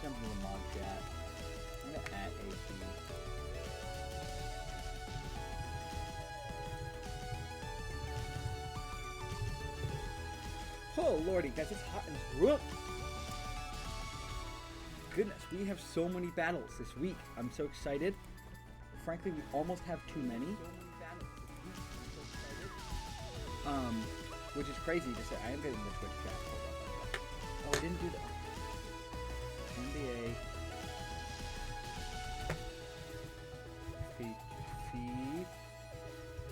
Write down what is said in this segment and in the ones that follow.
jump into the mod chat. I'm gonna add AP. Oh lordy, guys, it's hot in this room. Goodness, we have so many battles this week. I'm so excited. Frankly, we almost have too many. Which is crazy to say. I am getting the Twitch chat. Oh, I didn't do that. NBA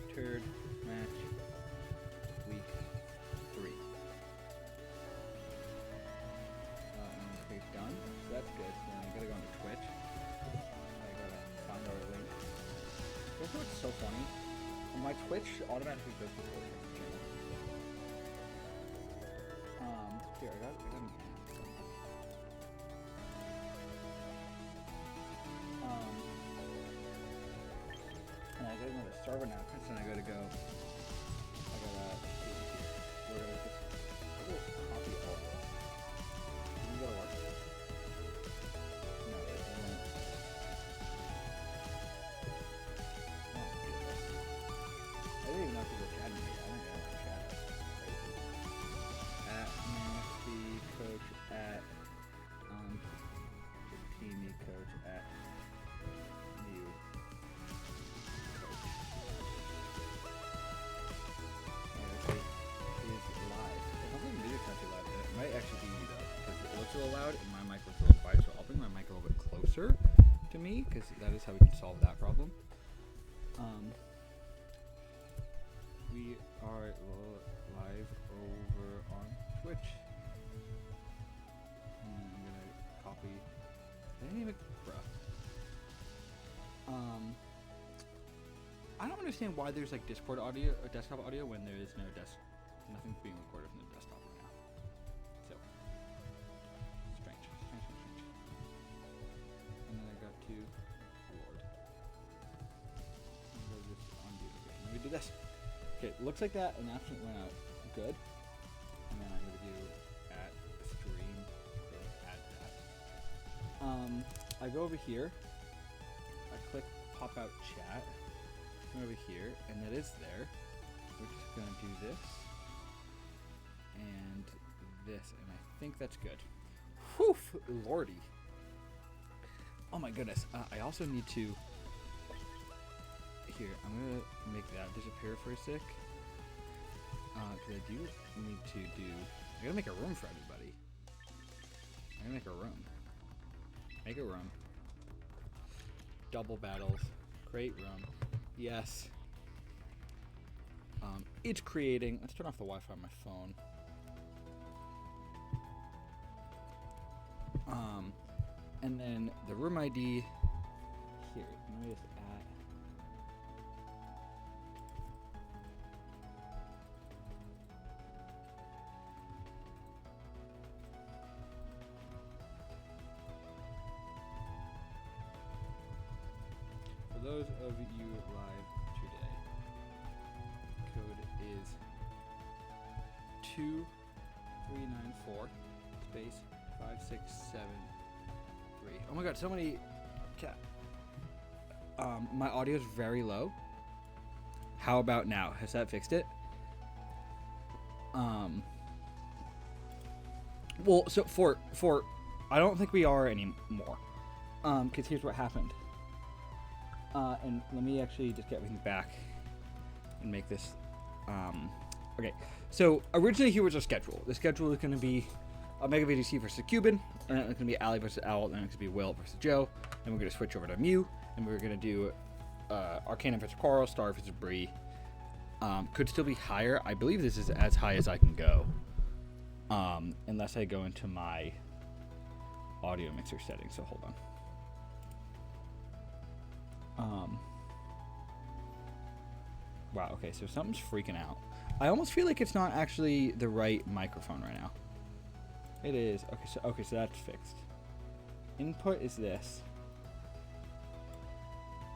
featured match week 3. Click done. So that's good. So then I gotta go into Twitch. I gotta find our link. This is so funny. On my Twitch automatically goes to the channel. Here, I got and I gotta go to the server now, and I gotta go. We're gonna just copy all of this. You gotta work. No, it won't. I didn't even know if you were chatting me. I don't know how to chat. Crazy. At Nasty Coach at Teamy Coach at New Coach. Is live. Hopefully the music's not too loud. It might actually be me though, because it looks a little loud and my mic looks a little quiet, so I'll bring my mic a little bit closer to me, because that is how we can solve that problem. We are live over on Twitch. And I'm gonna copy. I didn't even, bruh. I don't understand why there's like Discord audio or desktop audio when there is nothing's being recorded from the desktop right now. So strange. And then I got to Lord. I'm gonna just undo it again. Let me do this. Okay, looks like that announcement went out good. And then I'm gonna do at stream add that. I go over here. I click pop out chat. Come over here, and that is there. We're just gonna do this and this, and I think that's good. Whew, lordy. Oh my goodness. I also need to. Here, I'm gonna make that disappear for a sec. Cause I do need to do. I gotta make a room for everybody. I'm gonna make a room. Make a room. Double battles. Create room. Yes. It's creating. Let's turn off the Wi-Fi on my phone. And then the room ID. Here, let me just add. For those of you live today, code is 2394 space 5673. Oh my god, so many my audio is very low. How about now? Has that fixed it? Well, so for I don't think we are anymore. Cuz here's what happened. And let me actually just get everything back and make this. Okay, so originally here was our schedule. The schedule is going to be Mega VGC versus Cuban, and then it's going to be Ali versus Owl, and then it's going to be Will versus Joe. Then we're going to switch over to Mew, and we're going to do Arcana versus Coral, Star versus Bree. Could still be higher. I believe this is as high as I can go, unless I go into my audio mixer settings. So hold on. Wow, okay, so something's freaking out. I almost feel like it's not actually the right microphone right now. It is. Okay, so that's fixed. Input is this.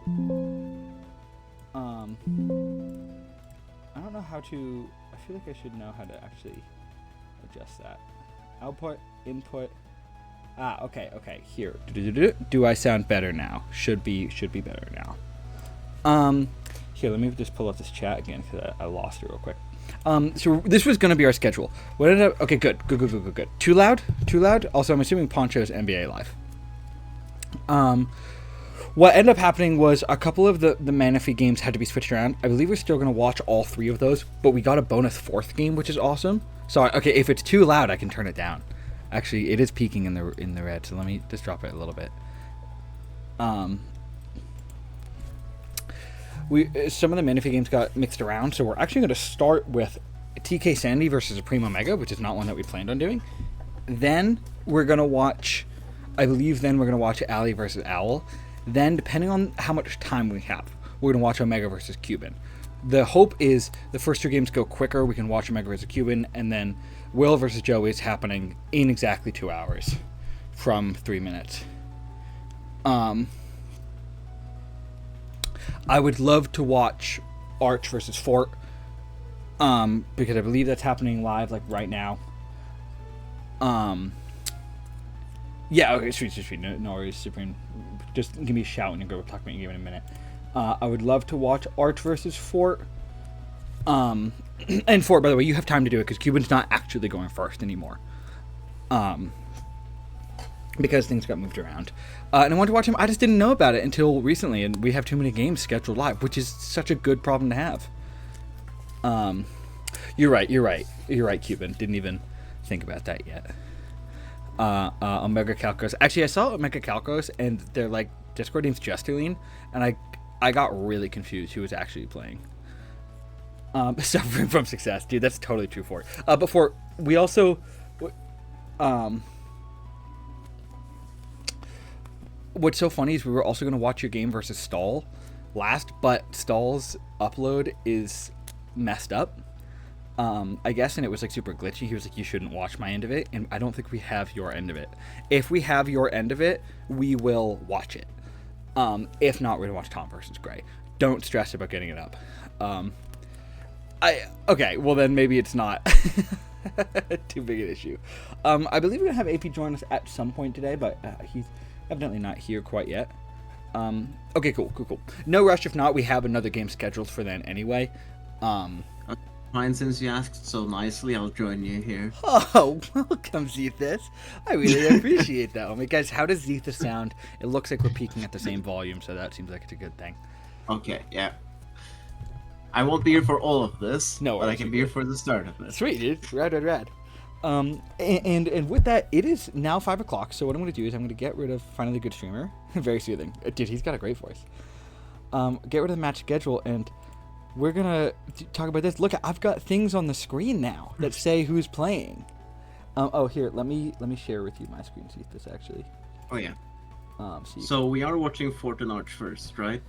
I don't know how to. I feel like I should know how to actually adjust that. Output, input, Okay. Here. Do I sound better now? Should be better now. Here, let me just pull up this chat again because I lost it real quick. So this was going to be our schedule. What ended up? Okay, good. Too loud. Also, I'm assuming Poncho's NBA Live. What ended up happening was a couple of the Manaphy games had to be switched around. I believe we're still going to watch all 3 of those, but we got a bonus 4th game, which is awesome. So, okay, if it's too loud, I can turn it down. Actually, it is peaking in the red, so let me just drop it a little bit. Some of the Manaphy games got mixed around, so we're actually going to start with TK Sandy versus Supreme Omega, which is not one that we planned on doing. Then we're going to watch, I believe then we're going to watch Ali versus Owl. Then, depending on how much time we have, we're going to watch Omega versus Cuban. The hope is the first 2 games go quicker, we can watch Omega versus Cuban, and then Will versus Joey is happening in exactly 2 hours from 3 minutes. I would love to watch Arch versus Fort, because I believe that's happening live, like, right now. Yeah, okay, sweet. No worries, Supreme. Just give me a shout and you'll go talk about your game in a minute. I would love to watch Arch versus Fort. And Fort, by the way, you have time to do it because Cuban's not actually going first anymore. Because things got moved around. And I wanted to watch him. I just didn't know about it until recently, and we have too many games scheduled live, which is such a good problem to have. You're right, Cuban. Didn't even think about that yet. Omega Calcos. Actually, I saw Omega Calcos, and their like Discord name's Justerline, and I got really confused who was actually playing. Suffering from success, dude. That's totally true for it. But for we also, what's so funny is we were also gonna watch your game versus Stall last, but Stall's upload is messed up. I guess, and it was like super glitchy. He was like, you shouldn't watch my end of it, and I don't think we have your end of it. If we have your end of it, we will watch it. If not, we're gonna watch Tom versus Gray. Don't stress about getting it up. Okay, well then maybe it's not too big an issue. I believe we're gonna have AP join us at some point today, but he's evidently not here quite yet. Okay, cool. No rush. If not, we have another game scheduled for then anyway. Fine, since you asked so nicely, I'll join you here. Oh, welcome, Zethus. I really appreciate that. Oh my guys, how does Zethus sound? It looks like we're peaking at the same volume, so that seems like it's a good thing. Okay, yeah. I won't be here for all of this, no, but I can be here for the start of it. Sweet, dude. Rad. And with that, it is now 5 o'clock, so what I'm going to do is I'm going to get rid of Finally Good Streamer. Very soothing. Dude, he's got a great voice. Get rid of the match schedule, and we're going to talk about this. Look, I've got things on the screen now that say who's playing. Oh, here, let me share with you my screen, see this actually. Oh, yeah. So we are watching Fort and Arch first, right?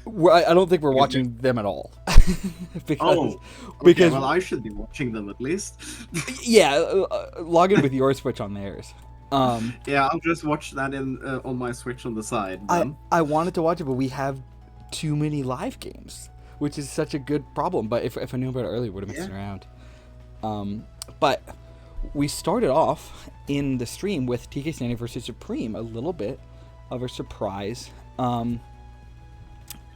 I don't think we're watching them at all. because well, I should be watching them at least. Yeah, log in with your Switch on theirs. Yeah, I'll just watch that on my Switch on the side. I wanted to watch it, but we have too many live games, which is such a good problem. But if I knew about it earlier, would have mixed around. But we started off in the stream with TK Sandy versus Supreme, a little bit of a surprise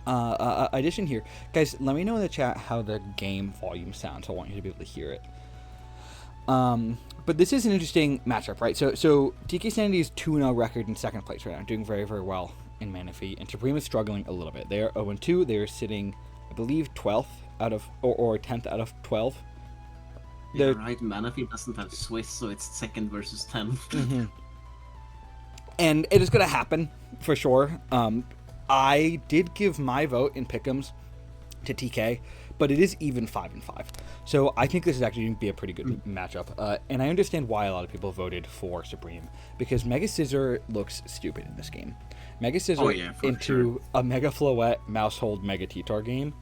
addition here. Guys, let me know in the chat how the game volume sounds. I want you to be able to hear it. But this is an interesting matchup, right? So TK Sanity's 2-0 record in second place right now, doing very, very well in Manaphy, and Supreme is struggling a little bit. They are 0-2. They are sitting, I believe, 12th out of, or 10th out of 12. Yeah, right. Manaphy doesn't have Swiss, so it's second versus 10th. Mm-hmm. And it is going to happen, for sure. I did give my vote in Pick'ems to TK, but it is even 5-5. So I think this is actually going to be a pretty good matchup. And I understand why a lot of people voted for Supreme, because Mega Scissor looks stupid in this game. Mega Scissor into a Mega Floette Mousehold Mega T-Tar game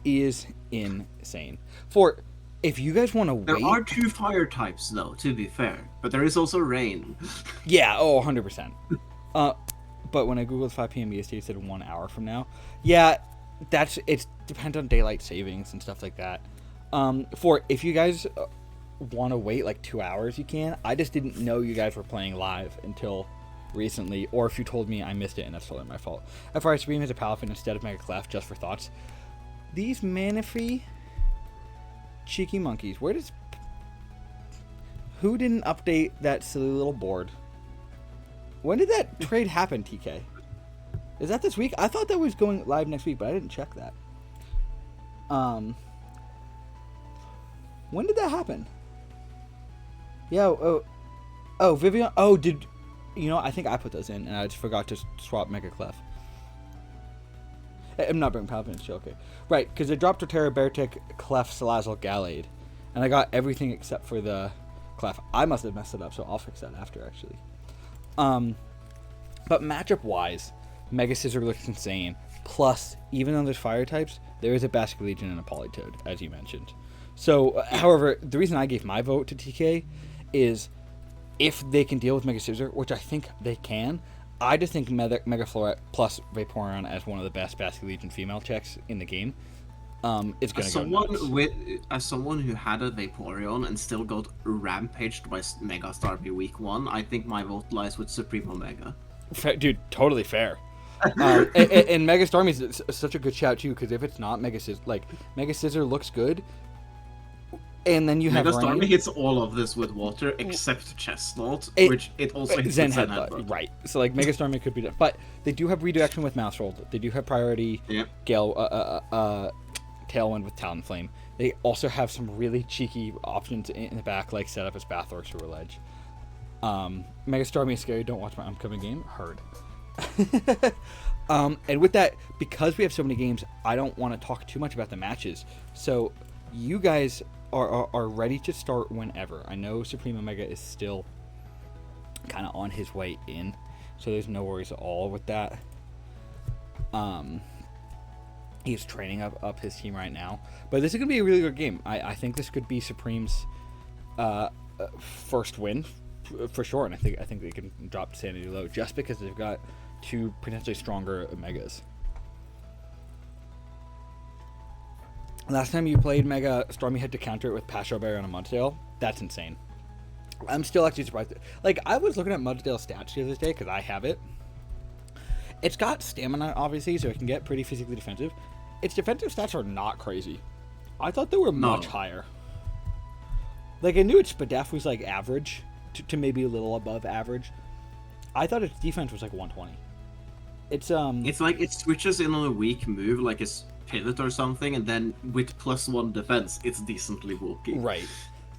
is insane. If you guys want to wait... There are 2 fire types, though, to be fair. But there is also rain. Yeah, 100%. But when I googled 5 p.m. EST, it said 1 hour from now. Yeah, it depends on daylight savings and stuff like that. If you guys want to wait like 2 hours, you can. I just didn't know you guys were playing live until recently, or if you told me, I missed it, and that's totally my fault. FR stream as a Palafin instead of Mega Clef, just for thoughts. These Manaphy cheeky monkeys. Who didn't update that silly little board? When did that trade happen, TK? Is that this week? I thought that was going live next week, but I didn't check that. When did that happen? Yeah, Vivian. Oh, did you know? I think I put those in, and I just forgot to swap Mega Clef. I'm not bringing Palpatine to show, okay. Right, because I dropped Terra Beartic, Clef, Salazzle, Gallade, and I got everything except for the Clef. I must have messed it up, so I'll fix that after, actually. But matchup-wise, Mega Scizor looks insane. Plus, even though there's fire types, there is a Basket Legion and a Politoed, as you mentioned. So, however, the reason I gave my vote to TK is if they can deal with Mega Scizor, which I think they can, I just think Mega Floret plus Vaporeon as one of the best Basket Legion female checks in the game. It's going to go nuts. As someone who had a Vaporeon and still got rampaged by Mega Starmie week 1, I think my vote lies with Supreme Omega. Dude, totally fair. And Mega Starmie is such a good shout too, because if it's not Mega Scizor looks good, and then you have Mega Starmie hits all of this with water except Chestnut, which it also hits Zen with Headbutt. Right. So like Mega Starmie could be done, but they do have redirection with Mouse They do have priority. Yep. Gale, Tailwind with Talonflame. They also have some really cheeky options in the back, like set up as Bathorks or Ledge. Mega Starmie is scary. Don't watch my upcoming game. Heard. And with that, because we have so many games, I don't want to talk too much about the matches. So you guys are ready to start whenever. I know Supreme Omega is still kind of on his way in, so there's no worries at all with that. He's training up his team right now, but this is gonna be a really good game. I think this could be Supreme's first win for sure, and I think they can drop Sanity low just because they've got two potentially stronger Megas. Last time you played Mega, Stormy had to counter it with Pasho Berry on a Mudsdale. That's insane. I'm still actually surprised. Like, I was looking at Mudsdale's stats the other day because I have it. It's got stamina, obviously, so it can get pretty physically defensive. Its defensive stats are not crazy. I thought they were much higher. Like, I knew its Spadef was, like, average to maybe a little above average. I thought its defense was, like, 120. It's like it switches in on a weak move, like a pivot or something, and then with +1 defense, it's decently bulky. Right.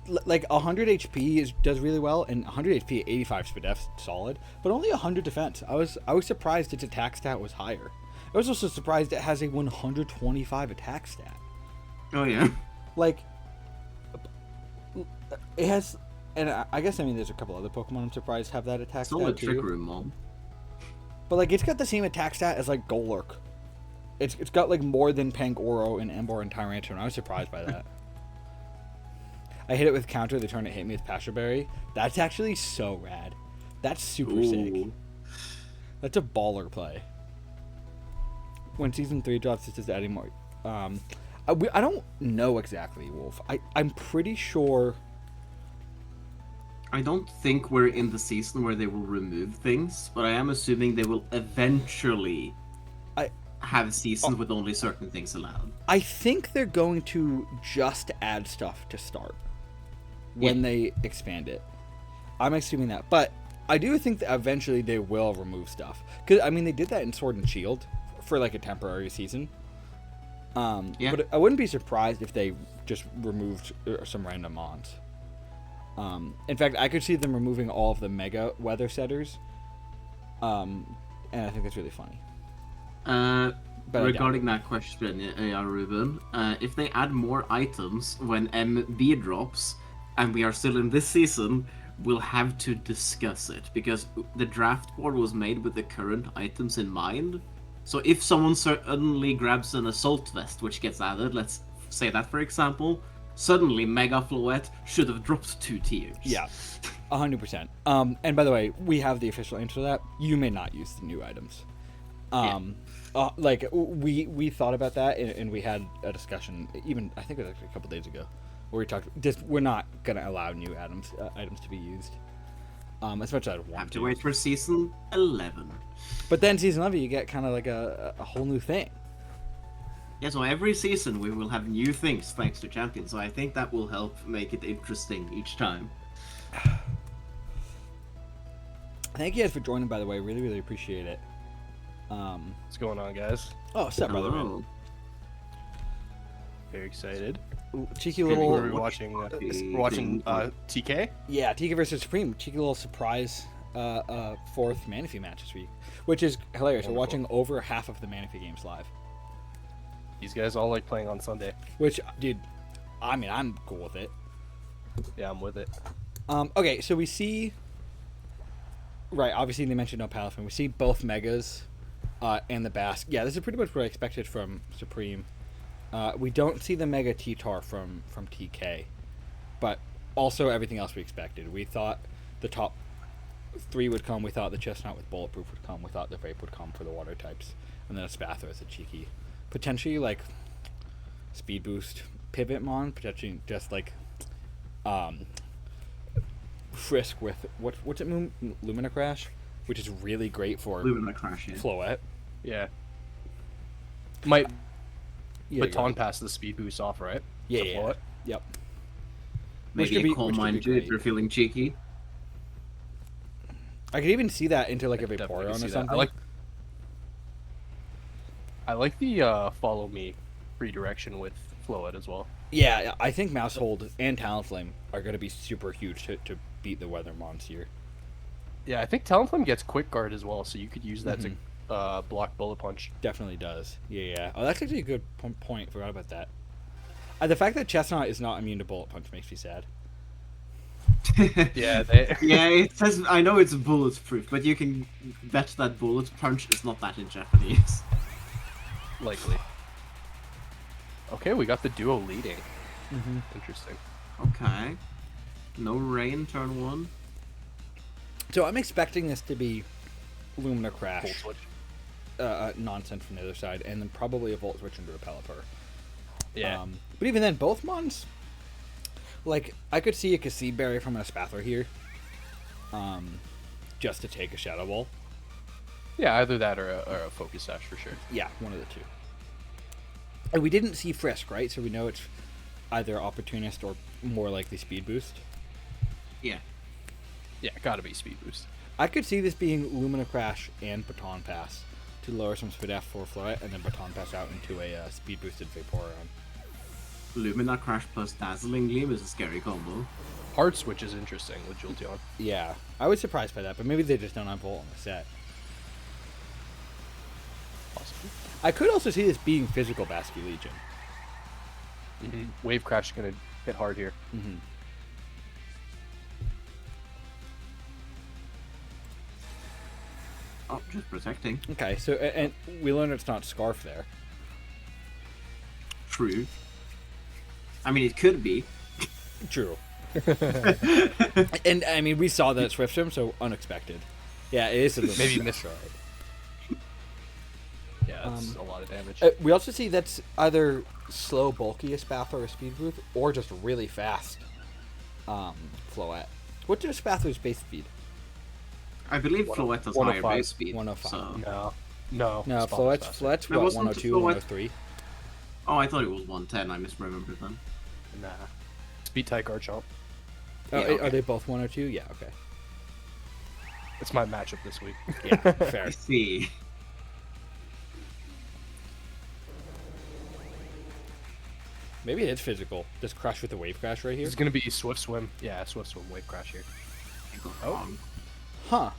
Like 100 HP does really well, and 100 HP, 85 Spadef, solid, but only 100 defense. I was surprised its attack stat was higher. I was also surprised it has a 125 attack stat. Oh yeah. Like, it has, and I guess there's a couple other Pokemon I'm surprised have that attack stat too. It's Trick Room, Mom. But like, it's got the same attack stat as like Golurk. It's got like more than Pangoro and Emboar and Tyrantrum, and I was surprised by that. I hit it with counter, the turn it hit me with Pasture Berry. That's actually so rad. That's super sick. That's a baller play. When Season 3 drops, it's just adding more. I don't know exactly, Wolf. I'm pretty sure... I don't think we're in the season where they will remove things, but I am assuming they will eventually have seasons with only certain things allowed. I think they're going to just add stuff to start when they expand it. I'm assuming that, but I do think that eventually they will remove stuff. Because they did that in Sword and Shield for like a temporary season. But I wouldn't be surprised if they just removed some random mons. In fact, I could see them removing all of the Mega Weather Setters, and I think that's really funny. Regarding that question, Ruben, if they add more items when MB drops, and we are still in this season, we'll have to discuss it, because the draft board was made with the current items in mind. So if someone suddenly grabs an Assault Vest, which gets added, let's say that for example, suddenly Mega Floette should have dropped 2 tiers. Yeah, 100%. And by the way, we have the official answer to that. You may not use the new items. Like, we thought about that, and we had a discussion, even, I think it was like a couple days ago, where we talked. Just we're not gonna allow new items to be used. As much as I Have want to wait for season 11. But then season 11, you get kind of like a whole new thing. Yeah, so every season we will have new things thanks to Champions. So I think that will help make it interesting each time. Thank you guys for joining, by the way. Really, really appreciate it. What's going on, guys? Oh, what's up, brother? Hello. Very excited. Cheeky We're little, watching TK. yeah, TK versus Supreme. Cheeky little surprise fourth Manaphy match this week, which is hilarious. We're watching over half of the Manaphy games live. These guys all like playing on Sunday. Which, dude, I mean, I'm cool with it. Yeah, I'm with it. Okay, so we see. Right, obviously they mentioned no Palafin. We see both Megas and the Basque. Yeah, this is pretty much what I expected from Supreme. We don't see the Mega T-Tar from TK, but also everything else we expected. We thought the top 3 would come. We thought the Chestnut with Bulletproof would come. We thought the Vape would come for the water types. And then a Spathra as a cheeky. Potentially, like, speed boost pivot mon. Potentially just, like, Frisk with, what's it, Lumina Crash? Which is really great for Lumina Crash, yeah. Floette. Yeah. Might Yeah, baton pass the speed boost off, right? Yeah, To yeah. Floette? Yep. Which Maybe could be- a Coal which could Mine be too if great. you're feeling cheeky. I could even see that into, like, a Definitely Vaporeon see or that. something. I like the follow me redirection with Floette as well. Yeah, I think Mousehold and Talonflame are going to be super huge to beat the Weather Mons here. Yeah, I think Talonflame gets quick guard as well, so you could use that Mm-hmm. to block Bullet Punch. Definitely does. Yeah. Oh, that's actually a good point. Forgot about that. The fact that Chestnut is not immune to Bullet Punch makes me sad. Yeah, they... Yeah, it says, I know it's bulletproof, but you can bet that Bullet Punch is not that in Japanese. likely. Okay, we got the duo leading. Mm-hmm. Interesting. Okay. No rain, turn 1. So I'm expecting this to be Lumina Full Crash switch. nonsense from the other side, and then probably a Volt Switch into a Pelipper. Yeah. But even then, both Mons, like, I could see a Cassie Berry from a Spathra here, just to take a Shadow Ball. Yeah, either that or a Focus Sash for sure. Yeah, one of the two. And we didn't see Frisk, right? So we know it's either Opportunist or more likely Speed Boost. Yeah. Yeah, gotta be Speed Boost. I could see this being Lumina Crash and Baton Pass to lower some Speed F for Floette, and then Baton Pass out into a Speed Boosted Vaporeon. Lumina Crash plus Dazzling Gleam is a scary combo. Hard Switch is interesting with Jolteon. Yeah, I was surprised by that, but maybe they just don't have Volt on the set. Possibly. I could also see this being physical Basque Legion. Wave Crash is gonna hit hard here. Mm-hmm. Oh, just protecting. Okay, so and we learned it's not Scarf there. True. I mean, it could be. True. And I mean, we saw that at Swift Swim, so unexpected. Yeah, it is a little Maybe bit miss- right. Yeah, that's a lot of damage. We also see that's either slow, bulky Espathra or Speed Boost, or just really fast Floette. What's your Spathra's base speed? I believe Floette has higher 105. base speed. 105. So. No. No, Spawn's Floette's faster. what, It wasn't 102, Floette. 103? Oh, I thought it was 110. I misremembered then. Nah. Speed Type Garchomp. Oh, Yeah, okay. Are they both 102? Yeah, okay. It's my matchup this week. Yeah, fair. I see. Maybe it's physical. Just Crush with the Wave Crash right here? It's gonna be Swift Swim. Yeah, Swift Swim Wave Crash here. I got Oh. wrong. Huh.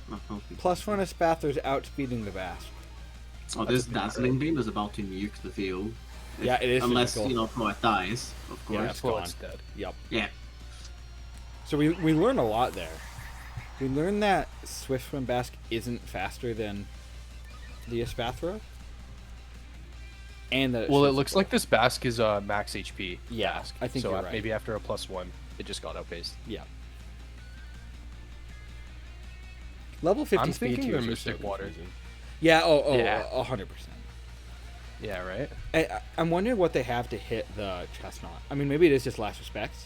Not healthy. Plus one Espathra's outspeeding the Vast. Oh, this Dazzling Beam is about to nuke the field. Yeah, it is Unless, physical. you know, Floette dies, of Yeah, course. it's Floette's gone. dead. Yep. Yeah. So we learn a lot there. We learn that Swift Swim Basque isn't faster than the Espathra. And that it's Well, it physical. looks like this Basque is max HP. Yeah, Basque. I think so. you're right. Maybe after a +1, it just got outpaced. Yeah. Level 50 I'm speed thinking tiers they're are so Mystic Water. confusing. Yeah, Yeah. 100%. Yeah, right? I'm wondering what they have to hit the Chestnut. I mean, maybe it is just Last Respects.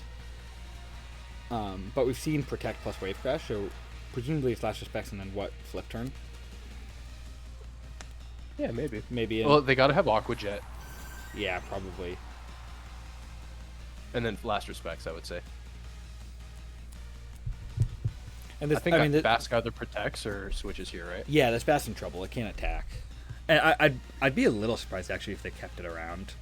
But we've seen Protect plus Wave Crash, so presumably it's Last Respects and then what? Flip Turn? Yeah, maybe. Maybe. Well, they gotta have Aqua Jet, Yeah, probably. and then Last Respects, I would say. And this, I think mean, Bask either protects or switches here, right? yeah, this Bass in trouble. It can't attack. And I'd be a little surprised actually if they kept it around.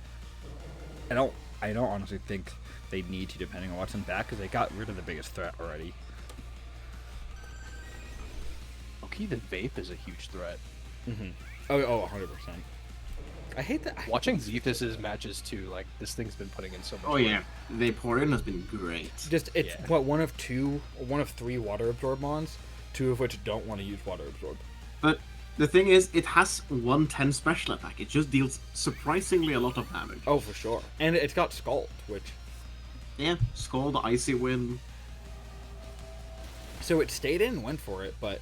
I don't honestly think they need to, depending on what's in back, because they got rid of the biggest threat already. Okay, the Vape is a huge threat. Mm-hmm. Oh, 100%. I hate that. Watching Zethus's matches too, like this thing's been putting in so much. Oh work. yeah, Vaporeon has been great. Just it's Yeah. what one of three water absorb mons, two of which don't want to use water absorb. But the thing is, it has 110 special attack. It just deals surprisingly a lot of damage. Oh, for sure. And it's got Scald, which Yeah, Scald, Icy Wind. so it stayed in and went for it, but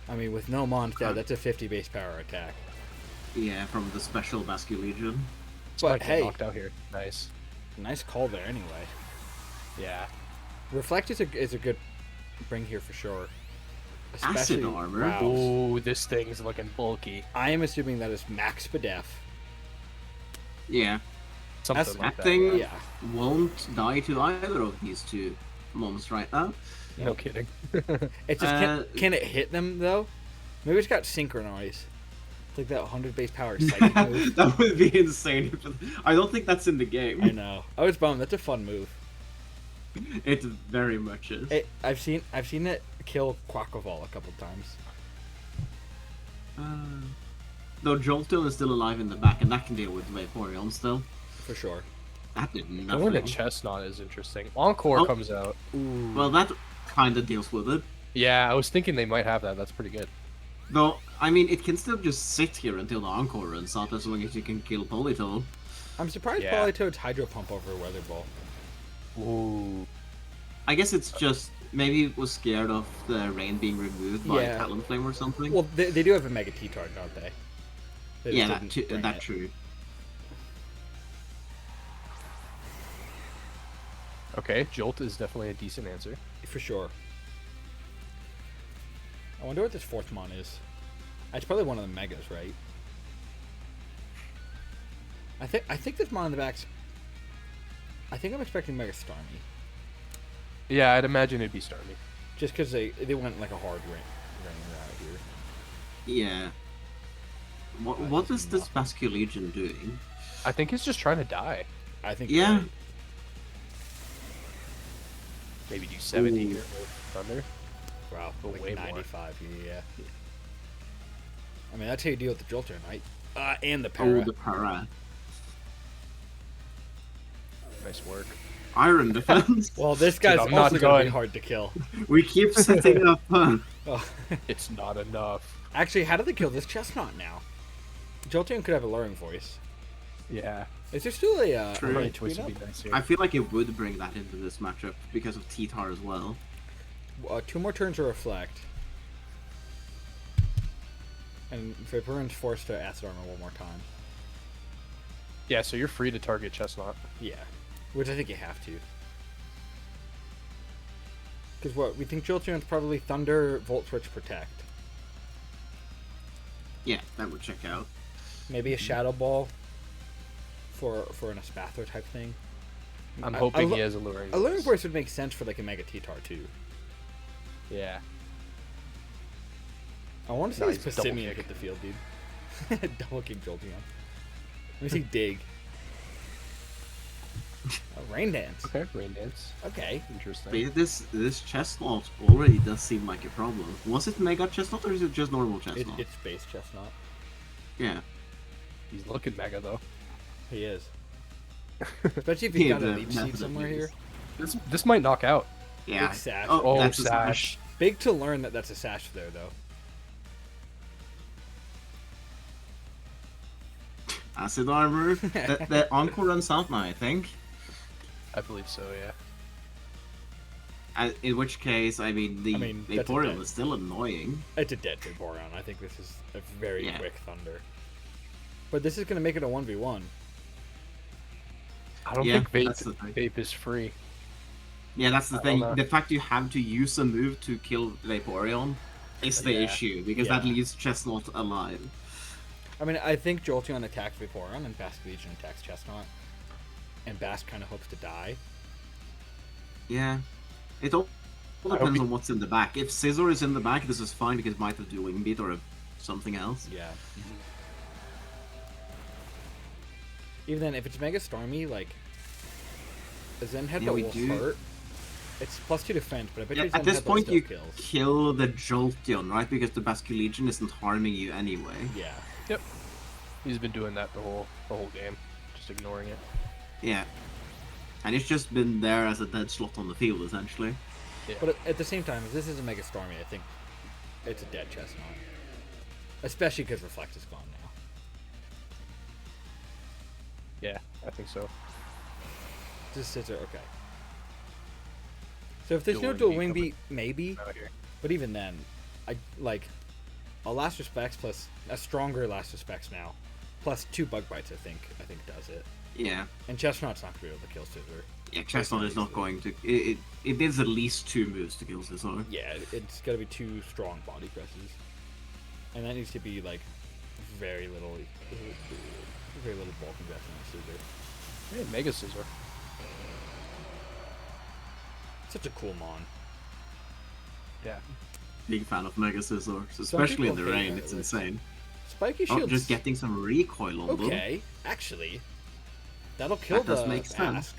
I mean with no mons dead, that's a 50 base power attack. Yeah, from the special Basculegion. So I But get hey, knocked out here. Nice. nice call there anyway. Yeah. Reflect is a good bring here for sure. Acid armor? Wow. Ooh, this thing's looking bulky. I am assuming that is max Spadef. Yeah, Something That's- like that that. thing Yeah. won't die to either of these two mons right now. Yeah. No kidding. It just can it hit them though? Maybe it's got Synchronize. It's like that 100 base power psychic move. That would be insane. I don't think that's in the I game. know. I was bummed. That's a fun move. It very much is. I've seen it kill Quaquaval a couple times. Though Jolteon is still alive in the back, and that can deal with Vaporeon still. For sure. That did Going to nothing. Chestnut is interesting. Encore Oh. comes out. Ooh. Well, that kind of deals with it. Yeah, I was thinking they might have that. That's pretty good. Though, I mean, it can still just sit here until the Encore runs out, as long as you can kill Politoed. I'm surprised Yeah. Politoed's Hydro Pump over Weather Ball. Ooh. I guess it's just, maybe it was scared of the rain being removed by Yeah. Talonflame or something. Well, they do have a Mega T-Tard, don't they? They yeah, just didn't bring that's it. true. Okay, Jolt is definitely a decent answer. For sure. I wonder what this fourth mon is. It's probably one of the megas, right? I think this mon in the back's. I think I'm expecting Mega Starmie, Yeah, I'd imagine it'd be Starmie. just because they went like a hard rain route here. Yeah. What is this Basculegion doing? I think he's just trying to die. I think. Yeah. you're right. Maybe do 70 Ooh. here with Thunder. Wow, But like way more. 95. Yeah. I mean, that's how you deal with the Jolteon, right? And the Oh, Para. the Para. Nice work. Iron Defense. Well, this guy's I'm not also going to be done. hard to kill. We keep setting up. Oh. It's not enough. Actually, how do they kill this Chestnut now? Jolteon could have a luring voice. Yeah. Is there still a True. a Right, tweet choice up? would be nice here. I feel like it would bring that into this matchup because of T-Tar as well. 2 more turns to reflect. And Vaporeon's forced to Acid Armor one more time. Yeah, so you're free to target Chestnut. Yeah. Which I think you have to. Because what? We think Jolteon's probably Thunder, Volt Switch, Protect. Yeah, that would check out. Maybe a Shadow Ball for an Espathra type thing. I'm I- hoping I he has a luring. A luring voice. voice would make sense for like a Mega T-Tar too. Yeah. I want to see No, this he's double Passimian kick. hit the field, dude. Double kick Jolteon. Let me see Dig. Rain Dance. Okay, Rain Dance. Okay. Interesting. But this chestnut already does seem like a problem. Was it Mega Chestnut or is it just normal chestnut? It's Space Chestnut. Yeah. He's looking mega though. He is. Especially if he's Yeah, got a the Leech Seed method of somewhere use. here. This might knock out. Yeah. Big sash. Oh, that's a Sash. Big to learn that that's a sash there, though. Acid armor. the Encore runs out now, I think. I believe so, yeah. In which case, I mean, the that's a Vaporeon dead. is still annoying. It's a dead Vaporeon. I think this is a very Yeah. quick Thunder. But this is gonna make it a 1v1. I don't Yeah, think that's the thing. Vape is free. Yeah, that's the I thing. don't know. The fact you have to use a move to kill Vaporeon is the Yeah. issue, because that Yeah. leaves Chestnut alive. I mean, I think Jolteon attacks Vaporeon and Basculegion attacks Chestnut. And Bask kind of hopes to die. Yeah. It all hope depends he- on what's in the back. If Scizor is in the back, this is fine because it might have do Wing Beat or something else. Yeah. Even then, if it's Mega Stormy, like, a Zen Yeah, Headbutt we will do. hurt. It's +2 defense, but I bet Yeah, you Zen at this Headbutt point, still you kills. kill the Jolteon, right? Because the Basculegion isn't harming you anyway. Yeah. Yep. He's been doing that the whole game, just ignoring it. Yeah. And it's just been there as a dead slot on the field, essentially. Yeah. But at the same time, if this is a Mega Stormy, I think it's a dead Chestnut. Especially because Reflect is gone now. Yeah, I think so. This Scissor, okay. So if there's Dual no dual Wing wing Beat beat, maybe. Out here. But even then, I like a Last Respects plus a stronger Last Respects now, plus 2 Bug Bites. I think does it. Yeah. And Chestnut's not gonna be able to kill Scissor. Yeah, Chestnut is not going to... It is at least 2 moves to kill Scizor. Yeah, it's gotta be 2 strong body presses, and that needs to be like very little bulk investment in Scissor. Hey, Mega Scissor. Such a cool mon. Yeah. Big fan of Mega Scizor, especially in the people hate rain. it, It's like- insane. Spiky Oh, Shield. just getting some recoil on them. okay. Actually, that'll kill That does the make sense. Bask.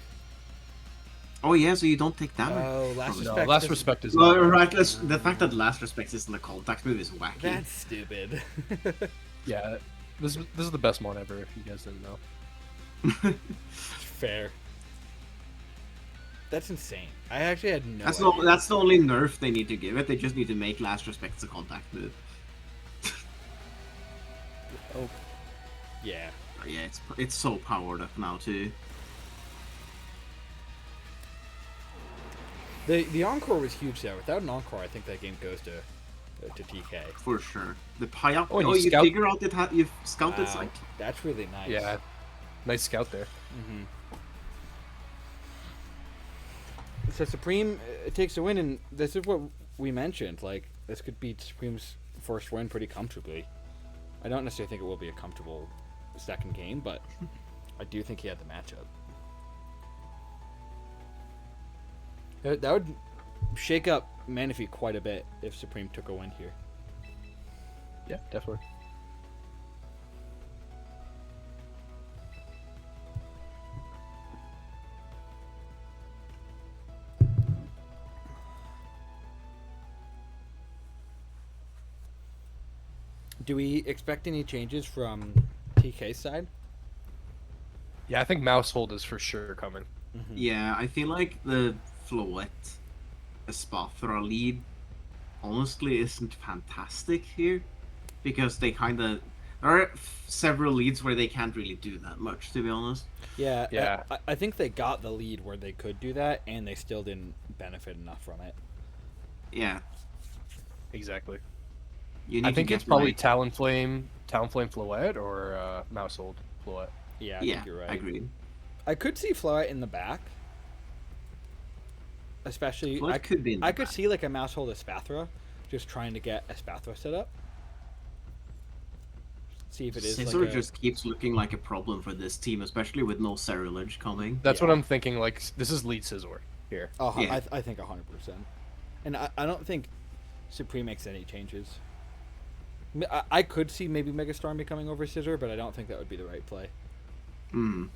Oh yeah, so you don't take damage. Oh, Last from it. No, Respect. Last doesn't- Respect is Well, not. right, the fact that Last Respect isn't a contact move is wacky. That's stupid. Yeah, this is the best mon ever. If you guys didn't know. Fair. That's insane. I actually had no That's idea. that's the only nerf they need to give it. They just need to make Last Respect a contact move. Oh, Yeah. Oh, yeah, it's so powered up now too. The Encore was huge there. Without an Encore, I think that game goes to TK. For sure. The Payap. Oh, and Oh, you you scout- figure out you've scouted Wow, Psyche. that's really nice. yeah. Nice scout there. So Supreme takes a win, and this is what we mentioned. Like, this could be Supreme's first win pretty comfortably. I don't necessarily think it will be a comfortable second game, but I do think he had the matchup. That would shake up Manaphy quite a bit if Supreme took a win here. Yeah, definitely. Do we expect any changes from TK's side? Yeah, I think Mousehold is for sure coming. Yeah, I feel like the Floette Espathra lead honestly isn't fantastic here, because they kind of there are several leads where they can't really do that much, to be honest. Yeah, Yeah. I think they got the lead where they could do that, and they still didn't benefit enough from it. Yeah, Exactly. you need I think to it's get, probably like- Talonflame Floette or Mousehold Floette. Yeah, I yeah, think you're right. agreed. I could see Floette in the back, especially. Floette could be in the I could back. see like a Mousehold Espathra, just trying to get Espathra set up. See if it is Scizor like a, just keeps looking like a problem for this team, especially with no Ceruledge coming. That's Yeah. what I'm thinking. Like this is lead Scizor here. Oh, Yeah. I think 100%. And I don't think Supreme makes any changes. I could see maybe Megastorm becoming over Scissor, but I don't think that would be the right play. Hmm.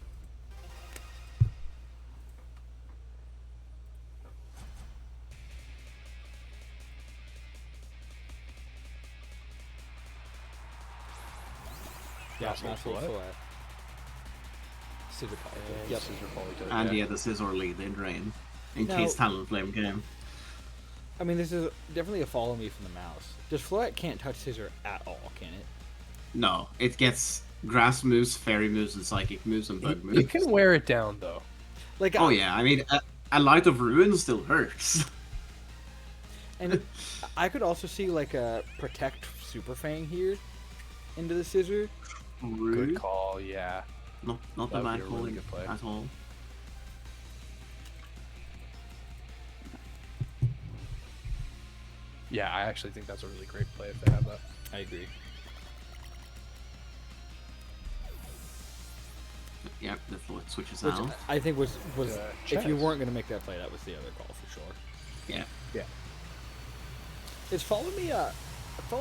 Yeah, Mousehold Mousehold Floette. Floette. Scissor Poly. And Yep. Scizor Polytoad. And yeah. yeah, the Scizor lead in drain, in Now- case Talonflame came. I mean, this is definitely a follow me from the mouse. Just Floette can't touch Scissor at all, can it? No, it gets grass moves, fairy moves, and psychic moves, and bug You moves. can wear it down though. Like, Oh yeah, I mean, a Light of Ruin still hurts. And I could also see like a Protect Super Fang here into the Scissor. Rude. Good call. Yeah. Not That a would be bad a call really good play. at all. Yeah, I actually think that's a really great play if they have that. I agree. Yeah, the float switches Which out. I think was if you chess. weren't going to make that play, that was the other call for sure. Yeah. Yeah. Is follow me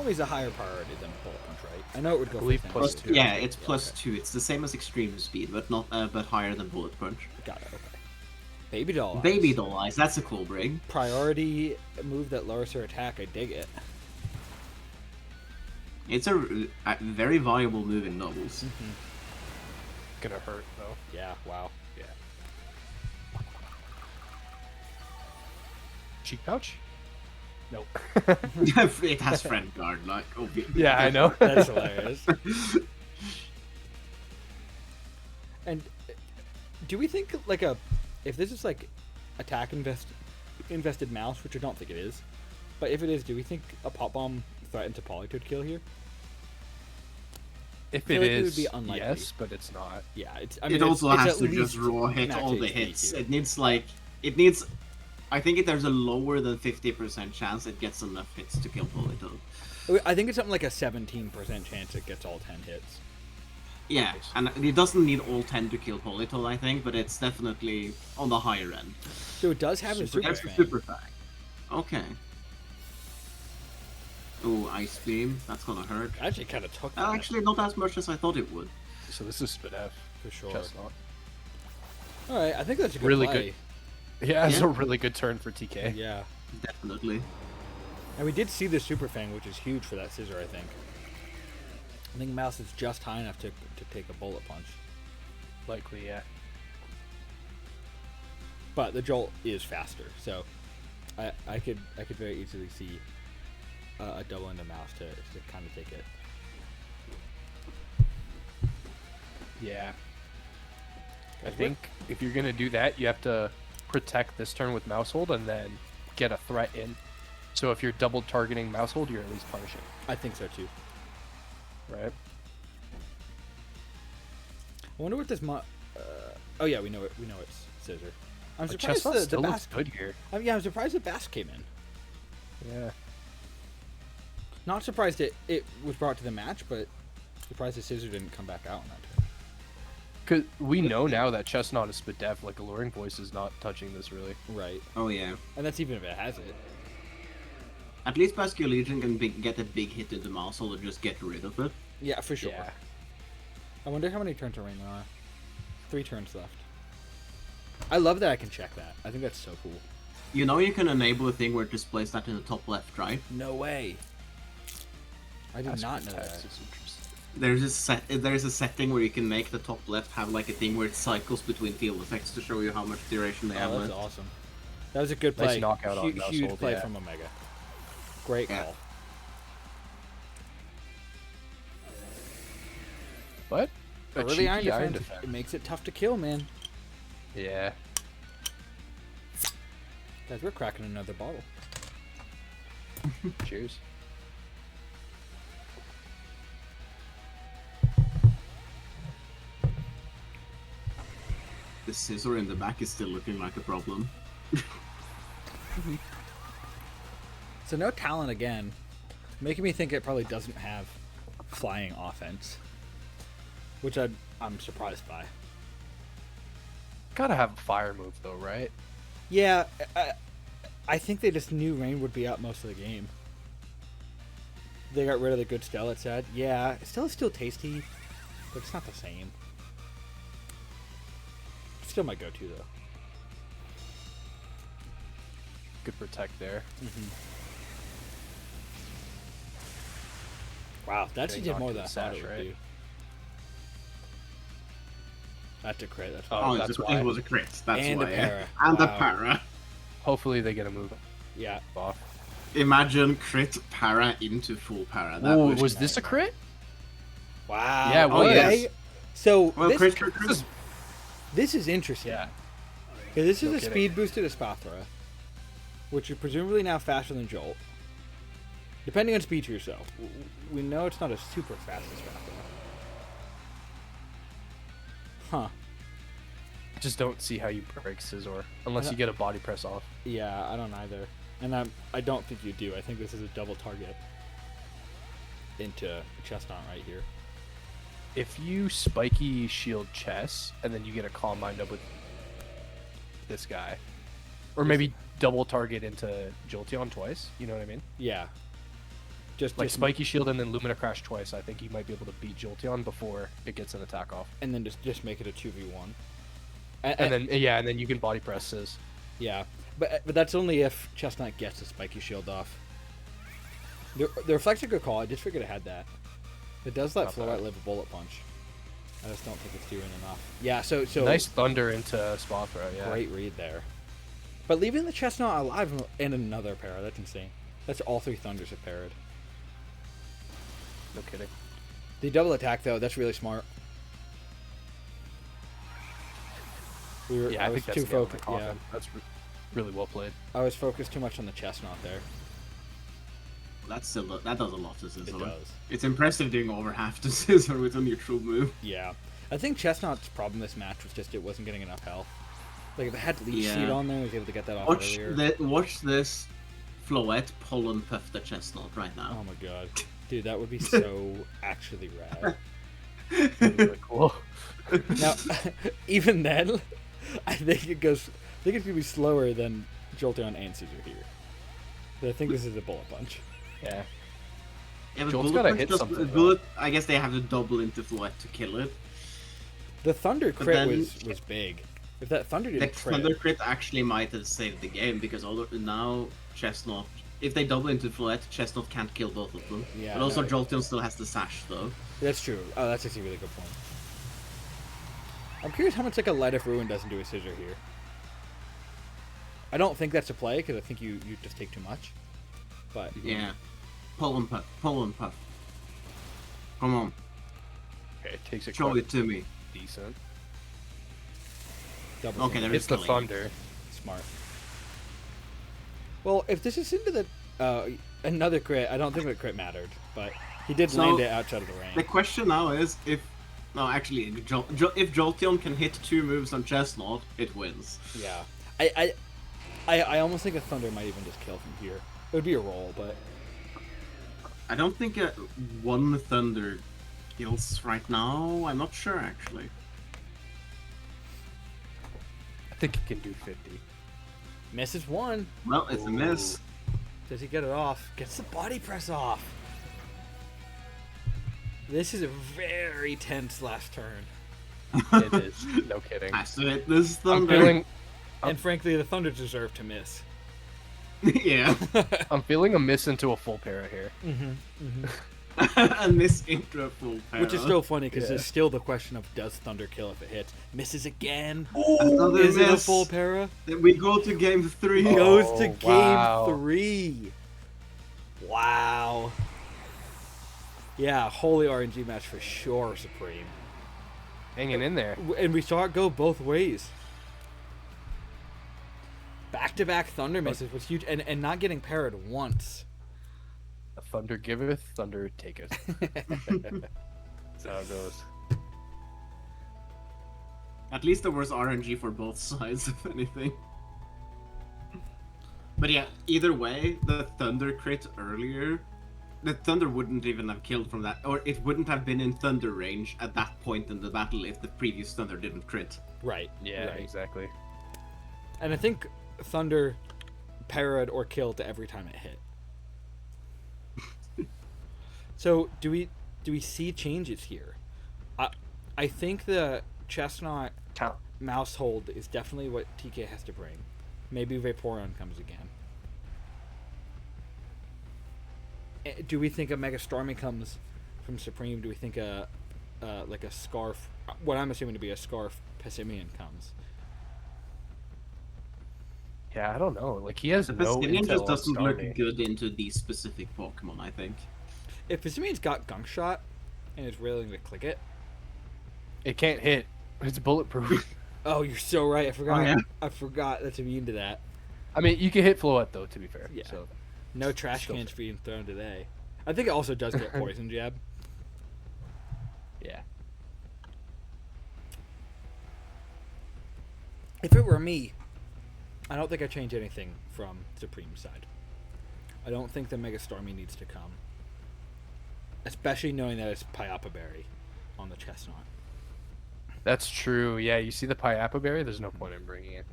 is a higher priority than bullet punch, right? I know it would go believe for plus things. two. Yeah, it's plus okay. 2. It's the same as extreme speed, but not but higher than bullet punch. Got it. Okay. Baby doll. Baby eyes. doll eyes. That's a cool brig. Priority move that lowers her attack. I dig it. It's a very viable move in doubles. Gonna hurt though. Yeah. Wow. Yeah. Cheek pouch? Nope. It has friend guard, like obviously. Yeah, I know. That's hilarious. And do we think like if this is like attack invested mouse, which I don't think it is, but if it is, do we think a pop bomb threatened to Politoed kill here? If feel it like it would is, be unlikely. yes, but it's not. Yeah, it's. It also it's has at to just least raw hit max all the HP hits. too. It needs. I think there's a lower than 50% chance it gets enough hits to kill Politoed. I think it's something like a 17% chance it gets all 10 hits. Yeah, and it doesn't need all 10 to kill Politoed, I think, but it's definitely on the higher end. So it does have a super That's the fan. super fact. Okay. Oh, Ice Beam. That's gonna hurt. I actually kind of took that Actually, not as much as I thought it would. So this is Spadef. for sure. Chestnut. All right, I think that's a good Really play. Yeah, it's Yeah. a really good turn for TK. Yeah, Definitely. and we did see the super fang, which is huge for that scissor. I think mouse is just high enough to take a bullet punch, Likely, yeah. but the jolt is faster. So I could very easily see a double into mouse to kind of take it. Yeah. I think if you're gonna do that, you have to protect this turn with mouse hold and then get a threat in. So if you're double targeting mouse hold, you're at least punishing, I think so too. right? I wonder what this oh yeah, we know it. We know it's scissor. I'm But surprised Chestnut the still looks Bask. good here. Yeah, I'm surprised the Bask came in. Yeah. Not surprised it was brought to the match, but surprised the scissor didn't come back out on that turn. Cause we know now that Chestnut is Spadef, like Alluring Voice is not touching this really. Right, Oh yeah. and that's even if it has it. At least Basque Legion can get a big hit into mouse hold and just get rid of it. Yeah, for sure. Yeah. I wonder how many turns remaining there are. 3 turns left. I love that I can check that. I think that's so cool. You know you can enable a thing where it displays that in the top left, right? No way. I did That's not know text that. is interesting. There's a setting where you can make the top left have like a thing where it cycles between field effects to show you how much duration they have Oh, that's left. awesome. That was a good Nice play. knockout on Huge, mouse huge hold, play yeah. from Omega. Great Yeah. call. But a Early cheeky iron defense, it makes it tough to kill, man. Yeah. Guys, we're cracking another bottle. Cheers. The scissor in the back is still looking like a problem. So no talent again, making me think it probably doesn't have flying offense, which I'm surprised by. Gotta have a fire move though, right? Yeah, I think they just knew Rain would be out most of the game. They got rid of the good Stella, it said. Yeah, it's still tasty, but it's not the same. Still my go-to though. Good protect there. Wow, that actually Getting did more knocked than I to the thought it sash, would right? do. That's a crit. That's Oh, Oh, that's it's why. it was a crit. That's And a why. para. And a Wow. para. Hopefully they get a move yeah. off. Imagine crit para into full para. That Oh, would was this a crit? Wow. Yeah, it was. Okay. So well, this, crit. this is interesting. Yeah. Okay, this is No a kidding. speed boosted Espathra, which is presumably now faster than Jolt. Depending on speed to yourself. We know it's not a super fast Espathra. Huh. Just don't see how you break Scizor unless you get a body press off. Yeah, I don't either. And I don't think you do. I think this is a double target into Chestnut right here. If you spiky shield Chess and then you get a calm mind up with this guy, or maybe double target into Jolteon twice, you know what I mean? Yeah. Like spiky shield and then Lumina Crash twice, I think you might be able to beat Jolteon before it gets an attack off. And then just make it a 2v1. And then you can body press Sizz. Yeah, but that's only if Chestnut gets the spiky shield off. The reflect's a good call. I just figured it had that. It does let Floette live a bullet punch. I just don't think it's doing enough. Yeah, so nice thunder into spot throw. Yeah, great read there. But leaving the Chestnut alive and another para, that's insane. That's all 3 thunders have parried. No kidding. The double attack though, that's really smart. I think that's too focused. Yeah, that's really well played. I was focused too much on the Chestnut there. That does a lot to Scizor. It does. It's impressive doing over half to Scizor with a neutral move. Yeah, I think Chestnut's problem this match was just it wasn't getting enough health. Like if it had Leech Seed on there, it was able to get that off earlier. Watch this Floette pollen puff the Chestnut right now. Oh my god, dude, that would be so actually rad. Really cool. Now, even then, I think it's gonna be slower than Jolteon and Scizor here. But I think this is a bullet punch. Yeah. Yeah, but Jolt's bullet gotta punch hit doesn't- something, bullet. I guess they have to double into Floette to kill it. The Thunder crit then- was big. If that Thunder The didn't crit, Thunder crit actually might have saved the game because now Chestnut, if they double into Floette, Chestnut can't kill both of them. Yeah, But also no. Jolteon still has the sash though. that's true. Oh, that's actually a really good point. I'm curious how much like a Light of Ruin doesn't do a Scizor here. I don't think that's a play because I think you just take too much. But Yeah. Pollen puff. Pollen puff. Come on. Okay, it takes it Show quite it to me. decent. double Okay, team. there Hits is the killing. thunder. Smart. Well, if this is into the another crit, I don't think the crit mattered, but he did So, land it outside of the The range. question now is if if Jolteon can hit 2 moves on Chestnut, it wins. Yeah, I almost think a Thunder might even just kill from here. It would be a roll, but I don't think one Thunder kills right now. I'm not sure actually. I think he can do 50. misses one. Well, it's a miss. Does he get it off? Gets the body press off. This is a very tense last turn. It is. No kidding. Has to hit this I'm Thunder. feeling And frankly, the Thunder deserve to miss. Yeah. a miss into a full para here. And miss into a full para. Which is still funny because Yeah. there's still the question of does Thunder kill if it hits? Misses again. Another Is it a miss. full para? Then we go to game 3. Goes to Oh, game wow. 3. Wow. Yeah, holy RNG match for sure, Supreme. Hanging in there. And we saw it go both ways. Back-to-back Thunder misses was huge, and not getting parried once. A thunder giveth, thunder taketh. That's how it goes. At least there was RNG for both sides, if anything. But yeah, either way, the Thunder crit earlier, the Thunder wouldn't even have killed from that, or it wouldn't have been in Thunder range at that point in the battle if the previous Thunder didn't crit. Right. Yeah, right. exactly. And I think Thunder parried or killed every time it hit. So do we see changes here? I think the Chestnut Count. mouse hold is definitely what TK has to bring. Maybe Vaporeon comes again. Do we think a Mega Stormy comes from Supreme? Do we think like a Scarf, what I'm assuming to be a Scarf Pessimian comes? Yeah, I don't know. Like he has The no Pessimian intel just on doesn't look Starmie. good into these specific Pokemon, I think. If Pessimian's got Gunk Shot and is willing to click it. It can't hit. It's bulletproof. Oh, you're so right. I forgot. Oh, yeah. I forgot that's immune to that. I mean, you can hit Floette though. To be fair. Yeah. So No trash Still cans being thrown today. I think it also does get Poison Jab. yeah. If it were me, I don't think I'd change anything from Supreme's side. I don't think the Mega Stormy needs to come. Especially knowing that it's Pyappa Berry on the Chestnut. That's true. Yeah, you see the Pyappa Berry? There's no point in bringing it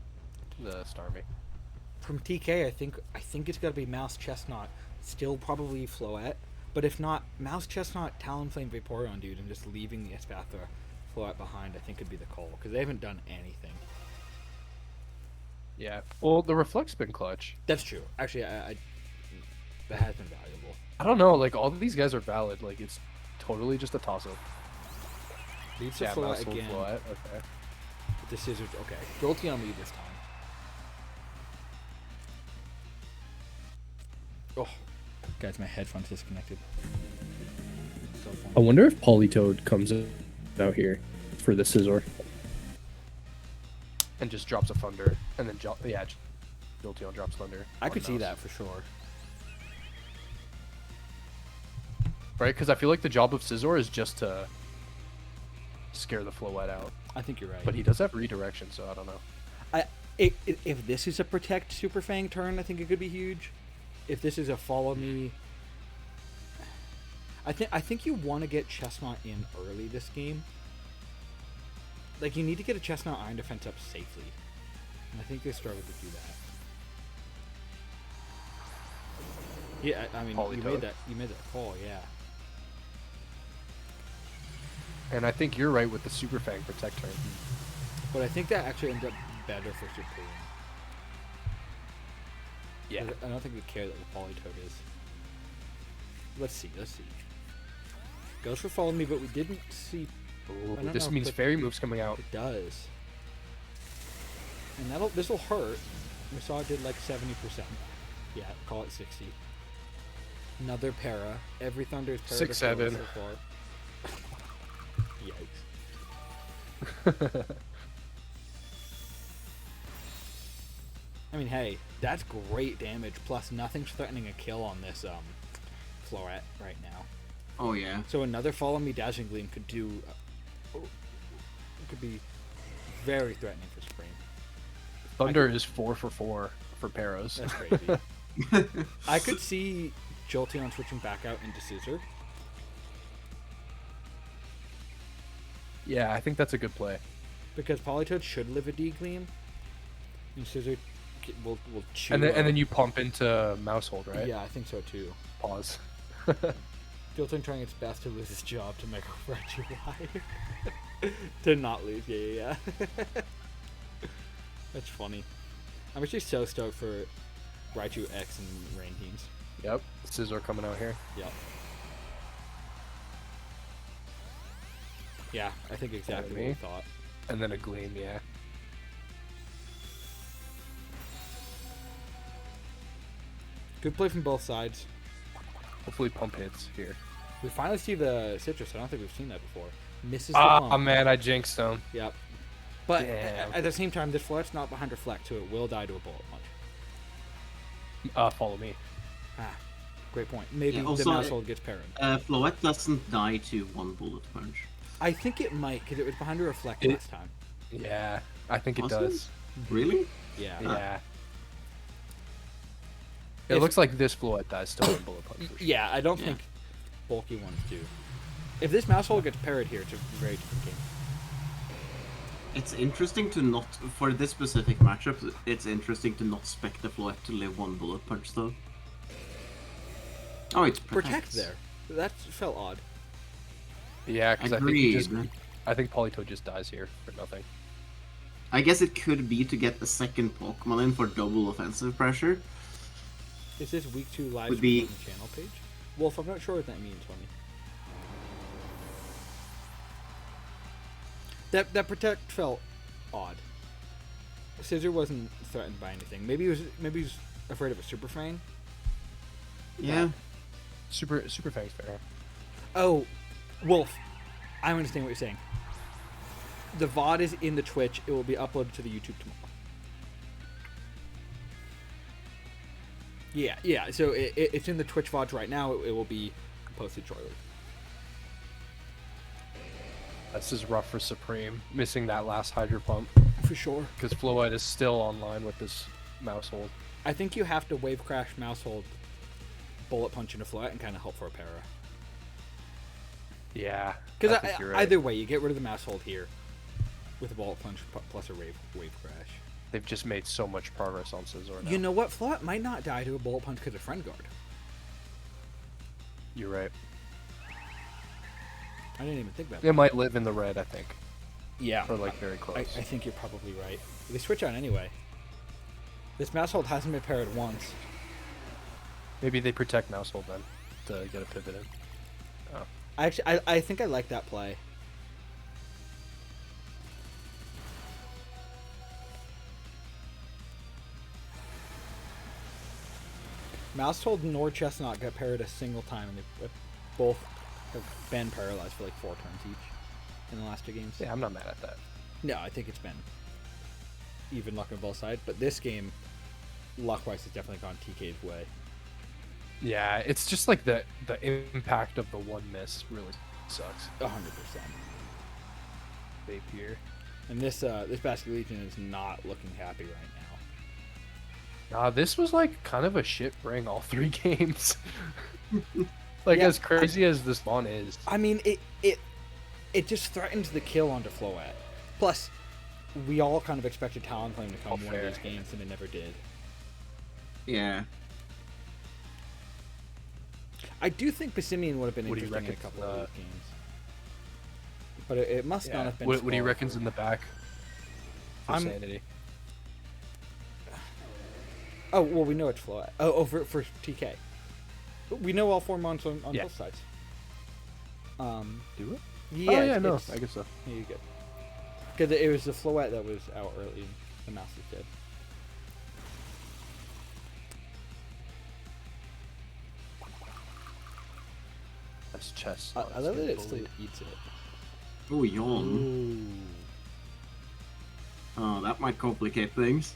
to the Starmie. From TK, I think it's got to be Mouse Chestnut, still probably Floette, but if not, Mouse Chestnut, Talonflame, Vaporeon, dude, and just leaving the Espathra Floette behind, I think could be the call, because they haven't done anything. Yeah. Well, the Reflect's been clutch. That's true. Actually, I that has been valuable. I don't know. Like, all of these guys are valid. Like, it's totally just a toss-up. Leaves the Yeah, Floette Mousehole, again. Floette. Okay. With the Scissors. Okay. Jolteon lead this time. Oh. Guys, my headphones disconnected. So I funny. wonder if Politoed comes out here for the Scizor. And just drops a Thunder. And then, Jolteon drops Thunder. I on could see Mouse. that for sure. Right? Because I feel like the job of Scizor is just to scare the Floette out. I think you're right. But he does have redirection, so I don't know. If this is a Protect Super Fang turn, I think it could be huge. If this is a Follow Me, I think you want to get Chestnut in early this game. Like, you need to get a Chestnut Iron Defense up safely, and I think they struggled to do that. Yeah, I mean, you Politoed. made that call, yeah. And I think you're right with the Super Fang Protect turn. But I think that actually ends up better for Supreme. Yeah. I don't think we care that the Politoed is. Let's see. Goes for Follow Me, but we didn't see. Ooh, I don't this know, means but- Fairy Move's coming out. It does. And this will hurt. We saw it did like 70%. Yeah, call it 60. Another para. Every Thunder is para. 6-7. So far. Yikes. I mean, hey, that's great damage. Plus, nothing's threatening a kill on this Floette right now. Oh yeah. So another Follow Me Dazzling Gleam could do. Could be very threatening for Supreme. Thunder is 4 for 4 for Paros. That's crazy. I could see Jolteon switching back out into Scissor. Yeah, I think that's a good play. Because Politoed should live a D-Gleam. And Scissor will chew. And then up. you pump into Mousehold, right? Yeah, I think so too. Pause. Jolteon trying its best to lose his job to make a Raichu liar. To not lose, yeah. That's funny. I'm actually so stoked for Raichu X and Rain Teams. Yep. Scizor coming out here. Yep. Yeah, I think exactly what we me. thought. And then a Gleam, yeah. Good play from both sides. Hopefully pump hits here. We finally see the Citrus. I don't think we've seen that before. Misses the Ah, pump. man, I jinxed him. Yep. But Damn. at the same time, this Floette's not behind Reflect, so it will die to a Bullet Punch. Follow me. Ah, great point. Maybe Yeah, the also, Mousehold gets parried. Floette doesn't die to one bullet punch. I think it might, because it was behind a Reflect It- last time. Yeah, I think it Wasn't does. Really? Yeah. Yeah. It If- looks like this Floette dies to one bullet punch. for sure. Yeah, I don't Yeah. think bulky ones do. If this Mousehold gets parried here, it's a very different game. It's interesting to not, for this specific matchup, it's interesting to not spec the Floette to live one bullet punch though. Oh, it's Protect there. That felt odd. Yeah, because Agreed. I think Politoed just dies here for nothing. I guess it could be to get a second Pokemon in for double offensive pressure. Is this week 2 live Would stream be- on the channel page? Wolf, I'm not sure what that means, homie. That Protect felt odd. Scissor wasn't threatened by anything. Maybe he was afraid of a Super Fang. Yeah. Super Fang's fair. Oh, Wolf, I understand what you're saying. The VOD is in the Twitch. It will be uploaded to the YouTube tomorrow. Yeah. So it's in the Twitch VODs right now. It will be posted shortly. This is rough for Supreme, missing that last Hydro Pump. For sure. because Floette is still online with this mouse hold. I think you have to wave crash mouse hold, bullet punch into Floette and kind of hope for a para. Yeah, Because I think you're right. either way, you get rid of the mouse hold here with a bullet punch plus a wave crash. They've just made so much progress on Scizor now. You know what? Floette might not die to a bullet punch because of friend guard. You're right. I didn't even think about It that. might live in the red, I think, Yeah. or like very close. I think you're probably right. They switch on anyway. This mouse hold hasn't been parried once. Maybe they protect mouse hold then to get a pivot in. Oh. I think I like that play. Mouse hold nor Chestnut got parried a single time, and they both have been paralyzed for like 4 turns each in the last 2 games. Yeah, I'm not mad at that. No, I think it's been even luck on both sides, but this game, luck-wise, has definitely gone TK's way. Yeah, it's just like the impact of the one miss really sucks. 100%. Vapier. And this Basket Legion is not looking happy right now. This was like kind of a shit bring all 3 games. Like Yeah, as crazy as this one is. I mean, it just threatens the kill onto Floette. Plus, we all kind of expected Talonflame to come Oh, one fair. of these games, and it never did. Yeah. I do think Bassimian would have been What do you interesting in a reckon, couple of these games. But it must not have been. What do you small reckon's for- in the back? For I'm- Sanity. Oh, well, we know it's Floette. Oh, for TK. We know all 4 months on Yeah. both sides. Do it? Yeah, oh yeah, no, it's- I guess so. Yeah, you're good. Because it was the Floette that was out early, and the mouse is dead. That's chest. I love that it still eats it. Oh, yawn. Oh, that might complicate things.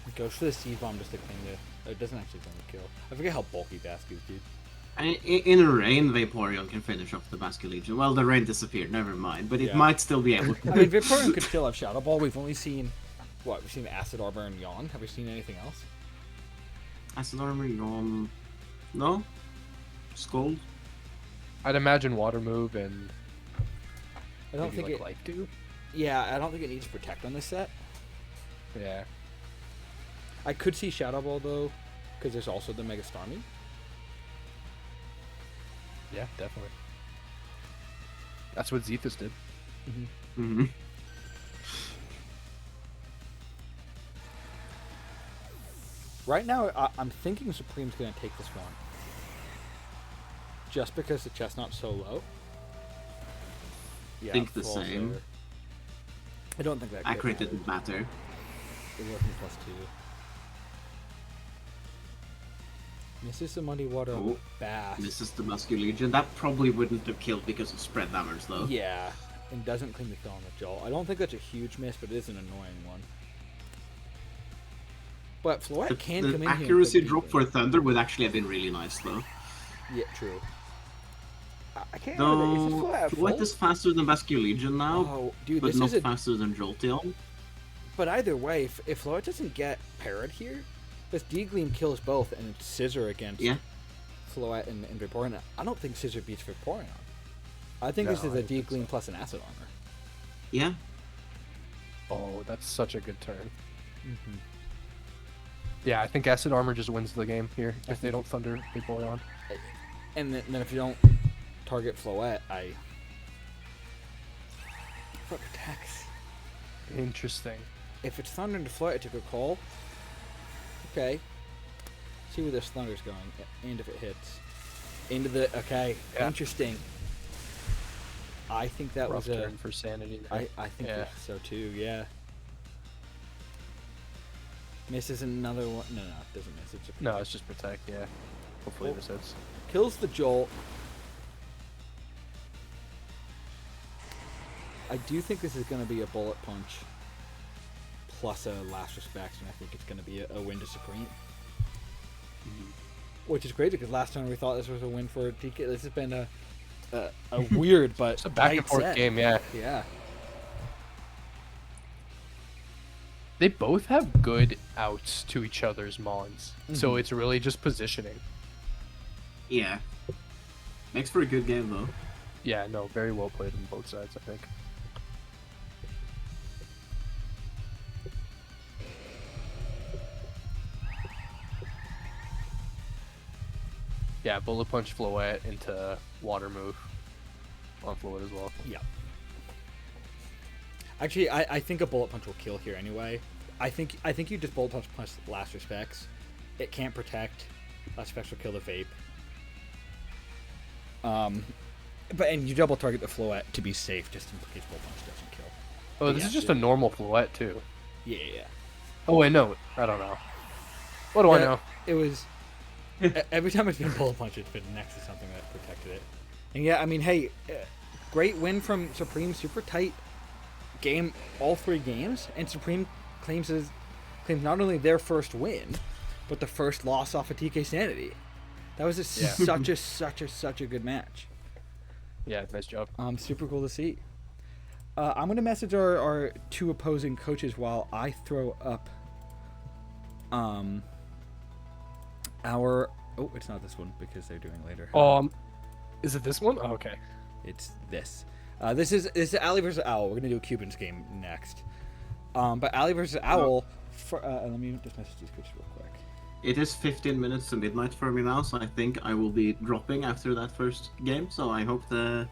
It goes for the seed bomb just to clean it. It doesn't actually clean the kill. I forget how bulky Basket is, dude. In a rain, Vaporeon can finish off the Basket Legion. Well, the rain disappeared, never mind. But it Yeah. might still be able to. I mean, Vaporeon could still have Shadow Ball. We've only seen, what, we've seen Acid Arbor and Yawn. Have we seen anything else? Acid Armor, yawn. No? Scold? I'd imagine water move and I don't maybe think like it. life do. Yeah, I don't think it needs Protect on this set. Yeah. I could see Shadow Ball though, because there's also the Mega Starmie. Yeah, definitely. That's what Zethus did. Mm-hmm. Right now, I'm thinking Supreme's gonna take this one, just because the Chestnut's so low. Yeah, Think the falls same. there. I don't think that Accurate mattered. didn't matter. It wasn't +2. Misses the Muddy Water on Oh, Bass. Misses the Basket Legion. That probably wouldn't have killed because of spread damage, though. Yeah, and doesn't clean the kill on the Jolt. I don't think that's a huge miss, but it is an annoying one. But Floette can The come in here. and accuracy put drop deep for in. Thunder would actually have been really nice, though. Yeah, true. I can't remember. Is this Though, Floette at Floette full? is faster than Basket Legion now, Oh, dude, but this not is a. faster than Jolteon. But either way, if Floette doesn't get parried here, this D-Gleam kills both, and it's Scissor against Yeah. Floette and Vaporeon. I don't think Scissor beats Vaporeon. I think No, this I is a don't think D-Gleam plus an Acid Armor. Yeah. Oh, that's such a good turn. Mm-hmm. Yeah, I think Acid Armor just wins the game here if they don't Thunder Vaporeon. And then if you don't target Floette, What protects? Interesting. If it's Thunder into Floette, I took a call. Okay. See where this Thunder's going, and if it hits. Into the... Okay, Yeah. interesting. I think that Rough was a... turn for Sanity. there. I think Yeah. so too, yeah. Misses another one. No, it doesn't miss. It's a No, it's just Protect, yeah. Hopefully this hits. kills the Jolt. I do think this is going to be a Bullet Punch plus a Last Respect, and I think it's going to be a win to Supreme. Which is crazy because last time we thought this was a win for TK. This has been a weird but It's a back and tight forth set. game, yeah. Yeah. They both have good outs to each other's mons, so Mhm. it's really just positioning. Yeah. Makes for a good game though. Yeah, no, very well played on both sides, I think. Yeah, bullet punch Floette into water move on Floette as well. Yeah. Actually, I think a bullet punch will kill here anyway. I think you just bullet punch plus last respects. It can't protect. Last respects will kill the vape. And you double target the Floette to be safe, just in case bullet punch doesn't kill. Oh, this Yeah, is just dude. a normal Floette too. Yeah. Oh wait, no, I don't know. What do I Yeah, know? It was every time it's been bullet punch, it's been next to something that protected it. And yeah, I mean, hey, great win from Supreme, super tight game, all 3 games, and Supreme claims not only their first win, but the first loss off of TK Sanity. That was such a good match. Yeah, nice job. Super cool to see. I'm gonna message our 2 opposing coaches while I throw up our it's not this one because they're doing later. Is it this one? Oh, okay. It's this. This is Ali versus Owl. We're gonna do a Cubans game next. But Ali versus Owl. Let me just message these coaches real quick. It is 15 minutes to midnight for me now, so I think I will be dropping after that first game. So I hope the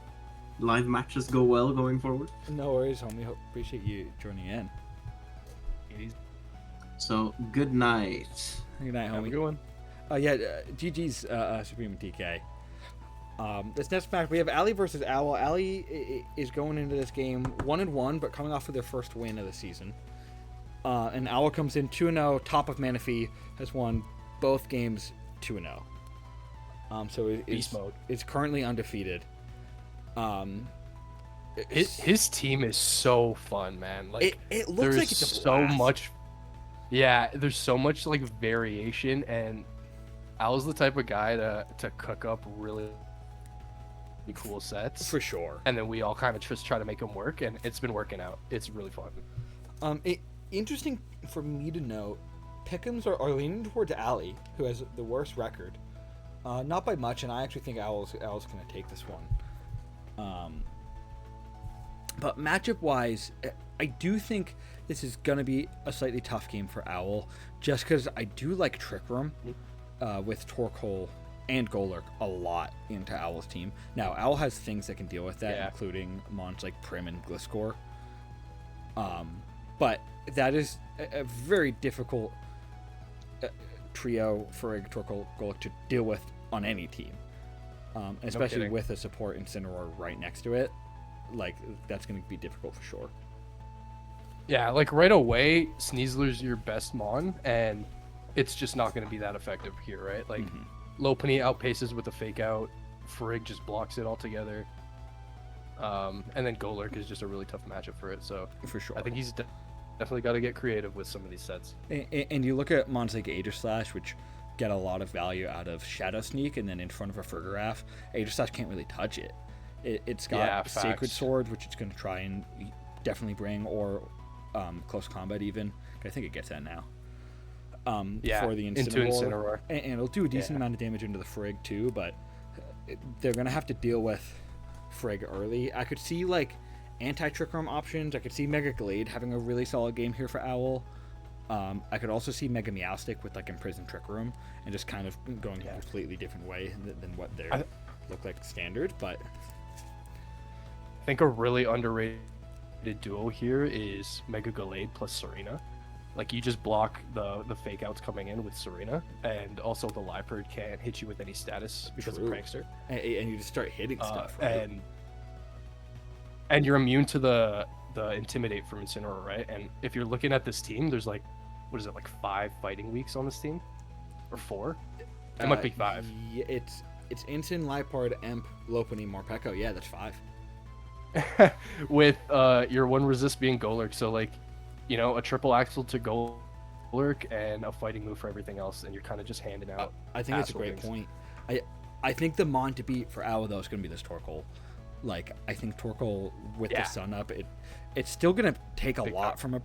live matches go well going forward. No worries, homie. Appreciate you joining in. So good night. Good night, Have a homie. good one. GG's Supreme and TK. This next match, we have Ali versus Owl. Ali is going into this game 1-1, but coming off of their first win of the season. And Owl comes in 2-0, top of Manaphy, has won both games 2-0. So Beast mode. it's currently undefeated. His team is so fun, man. Like it looks there's like it's a so blast. much. Yeah, there's so much like variation, and Al's the type of guy to cook up really cool sets, For sure. and then we all kind of just try to make them work, and it's been working out. It's really fun. Interesting for me to note, Pick'ems are leaning towards Ali, who has the worst record. Not by much, and I actually think Owl's going to take this one. But matchup-wise, I do think this is going to be a slightly tough game for Owl, just because I do like Trick Room with Torkoal and Golurk a lot into Owl's team. Now, Owl has things that can deal with that, Yeah. including mons like Prim and Gliscor. But that is a very difficult trio for a Torkoal Golurk to deal with on any team. Especially kidding. with a support Incineroar right next to it. Like, that's going to be difficult for sure. Yeah, like right away, Sneasler's your best mon, and it's just not going to be that effective here, right? Like, Lopunny outpaces with a fake out, Frigg just blocks it altogether, and then Golurk is just a really tough matchup for it. So For sure. I think he's definitely got to get creative with some of these sets. And you look at mons like Aegislash, which get a lot of value out of Shadow Sneak, and then in front of a Fergiraff, Aegislash can't really touch it. It's got Yeah, Sacred facts. Sword, which it's going to try and definitely bring, or Close Combat even. I think it gets that now. Yeah, For the into Incineroar. Incineroar. And it'll do a decent Yeah. amount of damage into the Frigg too, but they're going to have to deal with Frigg early. I could see like anti-Trick Room options. I could see Mega Glade having a really solid game here for Owl. I could also see Mega Meowstic with like Imprisoned Trick Room and just kind of going a completely different way than what they look like standard. But I think a really underrated duo here is Mega Gallade plus Serena. Like, you just block the fake outs coming in with Serena, and also the Liepard can't hit you with any status because True. of Prankster. and you just start hitting stuff, right? And you're immune to the Intimidate from Incineroar, right? And if you're looking at this team, there's like, what is it, like 5 fighting weeks on this team? Or 4? It might be 5. Yeah, it's Incin, Liepard, Emp, Lopunny, Morpeko. Yeah, that's 5. With your one resist being Golurk, so like, you know, a triple axle to Golurk and a fighting move for everything else, and you're kind of just handing out. I think it's a great ass whoopings. point. I think the mon to beat for Owl though is going to be this Torkoal. Like, I think Torkoal with Yeah. the sun up, it's still gonna take a Big lot time.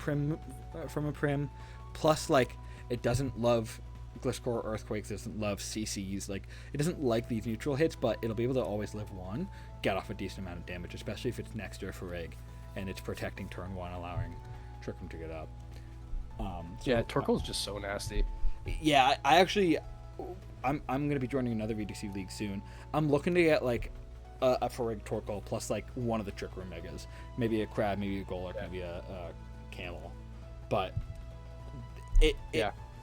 from a prim. Plus, like, it doesn't love Gliscor Earthquakes, doesn't love CCs. Like, it doesn't like these neutral hits, but it'll be able to always live one, get off a decent amount of damage, especially if it's next to a Farig and it's protecting turn one, allowing Trick Room to get up. Yeah, Torkoal's just so nasty. Yeah, I actually, I'm gonna be joining another VDC league soon. I'm looking to get like a Farig Torkoal plus like one of the Trick Room megas, maybe a Crab, maybe a Golurk, maybe a Camel, but it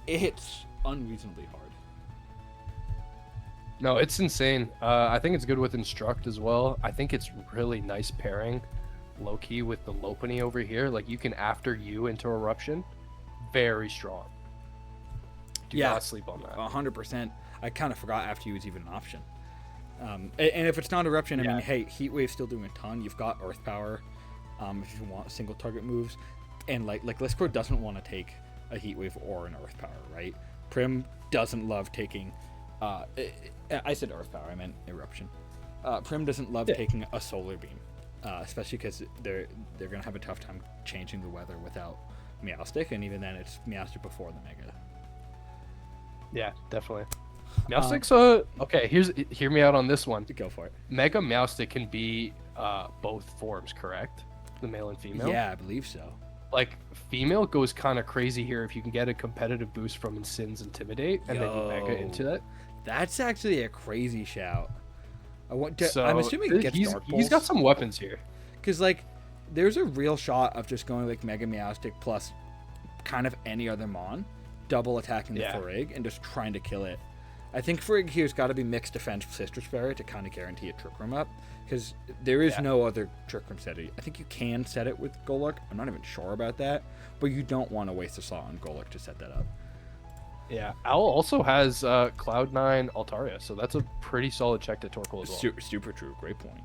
hits unreasonably hard. No, it's insane. I think it's good with Instruct as well. I think it's really nice pairing low key with the Lopunny over here. Like, you can after you into Eruption. Very strong. Do Yeah. not sleep on that. 100%. I kind of forgot after you was even an option. And if it's not Eruption, I Yeah. mean, hey, Heat Wave's still doing a ton. You've got Earth Power if you want single target moves. And like Gliscor doesn't want to take a Heat Wave or an Earth Power, right? Prim doesn't love taking... I said Earth Power, I meant Eruption. Prim doesn't love taking a Solar Beam, especially because they're going to have a tough time changing the weather without Meowstic, and even then it's Meowstic before the Mega. Yeah, definitely. Meowstic's okay, hear me out on this one. Go for it. Mega Meowstic can be both forms, correct? The male and female? Yeah, I believe so. Like, female goes kind of crazy here if you can get a competitive boost from Sin's Intimidate and then you Mega into that. That's actually a crazy shout. So I'm assuming it gets he's Dark got Pulse. some weapons here. Because, like, there's a real shot of just going, like, Mega Meowstic plus kind of any other Mon, double attacking the Farig, and just trying to kill it. I think Farig here's got to be mixed defense Sister Spirit to kind of guarantee a Trick Room up, because there is no other Trick Room set. I think you can set it with Golurk. I'm not even sure about that, but you don't want to waste a slot on Golurk to set that up. Yeah, Owl also has Cloud9 Altaria, so that's a pretty solid check to Torkoal as well. Super true. Great point.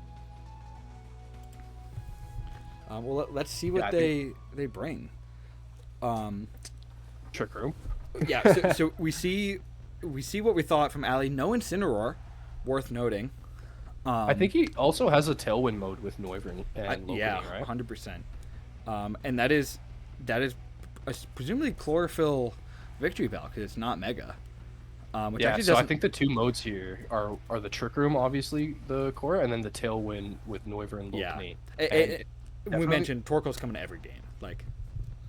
Well, let's see what Yeah, they bring. Trick Room. Yeah, so we see what we thought from Ali. No Incineroar, worth noting. I think he also has a Tailwind mode with Noivern and Lopunny, yeah, right? 100%. And that is presumably Chlorophyll Victory Bell because it's not Mega. Which Yeah, actually so I doesn't. think the two modes here are the Trick Room, obviously, the core, and then the Tailwind with Noivern and Yeah. Lopunny. We definitely- mentioned Torkoal's coming to every game. Like,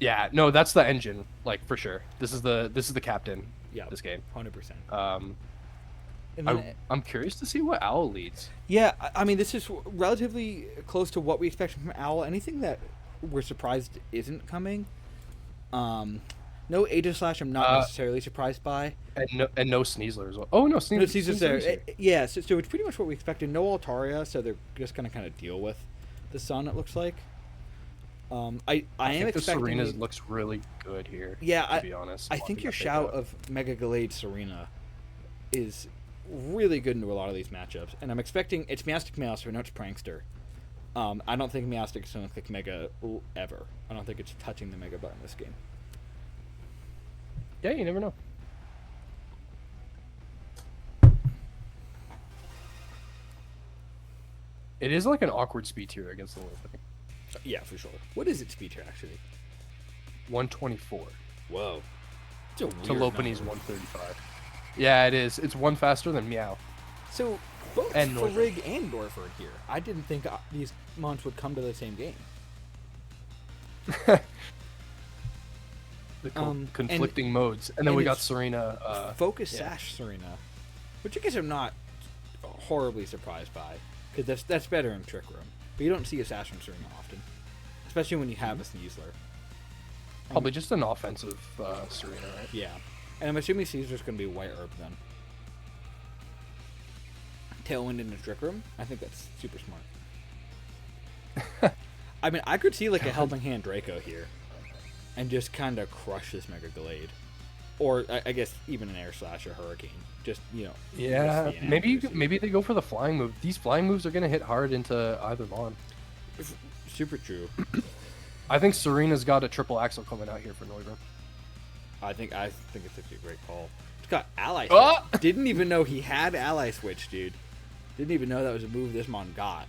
Yeah, no, that's the engine, like, for sure. This is the captain. yeah, This game. 100%. And then, I'm curious to see what Owl leads. yeah, I mean, this is relatively close to what we expect from Owl. Anything that we're surprised isn't coming. No Aegislash I'm not necessarily surprised by. And no Sneasler as well. Oh no, No, Caesar's there. here. Yeah, so it's pretty much what we expected. No Altaria, so they're just going to kind of deal with the sun, it looks like. I am think the expecting... Serenas looks really good here. Yeah, to be honest. I think Walking your up and shout down. of Mega Gallade Serena is really good into a lot of these matchups, and I'm expecting it's Meowstic Meowster, not Prankster. I don't think Meowstic is going to click Mega ever. I don't think it's touching the Mega button this game. Yeah, you never know. It is like an awkward speed tier against the Lopunny. Yeah, for sure. What is its speed here, actually? 124. Whoa. It's a weird To Lopunny's number. 135. Yeah, it is. It's one faster than Meow. So, both And Northern. Farig and Dorford here. I didn't think these mons would come to the same game. The and conflicting modes. And then and we got it's Serena. Focus yeah. Sash Serena, which I guess I'm not horribly surprised by, because that's better in Trick Room. But you don't see a Sash from Serena often, especially when you have a Sneasler. Probably just an offensive Serena, right? Yeah, and I'm assuming Caesar's going to be White Herb then. Tailwind in the Trick Room. I think that's super smart. I mean, I could see like a Helping Hand Draco here, and just kind of crush this Mega Gallade, or I guess even an Air Slash or Hurricane. Just Yeah, risky and maybe accuracy. maybe they go for the flying move. These flying moves are gonna hit hard into either Mon. Super true. I think Serena's got a triple axle coming out here for Noivern. I think it's actually a great call. It's got Ally Switch. Ah! Didn't even know he had Ally Switch, dude. Didn't even know that was a move this Mon got.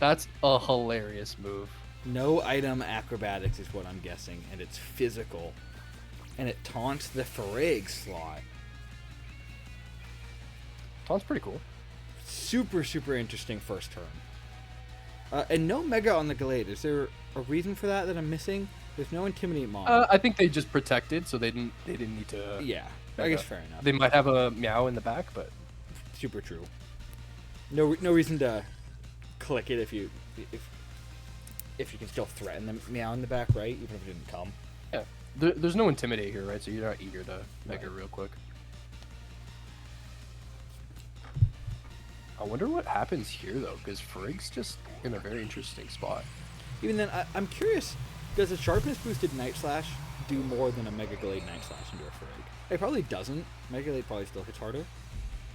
That's a hilarious move. No item acrobatics is what I'm guessing, and it's physical. And it taunts the Frigg slot. Taunt's pretty cool. Super, super interesting first turn. And no Mega on the Glade. Is there a reason for that I'm missing? There's no Intimidate Mon. I think they just protected, so they didn't need to. Yeah, I Mega. guess fair enough. They might have a meow in the back, but Super true. No reason to click it if you can still threaten the meow in the back, right? Even if it didn't come. yeah, there's no intimidate here, right? So you're not eager to Mega Right. real quick. I wonder what happens here though, because Frigg's just in a very interesting spot. Even then, I'm curious. Does a sharpness boosted Night Slash do more than a Mega Glade Night Slash into a Frigg? It probably doesn't. Mega Glade probably still hits harder,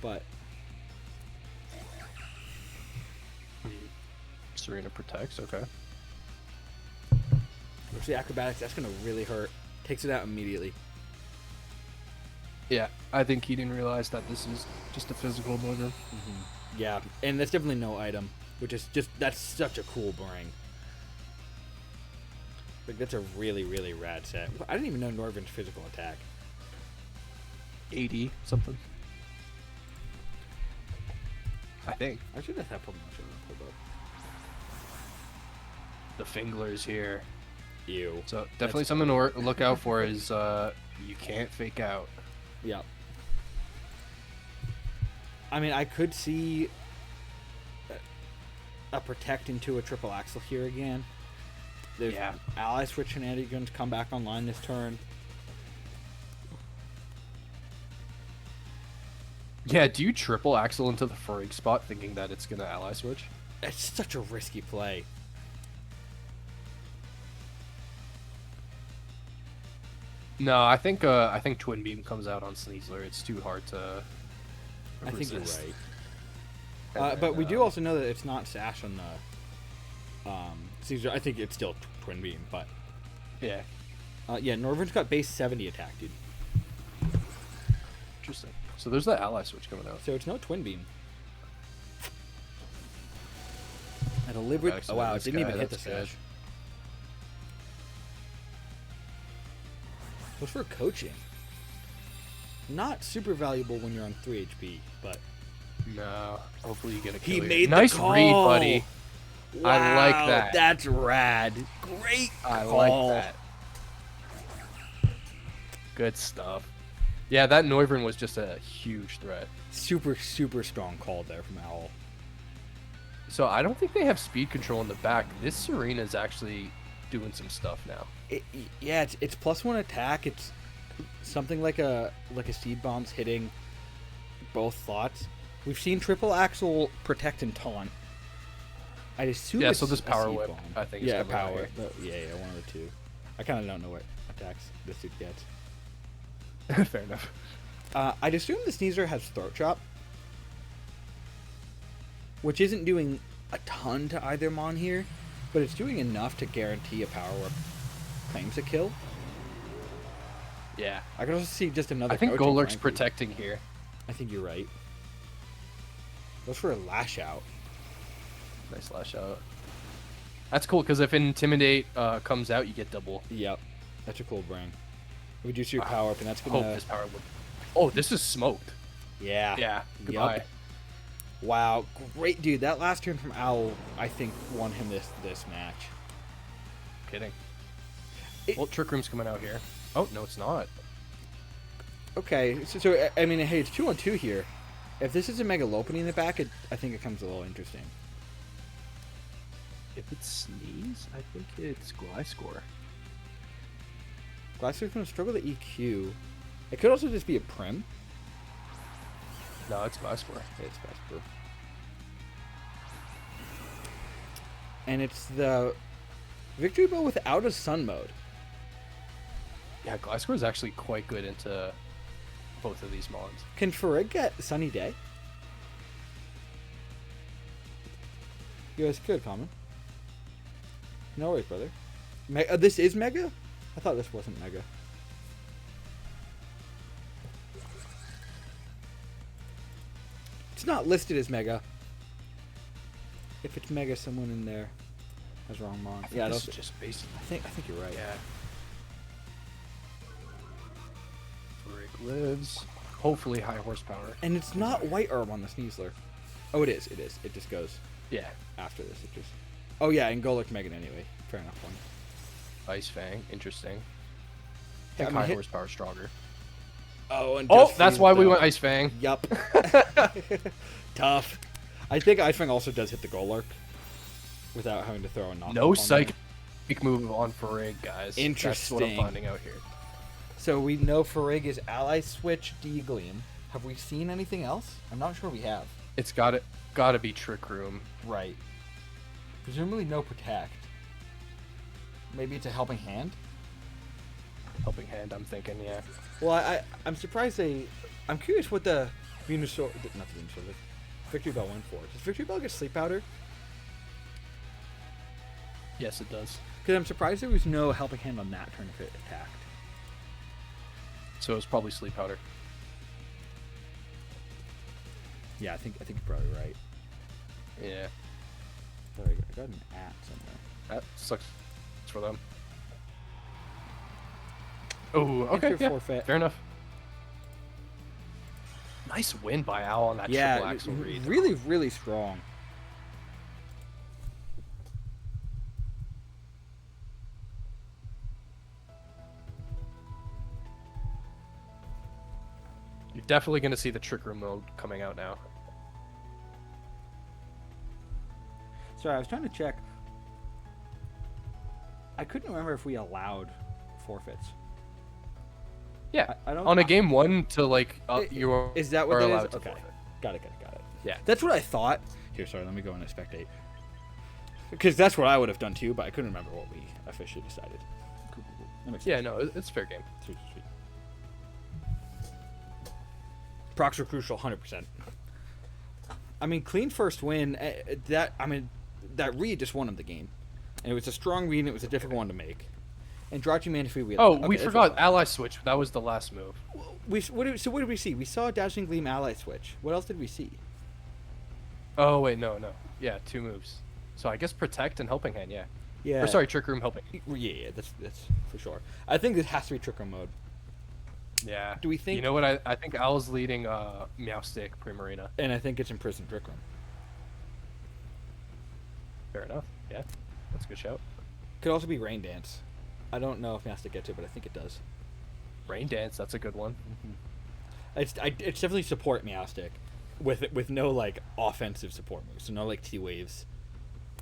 but Serena protects, okay. with the acrobatics, that's gonna really hurt. Takes it out immediately. Yeah, I think he didn't realize that this is just a physical booger. Yeah, and that's definitely no item, which is that's such a cool bring. Like that's a really, really rad set. I didn't even know Norvin's physical attack. 80 something. I think. I should have had promotion pulled up. The Fingler's here. Ew. So definitely something to look out for is you can't fake out. Yep. I mean, I could see a protect into a triple axle here again. There's Yeah. ally switch shenanigans come back online this turn. Yeah, do you triple axle into the Frigg spot thinking that it's gonna ally switch? It's such a risky play. No, I think Twin Beam comes out on Sneasler. It's too hard to. I think you're resist. right. And But then, we do also know that it's not Sash on the Caesar. I think it's still Twin Beam, but Yeah, yeah, Norvin's got base 70 attack, dude. interesting. So there's that ally switch coming out. So it's no Twin Beam. A deliberate. Back Oh wow, it this didn't guy, even hit the that's good. Sash. What's for coaching? Not super valuable when you're on 3 HP, but No, hopefully you get a he kill here. made nice the call. read, buddy. I like Wow, that. That's rad. Great I call. like that. Good stuff. Yeah, that Noivern was just a huge threat. Super, super strong call there from Owl. So I don't think they have speed control in the back. This Serena's actually doing some stuff now. Yeah, it's +1 attack. It's something like a seed bomb's hitting both slots. We've seen triple axle protect and taunt. I'd assume Yeah, it's so this a power seed whip, bomb. I think, is Yeah, coming out power. here. Yeah, one of the two. I kind of don't know what attacks this dude gets. Fair enough. I'd assume the Sneasler has Throat Chop, which isn't doing a ton to either Mon here, but it's doing enough to guarantee a power whip claims a kill. Yeah. I could also see just another. I think coaching, Golurk's frankly. protecting here. I think you're right. Goes for a lash out. Nice lash out. That's cool, because if Intimidate comes out, you get double. Yep, that's a cool bring. Reduce your power up, and that's Hope gonna. this power whip. Oh, this is smoked. Yeah. Yeah. Goodbye. Yup. Wow, great dude. That last turn from Owl, I think, won him this match. Kidding. It- Well, Trick Room's coming out here. Oh, no, it's not. Okay, so I mean, hey, it's 2-on-2 here. If this is a Megalophony in the back, I think it comes a little interesting. If it's Sneeze, I think it's Gliscor. Glasser's gonna struggle to EQ. It could also just be a Prim. No, it's Gliscor. It's Vesper. And it's the Victory Bow without a Sun mode. Yeah, Gliscor is actually quite good into both of these mons. Can Farig get Sunny Day? Yo, it's good, Common. No worries, brother. This is Mega? I thought this wasn't Mega. It's not listed as Mega. if it's Mega, someone in there has wrong mon. Yeah, this I is just basic. think you're right. Yeah. Rick lives. Hopefully high horsepower. And it's not white herb on the Sneasler. Oh, it is. It is. It just goes Yeah. after this. It just. Oh yeah, and Golurk Megan anyway. Fair enough one. Ice Fang. Interesting. I Yeah, think I mean, high hit- horsepower stronger. Oh, and Oh, just that's freeze why we though. went Ice Fang. Yup. Tough. I think Ice Fang also does hit the Golurk without having to throw a knock. No psychic move on Farig, guys. That's what I'm Interesting. finding out here. So we know Farig is Ally Switch D-Gleam. Have we seen anything else? I'm not sure we have. It's gotta be Trick Room. Right. Presumably no Protect. Maybe it's a Helping Hand? Helping Hand, I'm thinking, yeah. Well, I'm surprised they... I'm curious what the Venusaur... Not the Venusaur, the Victory Bell went for. Does Victory Bell get Sleep Powder? Yes, it does. Because I'm surprised there was no Helping Hand on that turn if it attacked. So it's probably Sleep Powder. Yeah, I think you're probably right. Yeah. Sorry, I got an at somewhere. That sucks for them. Oh, okay, Enter yeah, forfeit. fair enough. Nice win by Owl on that Yeah, triple axle read. really, really strong. You're definitely going to see the Trick Room mode coming out now. Sorry, I was trying to check. I couldn't remember if we allowed forfeits. Yeah, I don't. on a game 1 to like, I- you are, Is that what are that allowed is? to Okay. forfeit. Got it. Yeah. That's what I thought. Here, sorry, let me go into spectate. Because that's what I would have done too, but I couldn't remember what we officially decided. Cool. That makes Yeah, sense. no, it's fair game. Sweet. Procs are crucial, 100%. I mean, clean first win. That read just won him the game, and it was a strong read, and it was a difficult one to make. And Drachi Manaphy, we We forgot Ally Switch. That was the last move. what did we see? We saw Dazzling Gleam Ally Switch. What else did we see? Oh, wait, no. Yeah, 2 moves. So I guess Protect and Helping Hand, yeah. Yeah. Or sorry, Trick Room Helping. Yeah, that's for sure. I think this has to be Trick Room mode. Yeah. Do we think- You know what? I think Owl's leading Meowstick Primarina. And I think it's Imprisoned Trick Room. Fair enough. Yeah. That's a good shout. Could also be Rain Dance. I don't know if Mastic gets it, but I think it does. Rain Dance, that's a good one. It's definitely support Meowstick with no like offensive support moves. So no like T waves.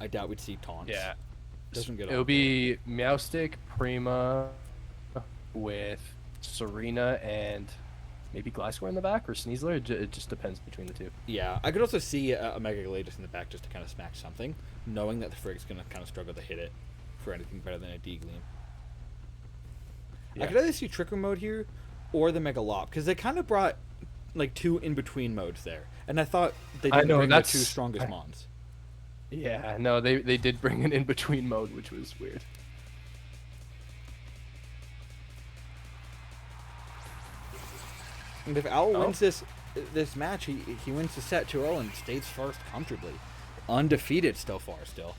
I doubt we'd see taunts. Yeah. Doesn't get It'll off. be Meowstick, Prima, with Serena and maybe Gliscor in the back or Sneasler. It just depends between the two. Yeah, I could also see a Mega Galatus in the back just to kind of smack something, knowing that the Frig's gonna kind of struggle to hit it for anything better than a D Gleam. Yeah. I could either see Trick Room mode here, or the Mega Lop, because they kind of brought like 2 in between modes there, and I thought they I didn't know, bring the 2 that's- strongest mons. Yeah, no, they did bring an in-between mode, which was weird. And if Owl Oh. wins this match, he wins the set 2-0 and stays first comfortably, undefeated so far still.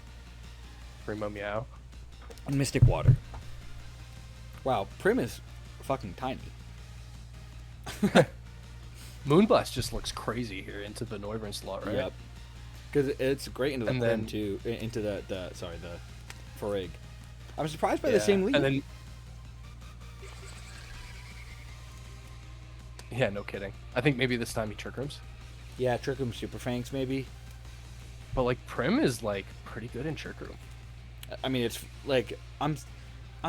Primo Meow. And Mystic Water. Wow, Prim is fucking tiny. Moonblast just looks crazy here into the Noivern slot, right? Yep. Because it's great into the And Prim then- too, into the Farig. I'm surprised by the same lead. And then, yeah, no kidding. I think maybe this time he Trick Rooms. Yeah, Trick Room Super Fangs maybe. But like Prim is like pretty good in Trick Room. I mean, it's like I'm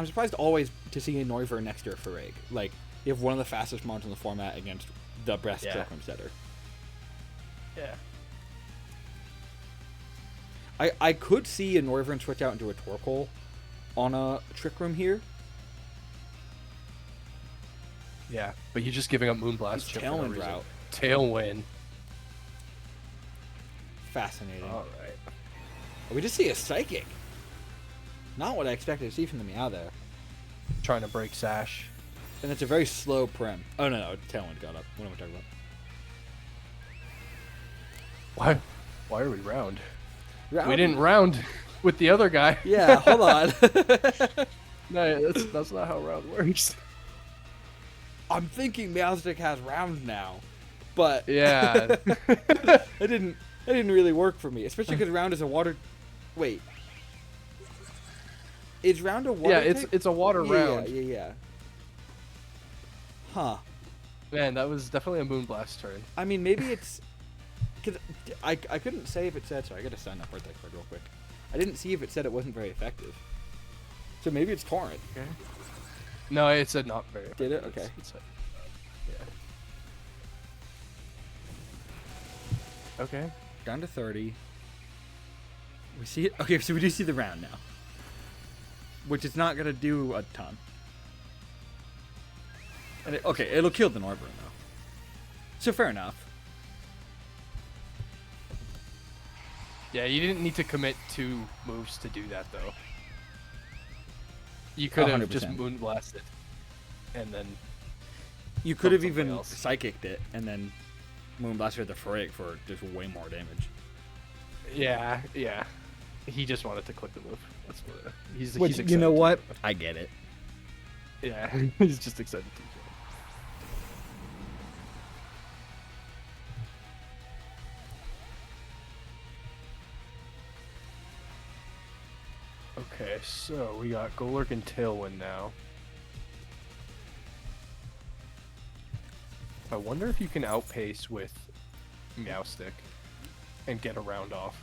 surprised always to see a Noivern next to a Farig. Like you have one of the fastest mons in the format against the best Yeah. Trick Room setter. Yeah. I could see a Noivern switch out into a Torkoal on a Trick Room here. Yeah, but you're just giving up Moonblast. It's chip for no Tailwind reason. route. Tailwind. Fascinating. All right. We just see a Psychic. Not what I expected to see from the Meow there. Trying to break Sash. And it's a very slow Prim. Oh, no, Tailwind got up. What am I talking about? Why are we round? We didn't round with the other guy. Yeah, hold on. No, that's not how round works. I'm thinking Meowstic has round now, but Yeah. it didn't really work for me, especially because round is a water. Wait, is round a water? Yeah, type? it's a water round. Yeah. Huh. Man, that was definitely a Moonblast turn. I mean, maybe it's because I couldn't say if it said. Sorry, I gotta sign up birthday card real quick. I didn't see if it said it wasn't very effective. So maybe it's Torrent. Okay. No, it said not very. Did it? effective. Okay. It said, yeah. Okay. Down to 30. We see it. Okay, so we do see the round now, which is not gonna do a ton. And okay, it'll kill the Norbern though. So fair enough. Yeah, you didn't need to commit 2 moves to do that though. You could have just 100%. Moonblasted, and then You could have something even else. psychicked it and then Moonblasted the Ferric for just way more damage. yeah. He just wanted to click the move. That's what he's. Which, he's you know excited what? to do I get it. it. Yeah, he's just excited to do it. Okay, so we got Golurk and Tailwind now. I wonder if you can outpace with Meowstic and get a round off.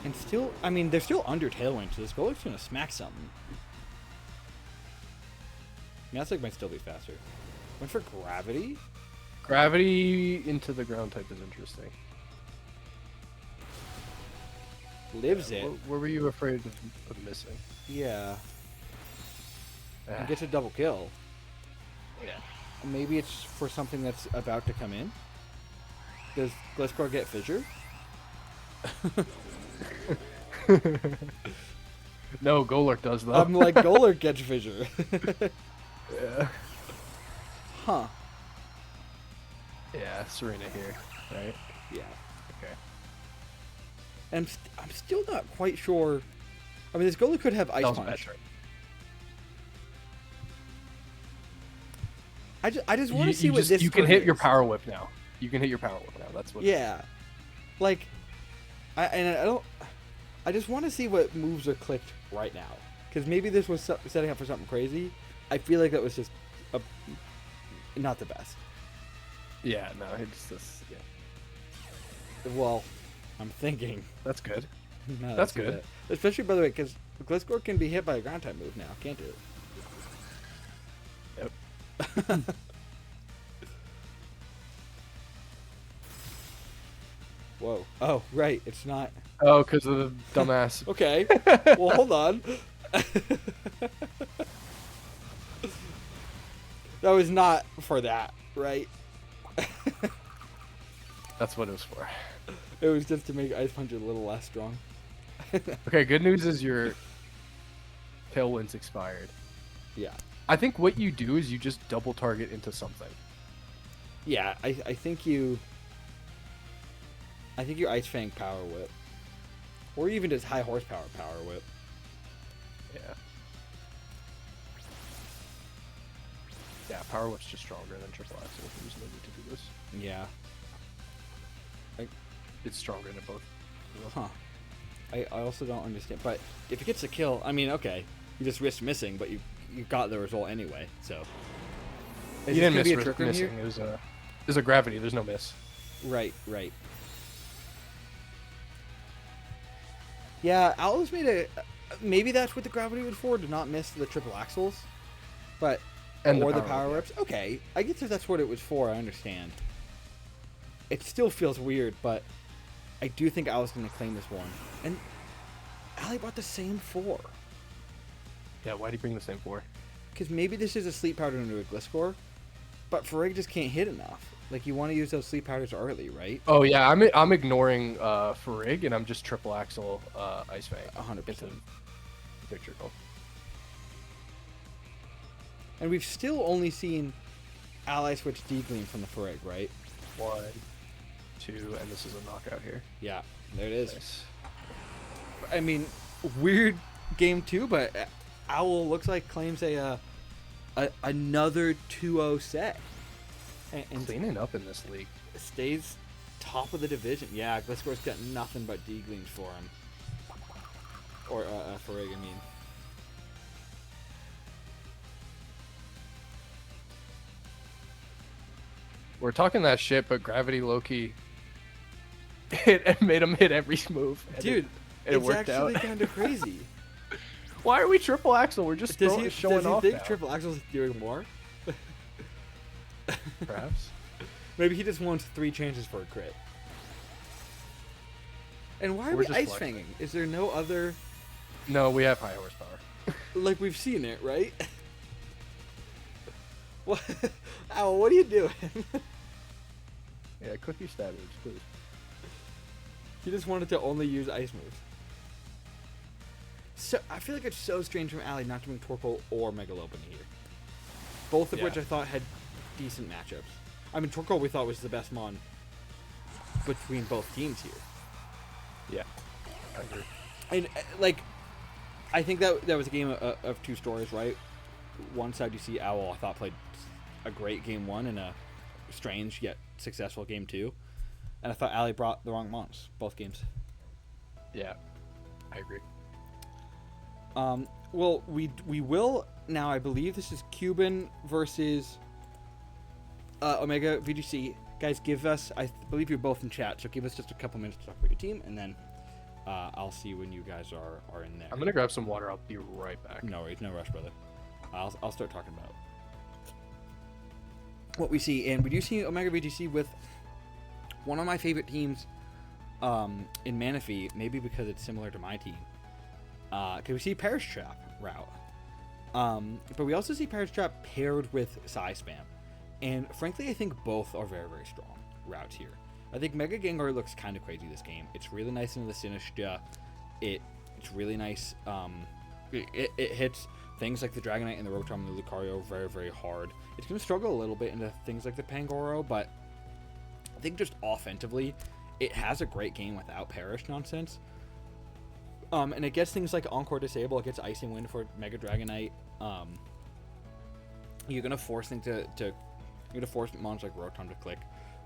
And still, I mean, they're still under Tailwind, so this Golurk's gonna smack something. Meowstic might still be faster. Went for Gravity? Gravity into the ground type is interesting. Lives it. What were you afraid of missing? Yeah. Ah, And gets a double kill. yeah. Maybe it's for something that's about to come in. Does Gliscor get Fissure? No, Golurk does though. I'm like, Golurk gets Fissure. yeah. Huh. Yeah, Serena here, right? Yeah. Okay. And I'm still not quite sure. I mean, this Golurk could have Ice That was a bad Punch. turn. I just want to see what just, this you can turn hit your is. Power Whip now. You can hit your Power Whip now. That's what. Yeah. Like, I just want to see what moves are clicked right now. Because maybe this was setting up for something crazy. I feel like that was just not the best. Yeah. No, it's this. Yeah. Well, I'm thinking. That's good. No, That's too good. bad. Especially, by the way, because Gliscor can be hit by a ground type move now, can't it? Yep. Whoa. Oh, right. It's not. Oh, because of the dumbass. Okay. Well, hold on. That was not for that, right? That's what it was for. It was just to make Ice Punch a little less strong. Okay. Good news is your Tailwind's expired. Yeah. I think what you do is you just double target into something. Yeah, I think you Ice Fang Power Whip. Or even just high horsepower Power Whip. Yeah. Yeah, Power Whip's just stronger than Triple Axle. There's no need to do this. Yeah. It's stronger than both. Huh. I also don't understand. But if it gets a kill, I mean, okay. You just risked missing, but you got the result anyway, so. Is You this didn't gonna miss be a risk trick room missing. here? It was a gravity. There's no miss. Right. Yeah, Owl's made a. Maybe that's what the gravity was for, to not miss the triple axles. But. And or the Power power Whip, whips. Okay, I guess if that's what it was for, I understand. It still feels weird, but I do think Owl's going to claim this one. And Allie bought the same 4. Yeah, why'd he bring the same 4? Because maybe this is a sleep powder into a Gliscor, but Ferrig just can't hit enough. Like, you want to use those sleep powders early, right? Oh yeah, I'm ignoring Ferrig and I'm just triple axle Ice Fang. 100%. Into Picture Gold. And we've still only seen Ally switch D-Gleam from the Ferrig, right? 1, 2, and this is a knockout here. Yeah, there it is. Nice. I mean, weird game 2, but Owl looks like claims another 2-0 set. And Cleaning up in this league. stays top of the division. Yeah, Gliscor's got nothing but D-Gleams for him. Or, Farig, I mean. We're talking that shit, but Gravity Loki it made him hit every move. And Dude, it it's worked actually out. kind of crazy. Why are we triple axle? We're just showing off think now. Triple Axel's doing more? Perhaps. Maybe he just wants 3 chances for a crit. And why are We're we just ice flexing. fanging? Is there no other... No, we have high horsepower. Like, we've seen it, right? What? Owl, what are you doing? Yeah, cookie stabbers, please. He just wanted to only use ice moves. So I feel like it's so strange from Ali not to bring Torkoal or Megalopin here. Both of which Yeah. I thought had decent matchups. I mean, Torkoal we thought was the best mon between both teams here. Yeah, I agree. And like, I think that was a game of 2 stories, right? One side you see Owl I thought played a great game 1 and a strange yet successful game 2, and I thought Ali brought the wrong mons both games. Yeah, I agree. Well, we will now. I believe this is Cuban versus Omega VGC. Guys, give us. I believe you're both in chat, so give us just a couple minutes to talk about your team, and then I'll see when you guys are in there. I'm gonna grab some water. I'll be right back. No worries, no rush, brother. I'll start talking about what we see, and we do see Omega VGC with one of my favorite teams in Manaphy, maybe because it's similar to my team. Because we see Perish Trap route, but we also see Perish Trap paired with Psy Spam, and frankly, I think both are very, very strong routes here. I think Mega Gengar looks kind of crazy this game. It's really nice into the Sinistcha. It's really nice. It hits things like the Dragonite and the Rotom and the Lucario very, very hard. It's going to struggle a little bit into things like the Pangoro, but I think just offensively, it has a great game without Perish nonsense. And it gets things like Encore Disable, it gets Icing Wind for Mega Dragonite. You're going to force things you're going to force mons like Rotom to click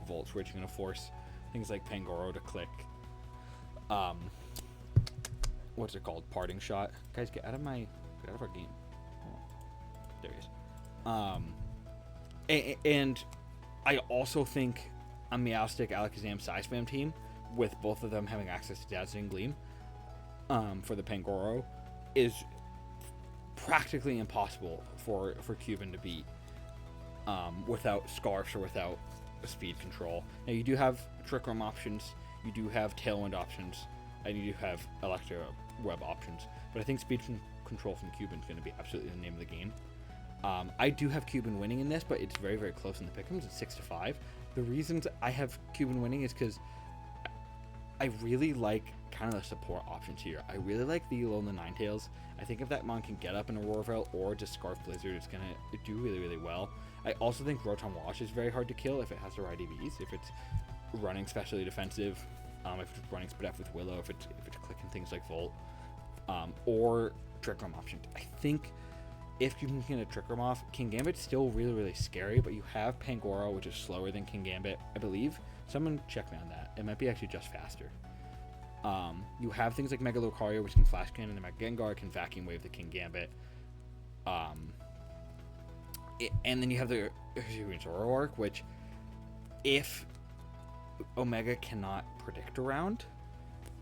Volt Switch. You're going to force things like Pangoro to click, what's it called? Parting Shot. Guys, get out of our game. Oh, there he is. And I also think a Meowstic Alakazam Psy Spam team, with both of them having access to Dazzling Gleam, for the Pangoro, is practically impossible for Cuban to beat without Scarfs or without speed control. Now you do have Trick Room options, you do have Tailwind options, and you do have Electro Web options, but I think speed control from Cuban is going to be absolutely the name of the game. I do have Cuban winning in this, but it's very, very close in the pick'ems. It's 6-5. The reasons I have Cuban winning is because I really like kind of the support options here. I really like the Elo and the Ninetales. I think if that mon can get up in Aurora Veil or just Scarf Blizzard, it's going to do really, really well. I also think Rotom Wash is very hard to kill if it has the right EVs, if it's running specially defensive, if it's running Spadef with Willow, if it's clicking things like Volt, or Trick Room options. I think if you can get a Trick Room off, Kingambit's still really, really scary, but you have Pangoro, which is slower than Kingambit, I believe. Someone check me on that. It might be actually just faster. You have things like Mega Lucario, which can Flash Cannon, and Mega Gengar can Vacuum Wave the Kingambit. And then you have the Zoroark, which, if Omega cannot predict around,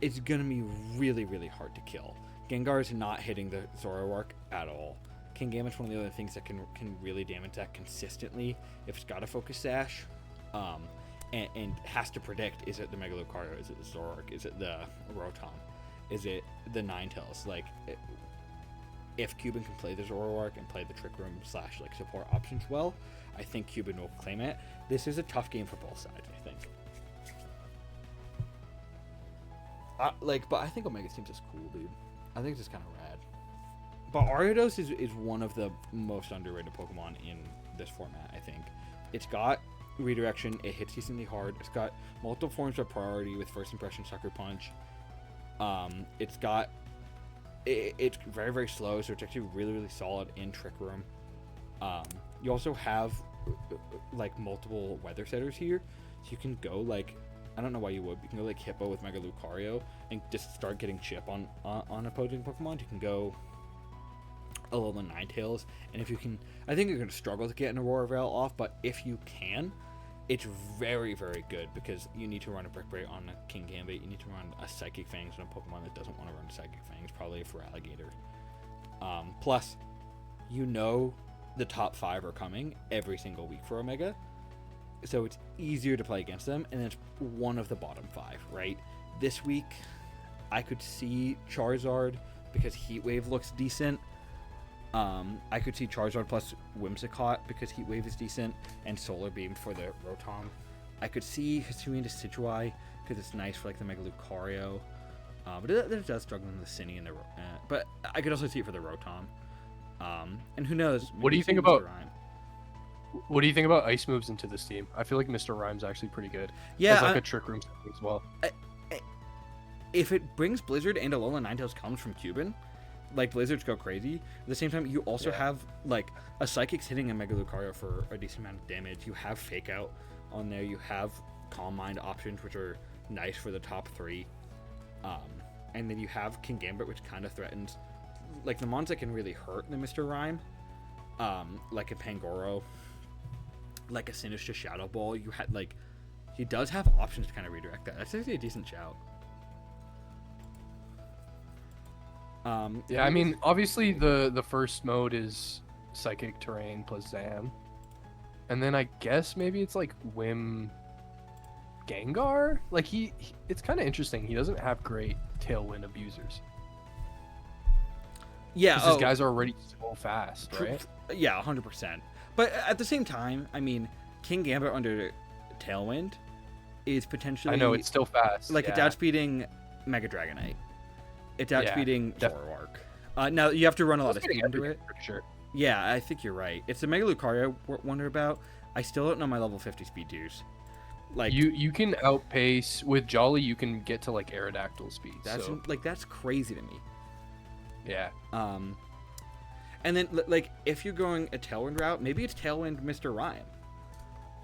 it's going to be really, really hard to kill. Gengar is not hitting the Zoroark at all. Kingambit's one of the other things that can really damage that consistently if it's got a Focus Sash, and has to predict, is it the Mega Lucario, is it the Zoroark, is it the Rotom, is it the Ninetales? Like, if Cuban can play the Zoroark and play the Trick Room / support options well, I think Cuban will claim it. This is a tough game for both sides, I think. But I think Omega's team's just cool, dude. I think it's just kind of rad. But Ariados is one of the most underrated Pokemon in this format, I think. It's got redirection. It hits decently hard. It's got multiple forms of priority with First Impression, Sucker Punch. It's got it's very, very slow, so it's actually really, really solid in Trick Room. You also have like multiple weather setters here, so you can go like, I don't know why you would, but you can go like Hippo with Mega Lucario and just start getting chip on opposing Pokemon. You can go Alolan Ninetales, and if you can, I think you're going to struggle to get an Aurora Veil off, but if you can, it's very, very good, because you need to run a Brick Break on a King Gambit, you need to run a Psychic Fangs on a Pokemon that doesn't want to run Psychic Fangs, probably for Alligator. Plus, you know the top 5 are coming every single week for Omega, so it's easier to play against them, and it's one of the bottom 5, right? This week, I could see Charizard, because Heat Wave looks decent. I could see Charizard plus Whimsicott because Heat Wave is decent, and Solar Beam for the Rotom. I could see Hisuian Decidueye because it's nice for like the Mega Lucario, but it does struggle in the Cine and the. But I could also see it for the Rotom. And who knows? What do you think Mr. about? Rhyme. What do you think about ice moves into this team? I feel like Mr. Rhyme's actually pretty good. Yeah, Has like a Trick Room as well. If it brings Blizzard and Alolan Ninetales comes from Cuban, like Blizzards go crazy. At the same time, you also have like a Psychic's hitting a Mega Lucario for a decent amount of damage. You have Fake Out on there. You have Calm Mind options, which are nice for the top 3. And then you have King Gambit, which kind of threatens, like the mons that can really hurt the Mr. Rhyme, like a Pangoro, like a Sinister Shadow Ball. You had like, he does have options to kind of redirect that. That's actually a decent shout. Yeah, I mean, obviously the first mode is Psychic Terrain plus Zam. And then I guess maybe it's like Whim Gengar? Like it's kind of interesting. He doesn't have great Tailwind abusers. Yeah, These guys are already so fast, right? Yeah, 100%. But at the same time, I mean, King Gambit under Tailwind is potentially... I know, it's still fast. Like, it's outspeeding Mega Dragonite. It's outspeeding Zoroark. Now, you have to run a lot of speed into it. For sure. Yeah, I think you're right. It's the Mega Lucario I wonder about. I still don't know my level 50 speed tiers. Like, you can outpace... With Jolly, you can get to, like, Aerodactyl speed. that's crazy to me. Yeah. And then, like, if you're going a Tailwind route, maybe it's Tailwind Mr. Rhyme.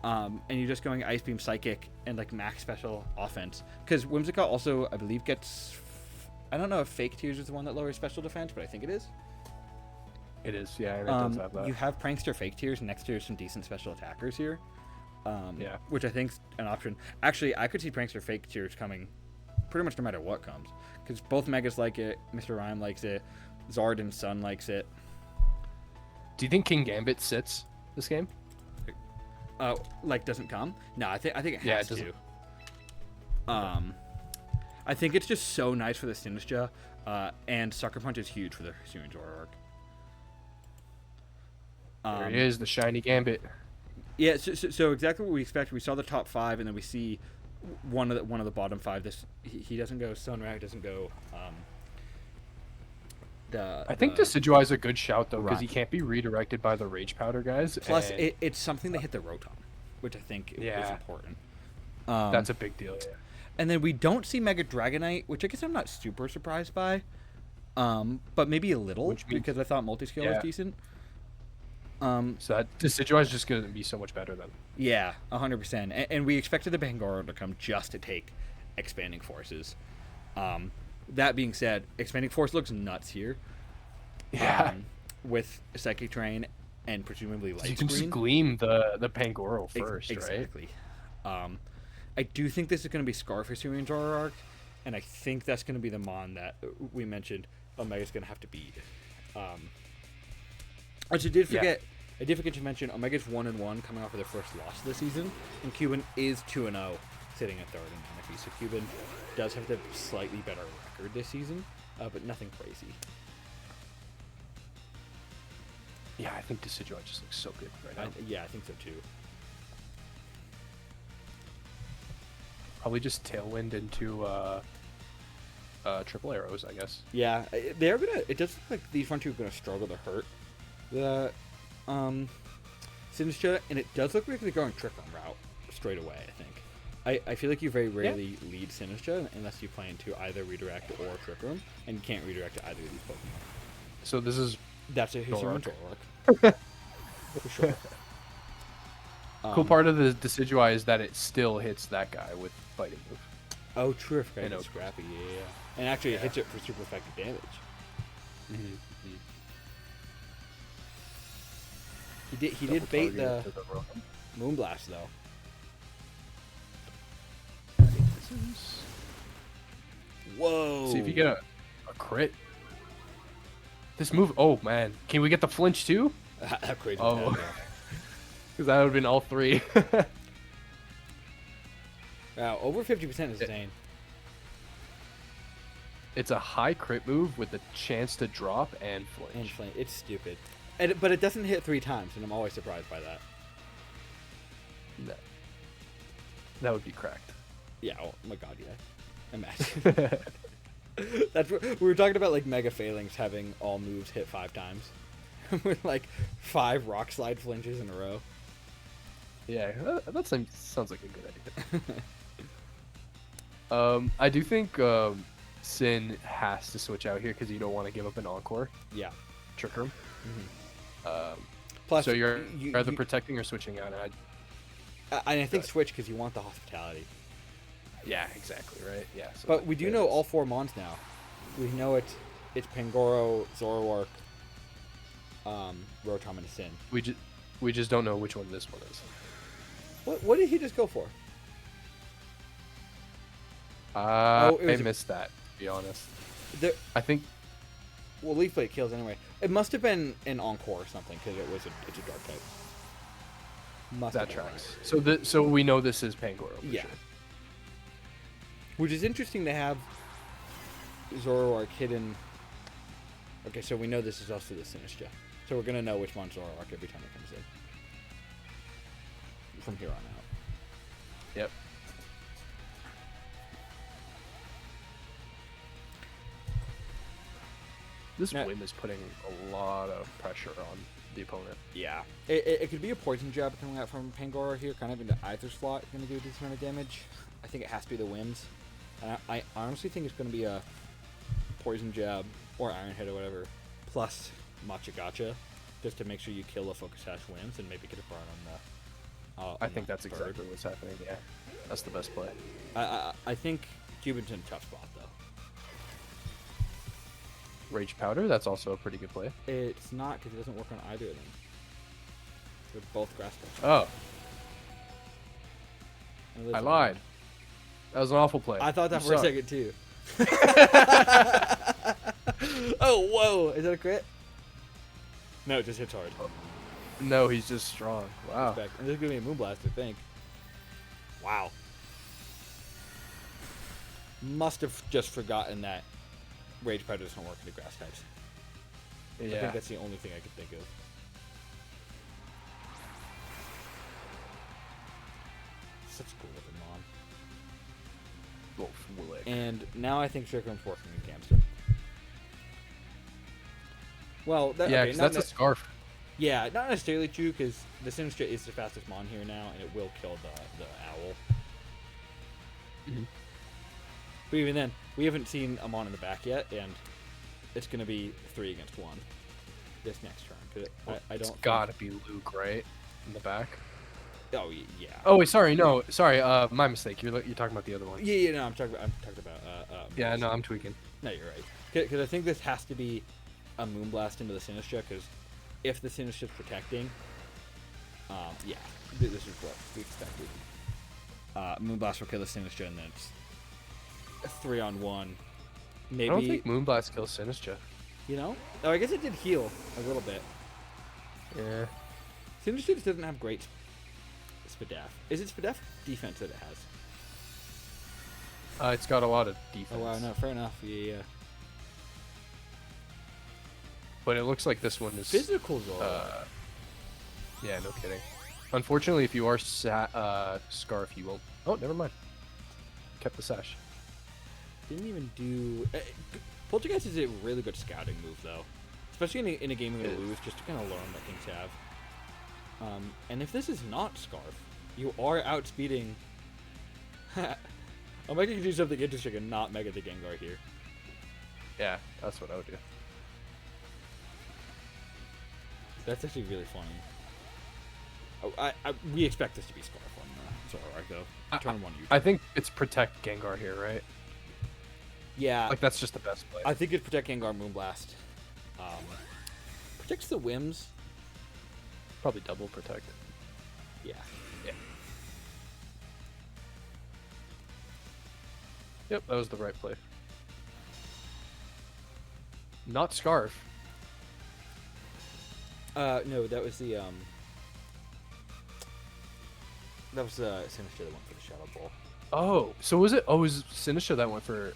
And you're just going Ice Beam Psychic and, like, max special offense. Because Whimsicott also, I believe, gets... I don't know if Fake Tears is the one that lowers special defense, but I think it is. It is, yeah, and it does have that. You have Prankster Fake Tears next to some decent special attackers here. Yeah. Which I think's an option. Actually, I could see Prankster Fake Tears coming pretty much no matter what comes. Because both Megas like it, Mr. Rhyme likes it, Zard and Sun likes it. Do you think King Gambit sits this game? Like doesn't come? No, I think it has Yeah, it doesn't. to. I think it's just so nice for the Sinistcha, and Sucker Punch is huge for the Hisuian Zoroark. There it is, the shiny Gambit. Yeah, so exactly what we expected. We saw the top 5, and then we see one of the bottom 5. He doesn't go Sunrack, doesn't go. I think Decidueye is a good shout though, because Right. he can't be redirected by the Rage Powder guys. Plus, and it's something that hit the Rotom, which I think is Yeah. important. that's a big deal. Yeah. And then we don't see Mega Dragonite, which I guess I'm not super surprised by, but maybe a little, Which means- because I thought Multiscale was Yeah. decent. So that Decidueye is just going to be so much better then. Yeah, 100%. And we expected the Pangoro to come just to take Expanding Forces. That being said, Expanding Force looks nuts here. Yeah. With Psychic Terrain and presumably Light You can just Screen. gleam the Pangoro first, right? Exactly. I do think this is going to be Scarf Hisuian Zoroark, and I think that's going to be the Mon that we mentioned Omega's going to have to beat. I did forget to mention Omega's 1-1 coming off of their first loss of the season, and Cuban is 2-0 sitting at third in Manaphy. So Cuban does have the slightly better record this season, but nothing crazy. Yeah, I think Decidueye just looks so good right now. I think so too. Probably just Tailwind into Triple Arrows, I guess. Yeah, they're gonna. It does look like these front two are gonna struggle to hurt the Sinistcha, and it does look like they're going Trick Room route. straight away, I think. I feel like you very rarely lead Sinistcha unless you play into either Redirect or Trick Room, and you can't redirect to either of these Pokemon. So this is That's a Hisuian Zoroark. Zoroark. For sure. cool part of the Decidueye is that it still hits that guy with fighting move. Oh, true. I forgot I know. it's Scrappy. Yeah. And actually, it hits it for super effective damage. He did bait the Moonblast though. Whoa! See if you get a crit. This move, oh man, can we get the flinch too? How crazy! Oh, Oh. because that would have been all three. Wow, over 50% is insane. It's a high crit move with the chance to drop and flinch. And flame, it's stupid. But it doesn't hit 3 times, and I'm always surprised by that. No. That would be cracked. Yeah. Oh my god. Yeah. Imagine. That's what we were talking about, like Mega Phalanx having all moves hit 5 times, with like 5 Rock Slide flinches in a row. Yeah, that sounds like a good idea. I do think Sin has to switch out here because you don't want to give up an Encore. Yeah. Trick Room. Plus, So you're you- either you- protecting or switching out. And I think switch because you want the hospitality. yeah, exactly, right? Yeah. So But we do know all 4 Mons now. We know it's Pangoro, Zoroark, Rotom, and Sin. We just don't know which one this one is. What did he just go for? it I was a- missed that, to be honest. There, I think well, Leaf Blade kills anyway. It must have been an Encore or something because it's a dark type. Must that have been tracks. So we know this is Pangoro. For Yeah. Sure. Which is interesting to have Zoroark hidden. Okay, so we know this is also the Sinistcha. So we're gonna know which one's Zoroark every time it comes in. From here on out. Yep. This Now- whim is putting a lot of pressure on the opponent. Yeah. It could be a poison jab coming out from Pangoro here, kind of into either slot. Going to do a decent amount of damage. I think it has to be the whims. And I honestly think it's going to be a poison jab or Iron Head or whatever, plus Matcha Gotcha, just to make sure you kill the Focus Sash whims and maybe get a burn on the. I think that's bird. exactly what's happening. Yeah, that's the best play. I think Cuban's in a tough spot though. Rage Powder, that's also a pretty good play. It's not because it doesn't work on either of them. They're both grass types. Oh, And it lives I on lied. That was an awful play. I thought that You for a suck. second too. Oh, whoa! Is that a crit? No, it just hits hard. No, he's just strong. Wow. Respect. And this is gonna be a Moonblast, I think. Wow. Must have just forgotten that Rage Powder doesn't work into grass types. I Yeah. think that's the only thing I could think of. Such cool looking Mon. Wolf Willick. And now I think Trickroom's working against him. Well, that, Yeah, okay, 'cause not that's a scarf. yeah, not necessarily true because the Sinistcha is the fastest Mon here now, and it will kill the owl. Mhm. But even then, we haven't seen a Mon in the back yet, and it's going to be 3 against 1 this next turn. 'Cause I don't. It's gotta be Luke, right? In the back. Oh yeah. Oh wait, sorry, no, sorry. My mistake. You're talking about the other one. Yeah. No, I'm talking about. Yeah, no, I'm tweaking. No, you're right. Because I think this has to be a Moonblast into the Sinistcha, because if the Sinistcha's protecting, yeah, this is what we expected. Moonblast will kill the Sinistcha, and then it's a 3-on-1. Maybe, I don't think Moonblast kills Sinistcha. you know? Oh, I guess it did heal a little bit. Yeah. Sinistcha just doesn't have great Spadaf. Is it Spadaf defense that it has? It's got a lot of defense. Oh, wow, no, fair enough. Yeah. But it looks like this one is. Physical Zoroark. Yeah, no kidding. Unfortunately, if you are Scarf, you won't. Oh, never mind. Kept the sash. Didn't even do. Poltergeist is a really good scouting move, though. Especially in a game you're going to lose, just to kind of learn what things have. And if this is not Scarf, You are outspeeding. Omega can do something interesting and not Mega the Gengar here. Yeah, that's what I would do. That's actually really funny. Oh, we expect this to be Scarf on Zoroark, though. Turn 1 you. I think it's protect Gengar here, right? Yeah, Like that's just the best play. I think it's Protect Gengar Moonblast. Protects the Whims. Probably double protect. Yeah. Yeah. Yep, that was the right play. Not Scarf. No, that was the that was Sinister that went for the Shadow Ball. Oh, so was it? Oh, it was Sinistra that went for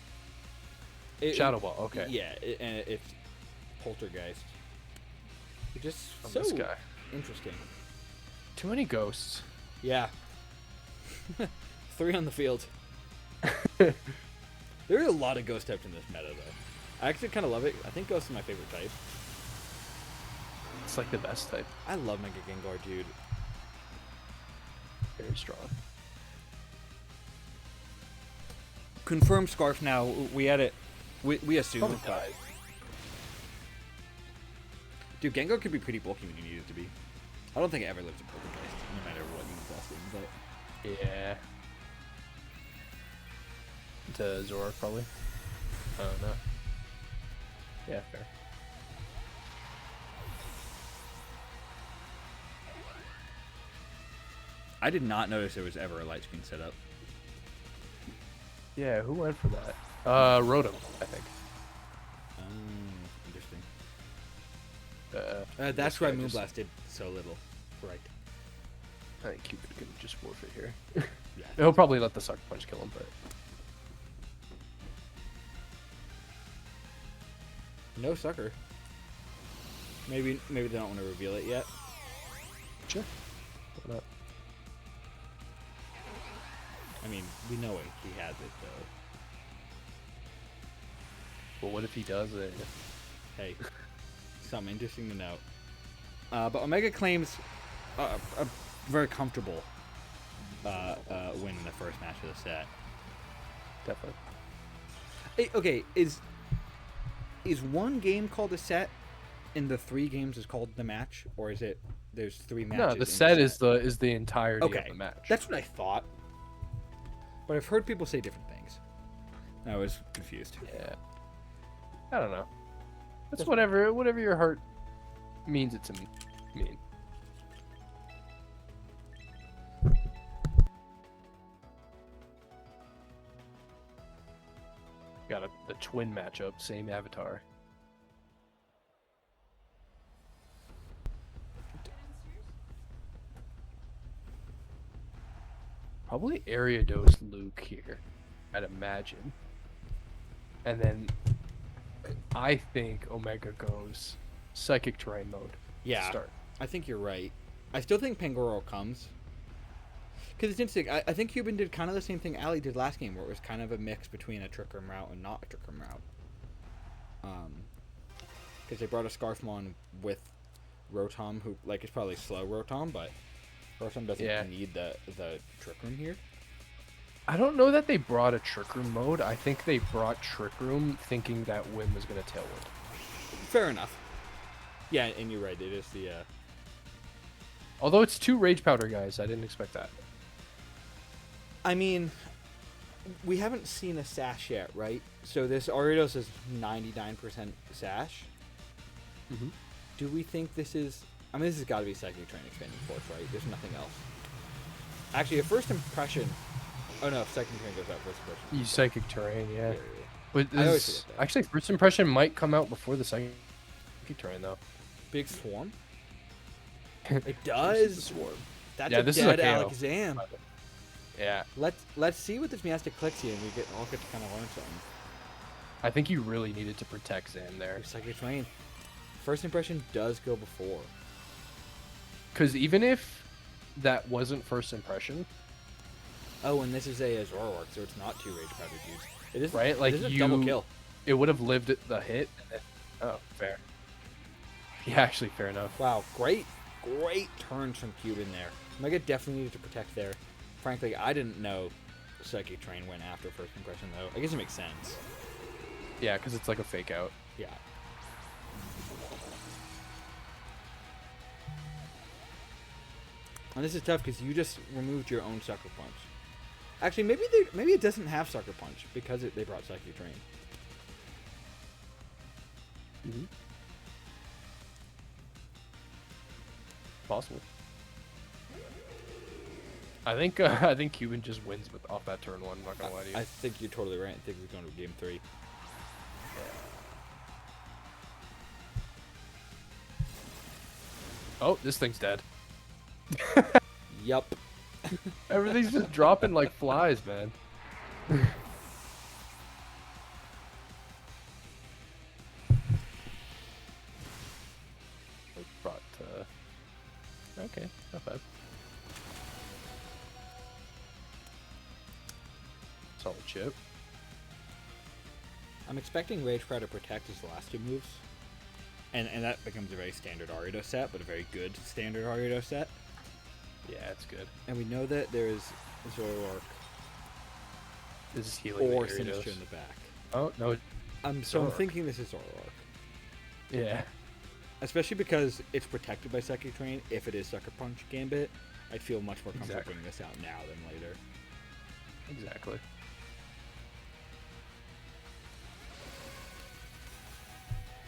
It- Shadow Ball. Okay. Yeah, and it's Poltergeist. It's just From so this guy. interesting. Too many ghosts. Yeah. 3 on the field. There are a lot of ghost types in this meta, though. I actually kind of love it. I think ghost is my favorite type. It's like the best type. I love Mega Gengar, dude. Very strong. Confirmed Scarf now. We had it. We assume. Probably died. Dude, Gengar could be pretty bulky when you need it to be. I don't think it ever lives in Poltergeist, no matter what you invest in, but... Yeah. To Zoroark, probably. I don't know. Yeah, fair. I did not notice there was ever a light screen set up. Yeah, who went for that? Rotom, I think. Interesting. This That's why guy just- Moonblast did so little. Right. I think Cupid can just forfeit here. Yeah. He'll probably let the Sucker Punch kill him, but No sucker. Maybe they don't want to reveal it yet. sure. Why not? I mean, we know he has it though. Well, what if he does it? Hey, something interesting to know. But Omega claims a very comfortable win in the first match of the set. Definitely. Hey, okay, is one game called a set, and the 3 games is called the match, or is it there's 3 matches? No, in the set is the entirety okay. of the match. That's what I thought, but I've heard people say different things. I was confused. Yeah. I don't know. That's whatever your heart means it to mean. Got the twin matchup, same avatar. Probably Ariados Luke here, I'd imagine. And then I think Omega goes Psychic Terrain mode. to Yeah, Start. I think you're right. I still think Pangoro comes. Because it's interesting. I think Cuban did kind of the same thing Ali did last game, where it was kind of a mix between a Trick Room route and not a Trick Room route. Because they brought a Scarfmon with Rotom, who, like, it's probably slow Rotom, but Rotom doesn't need the Trick Room here. I don't know that they brought a Trick Room mode. I think they brought Trick Room thinking that Win was going to Tailwind. Fair enough. Yeah, and you're right. It is the... Although it's 2 Rage Powder guys, I didn't expect that. I mean, we haven't seen a Sash yet, right? So this Ariados is 99% Sash. Mhm. Do we think this is... I mean, this has got to be Psychic Terrain Expanding Force, right? There's nothing else. Actually, a first impression... Oh no, Psychic Terrain goes out first impression. You Psychic Terrain, yeah. Yeah. But I always this, forget that. actually, First Impression might come out before the Psychic Terrain, though. Big Swarm? It It does! Swarm. That's Yeah, a this is a dead KO. Alakazam. Yeah, Let's see what this Miastic clicks here, and we all get to kind of learn something. I think you really needed to protect Zan there. Psychic Terrain. First impression does go before. Because even if that wasn't First Impression, Oh, and this is a Zoroark, so it's not 2 Rage Powder dudes. It is Right, like it is a double you- kill. it would have lived the hit. Oh, fair. Yeah, actually, fair enough. Wow, great turns from Cuban there. Omega definitely needed to protect there. Frankly, I didn't know Psychic Train went after First Impression, though. I guess it makes sense. Yeah, because it's like a fake out. Yeah. And this is tough because you just removed your own Sucker Punch. Actually, maybe it doesn't have Sucker Punch because they brought Psychic Train. Mm-hmm. Possible. I think Cuban just wins off that turn one. I'm not gonna lie to you. I think you're totally right. I think we're going to game 3. Oh, this thing's dead. Yup. Everything's just dropping like flies, man. Brought. Okay, not bad. Solid chip. I'm expecting Rage Cry to protect his last 2 moves. And that becomes a very standard Arido set, but a very good standard Arido set. Yeah, it's good. And we know that there is Zoroark This is healing. or the Gyarados. Sinister in the back. Oh no. I'm Zoroark. thinking this is Zoroark. Yeah. Especially because it's protected by Psychic Train. If it is Sucker Punch Gambit, I'd feel much more comfortable Exactly. bringing this out now than later. Exactly.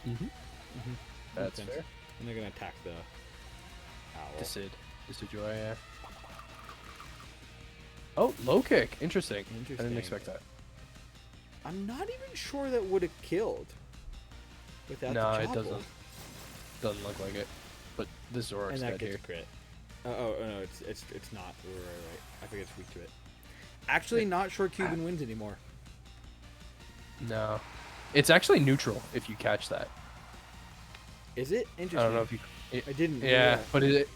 Mm-hmm. That's Makes sense. fair. And they're gonna attack the owl. Decid Joy, yeah. Oh, low kick. Interesting. I Interesting. didn't expect that. I'm not even sure that would have killed without No, the it Chopple. doesn't look like it. But this Zoroark's And that dead gets here. a crit. Oh no, it's not. Right. I think it's weak to it. Actually, not sure Cuban wins anymore. No. It's actually neutral if you catch that. Is it? Interesting. I don't know if you. I didn't. Yeah, but it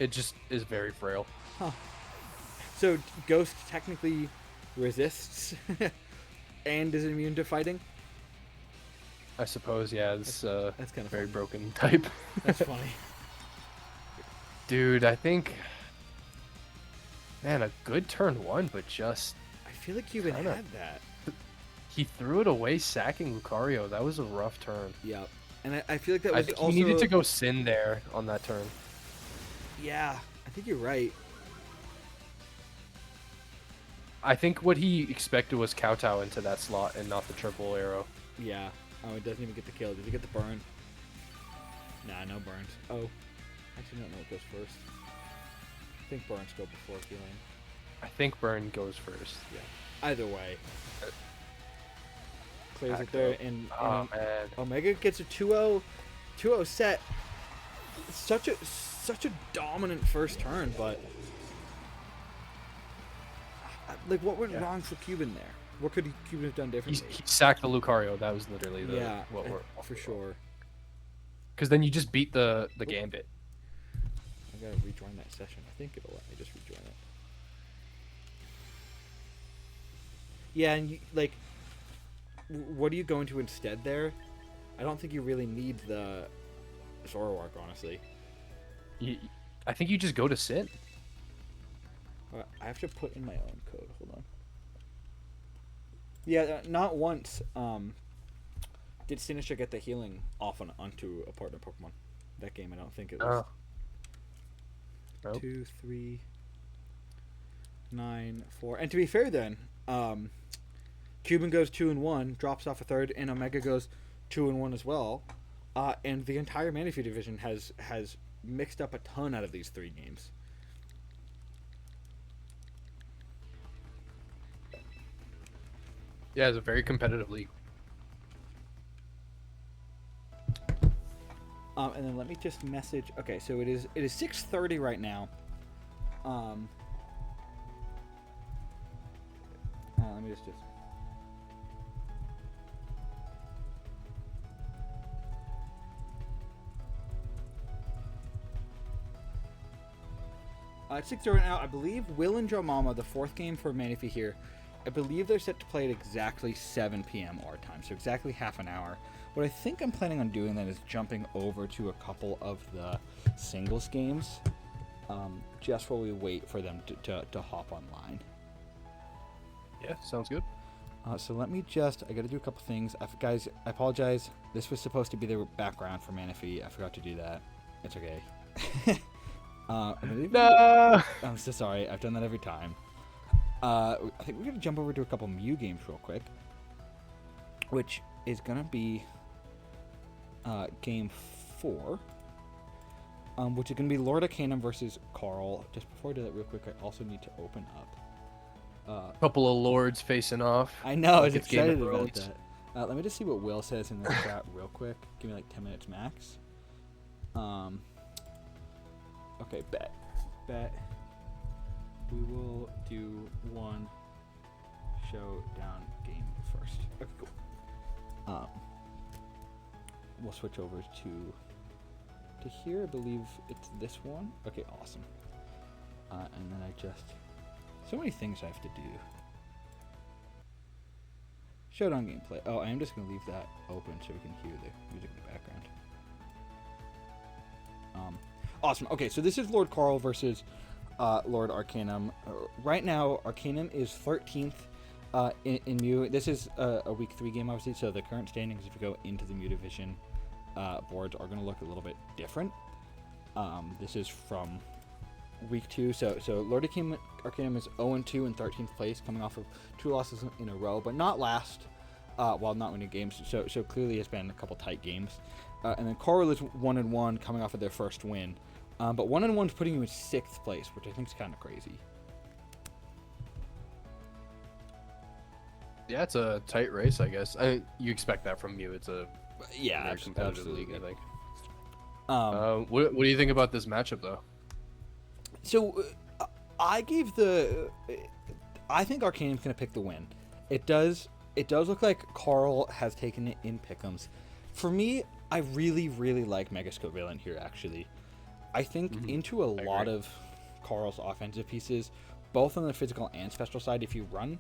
just is very frail. Huh. So Ghost technically resists and is immune to fighting. I suppose, yeah. It's That's kind of very funny. broken type. That's funny. Dude, I think. Man, a good turn 1, but just. I feel like Cuban Kinda. had that. He threw it away, sacking Lucario. That was a rough turn. Yep. And I feel like that I was think also. he needed to go Sin there on that turn. Yeah, I think you're right. I think what he expected was Kowtow into that slot and not the triple arrow. Yeah. Oh, it doesn't even get the kill. Did he get the burn? Nah, no burns. Oh. Actually, don't know what goes first. I think burns go before healing. I think Burn goes first. Yeah. Either way. Clears it Back there, up. and Oh, man. Omega gets a 2-0 set. It's such a dominant first turn, but like, what went Yeah. wrong for Cuban there? What could Cuban have done He differently? sacked the Lucario. That was literally the Yeah, what we're for sure. Because then you just beat the Gambit. I gotta rejoin that session. I think it'll let me just rejoin it. Yeah, and like, what do you go into instead there? I don't think you really need the Zoroark, honestly. I think you just go to Sin. I have to put in my own code. Hold on. Yeah, not once did Sinister get the healing off onto a partner Pokemon. That game, I don't think it was. Nope. 2, 3, 9, 4. And to be fair, then, Cuban goes 2-1, drops off a third, and Omega goes 2-1 as well. And the entire Manaphy division has mixed up a ton out of these 3 games. Yeah, it's a very competitive league. And then let me just message. Okay, so it is 6:30 right now. Let me just. It's 6:30 right now. I believe Will and Joe Mama, the 4th game for Manaphy here, I believe they're set to play at exactly 7 p.m. our time, so exactly half an hour. What I think I'm planning on doing then is jumping over to a couple of the singles games. just while we wait for them to hop online. Yeah, sounds good. So let me just, I gotta do a couple things. Guys, I apologize. This was supposed to be the background for Manaphy. I forgot to do that. It's okay. No. I'm so sorry. I've done that every time. I think we're gonna jump over to a couple Mew games real quick, which is gonna be game 4, which is gonna be Lord Arcanum versus Carl. Just before I do that real quick, I also need to open up. Couple of lords facing off. I know, I was Like it's Game of excited about Thrones. that. Let me just see what Will says in the chat real quick. Give me like 10 minutes max. Okay, bet. We will do one showdown game first. Okay, cool. We'll switch over to here. I believe it's this one. Okay, awesome. And then I just... So many things I have to do. Showdown gameplay. Oh, I am just going to leave that open so we can hear the music in the background. Awesome. Okay, so this is Lord Carl versus Lord Arcanum. Right now, Arcanum is 13th in Mew. This is a week 3 game, obviously, so the current standings, if you go into the Mew Division boards, are going to look a little bit different. This is from week 2, so Lord Arcanum is 0-2 in 13th place, coming off of 2 losses in a row, but not last, while not winning games, so clearly it's been a couple tight games. And then Carl is 1-1, coming off of their first win, but 1-1 is putting you in 6th place, which I think is kind of crazy. Yeah, it's a tight race, I guess. You expect that from Mew. It's a very competitive league, I think. What do you think about this matchup, though? So, I think Arcanum's gonna pick the win. It does look like Carl has taken it in pick'ems. For me, I really, really like Mega Scovillain here, actually. I think into a lot of Carl's offensive pieces, both on the physical and special side, if you run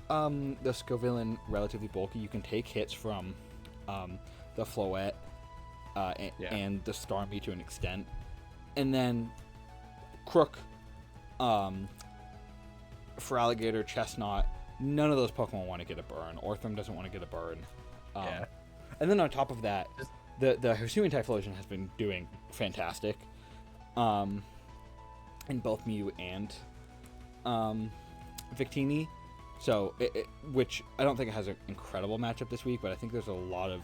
the Scovillain relatively bulky, you can take hits from the Floette and the Starmie to an extent. And then Crook, Feraligatr, Chestnut, none of those Pokemon want to get a burn. Orthrum doesn't want to get a burn. And then on top of that, the Hisuian Typhlosion has been doing fantastic in both Mew and Victini. So, which I don't think it has an incredible matchup this week, but I think there's a lot of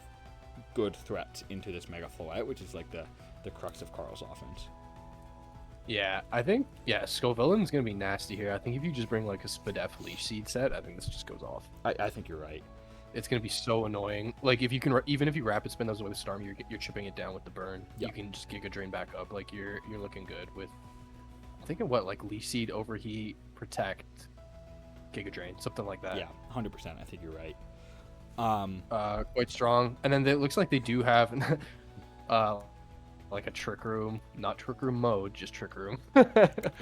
good threats into this Mega Floette, which is like the crux of Carl's offense. Yeah, I think, Scovillain's going to be nasty here. I think if you just bring like a Spadef Leash Seed set, I think this just goes off. I think you're right. It's going to be so annoying. Like, if you can, even if you Rapid Spin those with a Starmie, you're chipping it down with the burn. Yeah. You can just Giga Drain back up. Like, you're looking good with, I'm thinking what, like Leash Seed, Overheat, Protect, Giga Drain, something like that. Yeah, 100%. I think you're right. Quite strong. And then it looks like they do have like a Trick Room, not Trick Room mode, just Trick Room.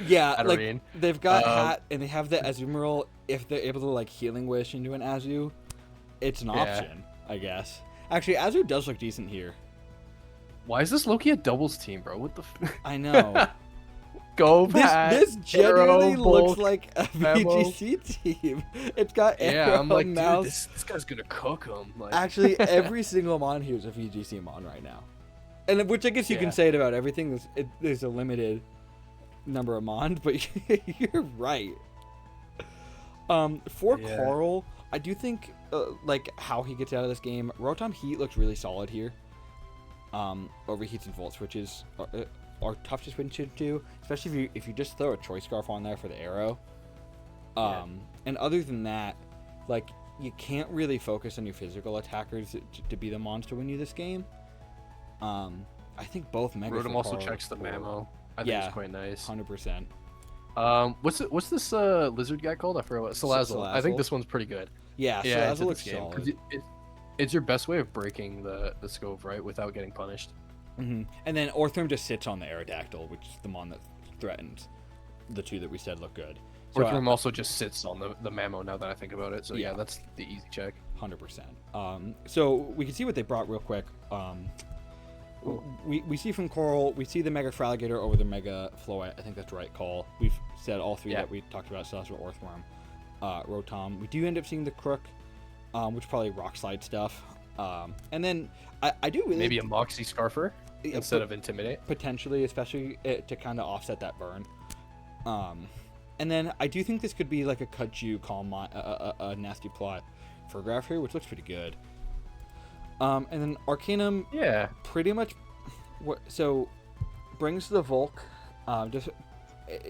Yeah, like Adorine. they've got Hat and they have the Azumarill. If they're able to like Healing Wish into an Azu, it's an option, I guess. Actually, Azu does look decent here. Why is this Loki a doubles team, bro? What the I know. Go This genuinely Arrow, looks Bulk, like a Memo. VGC team. It's got Arrow, Yeah, I'm like, Mouse. dude, this guy's gonna cook him. Like, Actually, every single Mon here is a VGC Mon right now. And which I guess you Yeah. can say it about everything. There's a limited number of Mon, but you're right. For Yeah. Carl, I do think like how he gets out of this game. Rotom Heat looks really solid here. Overheats and Volt Switches are tough to switch into, especially if you just throw a Choice Scarf on there for the arrow. And other than that, like you can't really focus on your physical attackers to be the Mons to win you this game. I think both Mega Rotom also checks the Mamo. I think it's quite nice. 100%. What's this lizard guy called? I forgot what. Salazzle. I think Salazzle. this one's pretty good. Yeah, so Yeah, that into looks this game. 'Cause solid. It's your best way of breaking the Scove, right, without getting punished. And then Orthrum just sits on the Aerodactyl, which is the Mon that threatens the two that we said look good. So Orthrum also just sits on the Mamo now that I think about it. So yeah, Yeah. that's the easy check. 100%. So we can see what they brought real quick. we see from Coral, we see the Mega Fraligator over the Mega Floette. I think that's the right call. We've said all three that we talked about: Celestial Earthworm, Rotom. We do end up seeing the Crook, which is probably Rock Slide stuff. And then I do really Maybe a Moxie Scarfer instead of Intimidate. potentially, especially to kind of offset that burn. And then I do think this could be like a Kudju Calm Mind, a nasty plot for Graph here, which looks pretty good. And then Arcanum, Yeah. pretty much. So brings the Volk, just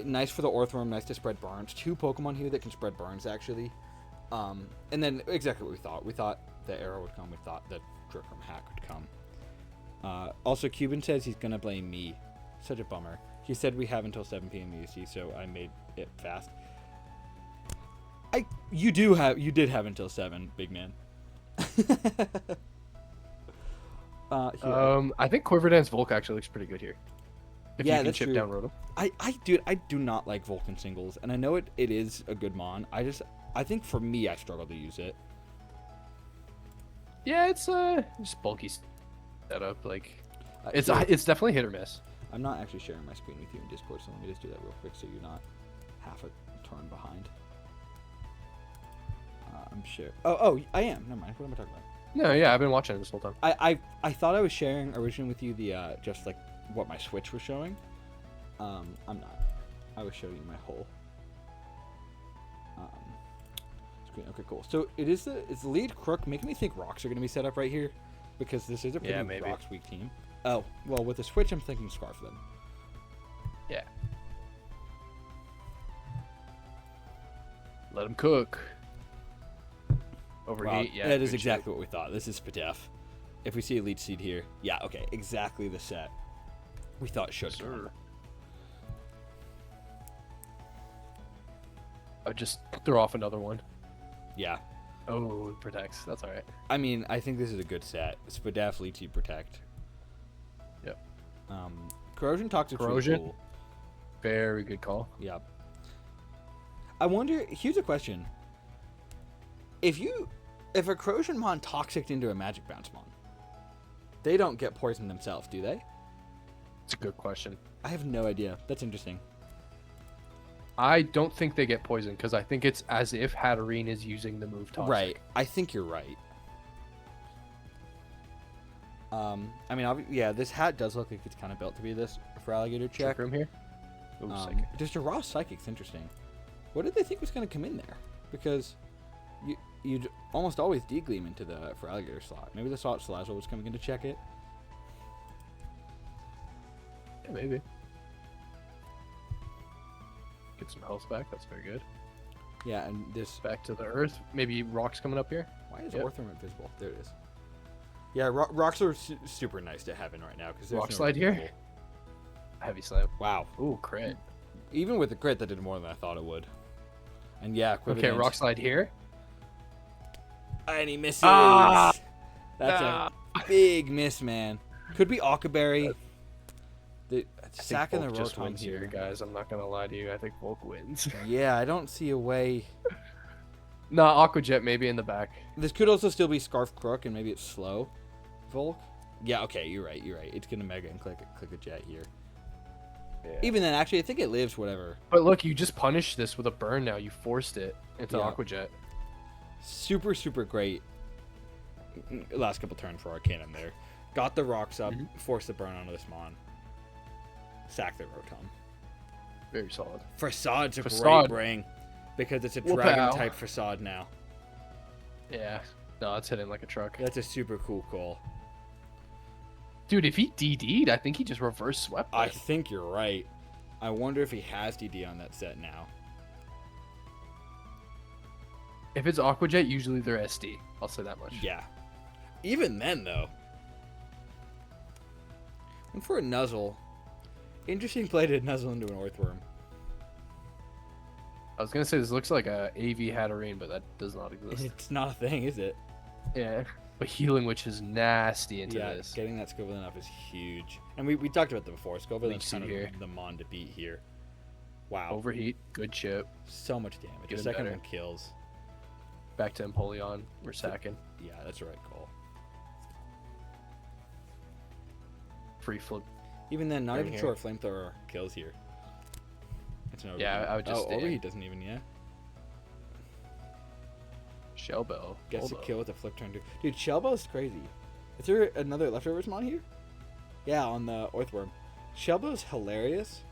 nice for the Orthworm, nice to spread burns. 2 Pokemon here that can spread burns actually. And then exactly what we thought. We thought the Arrow would come. We thought that Drifrum Hack would come. Also, Cuban says he's gonna blame me. Such a bummer. He said we have until 7 p.m. UC, so I made it fast. You did have until 7, big man. I think Corviknigh's Volk actually looks pretty good here. If Yeah, you can that's chip true. down Rotom. I do not like Vulcan singles, and I know it is a good mon. I think for me, I struggle to use it. Yeah, it's just bulky setup. Like it's Here, it's definitely hit or miss. I'm not actually sharing my screen with you in Discord, so let me just do that real quick so you're not half a turn behind. I'm sure. Oh, I am. Never mind. What am I talking about? No, yeah, I've been watching it this whole time. I thought I was sharing originally with you the just like what my Switch was showing. I'm not. I was showing you my whole screen. Okay, cool. So it's the lead Crook, making me think Rocks are going to be set up right here, because this is a pretty maybe. Rocks weak team. Oh, well, with the Switch, I'm thinking Scarf then. Yeah. Let him cook. Overheat, Wow, yeah. that is good exactly what we thought. This is Spadef. If we see a lead seed here, yeah, okay, exactly the set we thought it should shit. come. Sir. I'll just throw off another one. Yeah. Oh, it protects. That's all right. I mean, I think this is a good set. Spadef, lead seed, protect. Yep. Corrosion Toxic's really Corrosion. cool. Very good call. Yep. I wonder, here's a question. If a Corrosion Mon toxicked into a Magic Bounce Mon, they don't get poisoned themselves, do they? It's a good question. I have no idea. That's interesting. I don't think they get poisoned because I think it's as if Hatterene is using the move Toxic. Right. I think you're right. I mean, yeah, this hat does look like it's kind of built to be this for alligator check. Check room here. Ooh, psychic. Just a raw psychic's interesting. What did they think was going to come in there? Because you'd almost always degleam into the for alligator slot. Maybe the slot Salazzle was coming in to check it. Yeah, maybe. Get some health back. That's very good. Yeah, and this. Back to the earth. Maybe rocks coming up here. Why is Yep. Orthworm invisible? There it is. Yeah, rocks are super nice to have in right now because Rock slide here. Heavy slam. Wow. Ooh, crit. Even with the crit, that did more than I thought it would. And yeah, Okay, rock slide here. And he misses. Ah! That's Ah! a big miss, man. Could be Akaberry. The I think sack in the Volk just Rotom wins here, here. guys. I'm not gonna lie to you. I think Volk wins. Yeah, I don't see a way. Nah, Aqua Jet maybe in the back. This could also still be Scarf Crook, and maybe it's slow. Volk. Yeah, okay, you're right. It's gonna mega and click a jet here. Yeah. Even then, actually, I think it lives. Whatever. But look, you just punished this with a burn now. You forced it into Yeah. Aqua Jet. Super great. Last couple turns for Arcanum there. Got the rocks up, forced the burn onto this Mon. Sack the Rotom. Very solid. Facade's a Facade. great bring because it's a Whoop-ow. dragon type Facade now. Yeah. No, it's hitting like a truck. That's a super cool call. Dude, if he DD'd, I think he just reverse swept I it. think you're right. I wonder if he has DD on that set now. If it's Aqua Jet, usually they're SD. I'll say that much. Yeah. Even then, though. And for a Nuzzle, interesting play to Nuzzle into an Earthworm. I was gonna say this looks like a AV Hatterene, but that does not exist. It's not a thing, is it? Yeah. But Healing Witch is nasty into Yeah, this. getting that Scovillain up is huge. And we talked about that before. Scovillin's kind of here. the Mon to beat here. Wow. Overheat, good chip. So much damage. The Getting second better. one kills. Back to Empoleon. We're sacking. Yeah, that's the right call. free flip. Even then, not Right even here. sure if flamethrower kills here. It's an overheat. Yeah, I would just stay in. overheat doesn't even, yeah. Shell bell. Gets Hold a up. kill with a flip turn, too. Dude, Shellbell's crazy. Is there another leftovers mod here? Yeah, on the Earthworm. Shellbell's hilarious,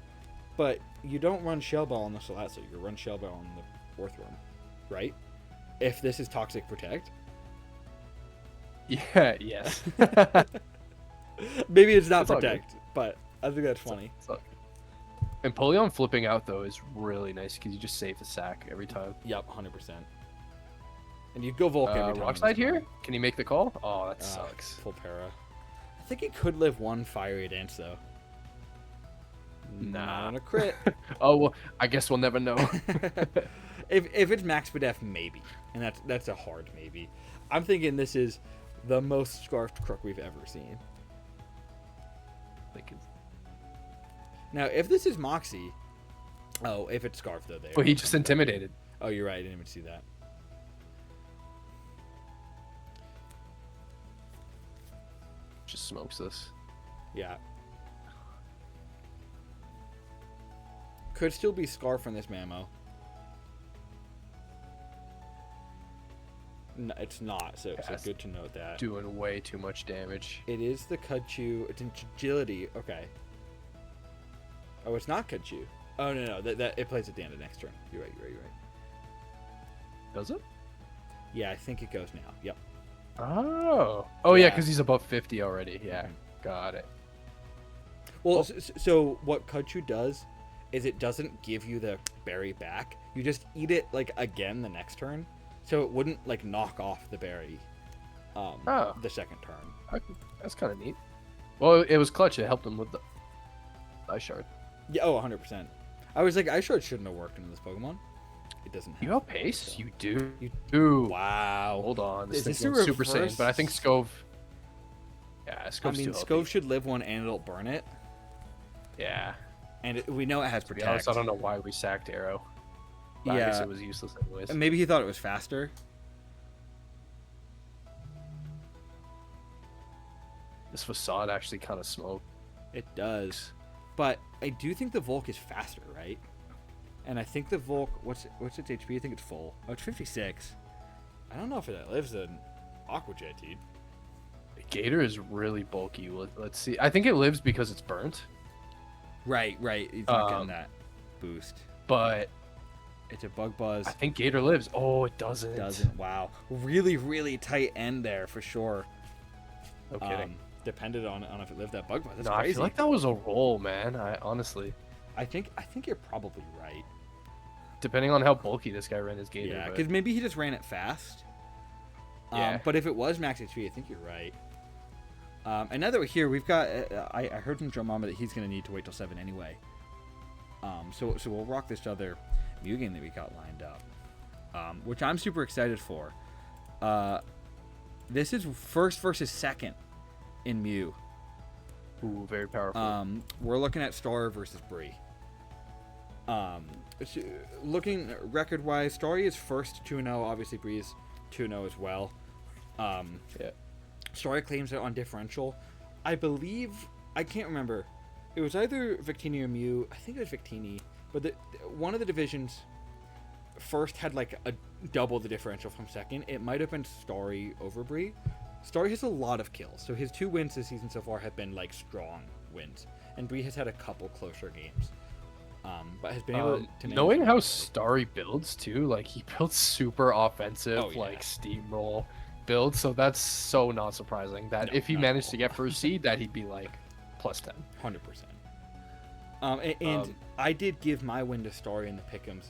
but you don't run Shellbell on the Salatsa. You run Shellbell on the Earthworm, right? If this is Toxic Protect. Yeah. Yes. Maybe it's not It's all good. Protect, but I think that's funny. And Polion flipping out though is really nice because you just save the sack every time. Yep, 100%. And you go Volk every time. Rockside as here? well. Can you make the call? Oh, that sucks. Full para. I think it could live one Fiery Dance, though. Nah. Not on a crit. Oh well, I guess we'll never know. if it's Max Bedef, maybe. And that's a hard maybe. I'm thinking this is the most scarfed crook we've ever seen. Like, Now, if this is Moxie... Oh, if it's Scarf, though, there. well, he just intimidated. Oh, you're right. I didn't even see that. Just smokes this. Yeah. Could still be Scarf on this Mamo. No, it's not, so Yes. good to note that. Doing way too much damage. It is the Kudchu. It's in agility. Okay. Oh, it's not Kudchu. Oh, no. That it plays at the end of next turn. You're right. Does it? Yeah, I think it goes now. Yep. Oh. Oh yeah, Yeah. because he's above 50 already. Yeah. Got it. Well, so what Kudchu does is it doesn't give you the berry back. You just eat it, like, again the next turn. So it wouldn't, like, knock off the berry Oh. the second turn. That's kind of neat. Well, it was clutch. It helped him with the Ice Shard. Yeah, oh, 100%. I was like, I sure it shouldn't have worked into this Pokemon. It doesn't have You to, outpace? so. You do. You- do. Wow. Hold on. This Is thing's this a going Super Saiyan, reverse? but I think Scove. Yeah, I Scove's mean, too healthy. Scove should live one and it'll burn it. Yeah. And we know it has To be Protect. honest, I don't know why we sacked Arrow. But I guess Yeah. it was useless anyways. And maybe he thought it was faster. This facade actually kind of smoked. It does. But I do think the Volk is faster, right? And I think the Volk, what's its HP? I think it's full. Oh, it's 56. I don't know if it lives in Aqua Jet, dude. Gator is really bulky. Let's see. I think it lives because it's burnt, Right. He's not getting Um, that boost. but It's a Bug Buzz. I think Gator lives. Oh, it doesn't. Doesn't. Wow. Really, really tight end there for sure. No kidding. Depended on if it lived that Bug Buzz. That's No, I crazy. feel like that was a roll, man. I honestly, I think you're probably right. depending on how bulky this guy ran his Gator. Yeah, but- because maybe he just ran it fast. Yeah. But if it was max HP, I think you're right. And now that we're here, we've got. I heard from Joe Mama that he's going to need to wait till 7 anyway. So we'll rock this other Mew game that we got lined up, which I'm super excited for. This is first versus second in Mew. Ooh, very powerful. We're looking at Star versus Bree. Looking record-wise, Starry is first 2-0. Obviously, Bree is 2-0 as well. Yeah. Starry claims it on differential. I believe, I can't remember. It was either Victini or Mew. I think it was Victini. But one of the divisions first had like a double the differential from second. It might have been Starry over Bree. Starry has a lot of kills. So his 2 wins this season so far have been like strong wins. And Bree has had a couple closer games. But has been able to manage Knowing it. how Starry builds too, like he builds super offensive, Oh, yeah. like steamroll build. So that's so not surprising that No, if he not at managed all. to get first seed, that he'd be like plus 10. 100%. And I did give my win to Starry in the pick'ems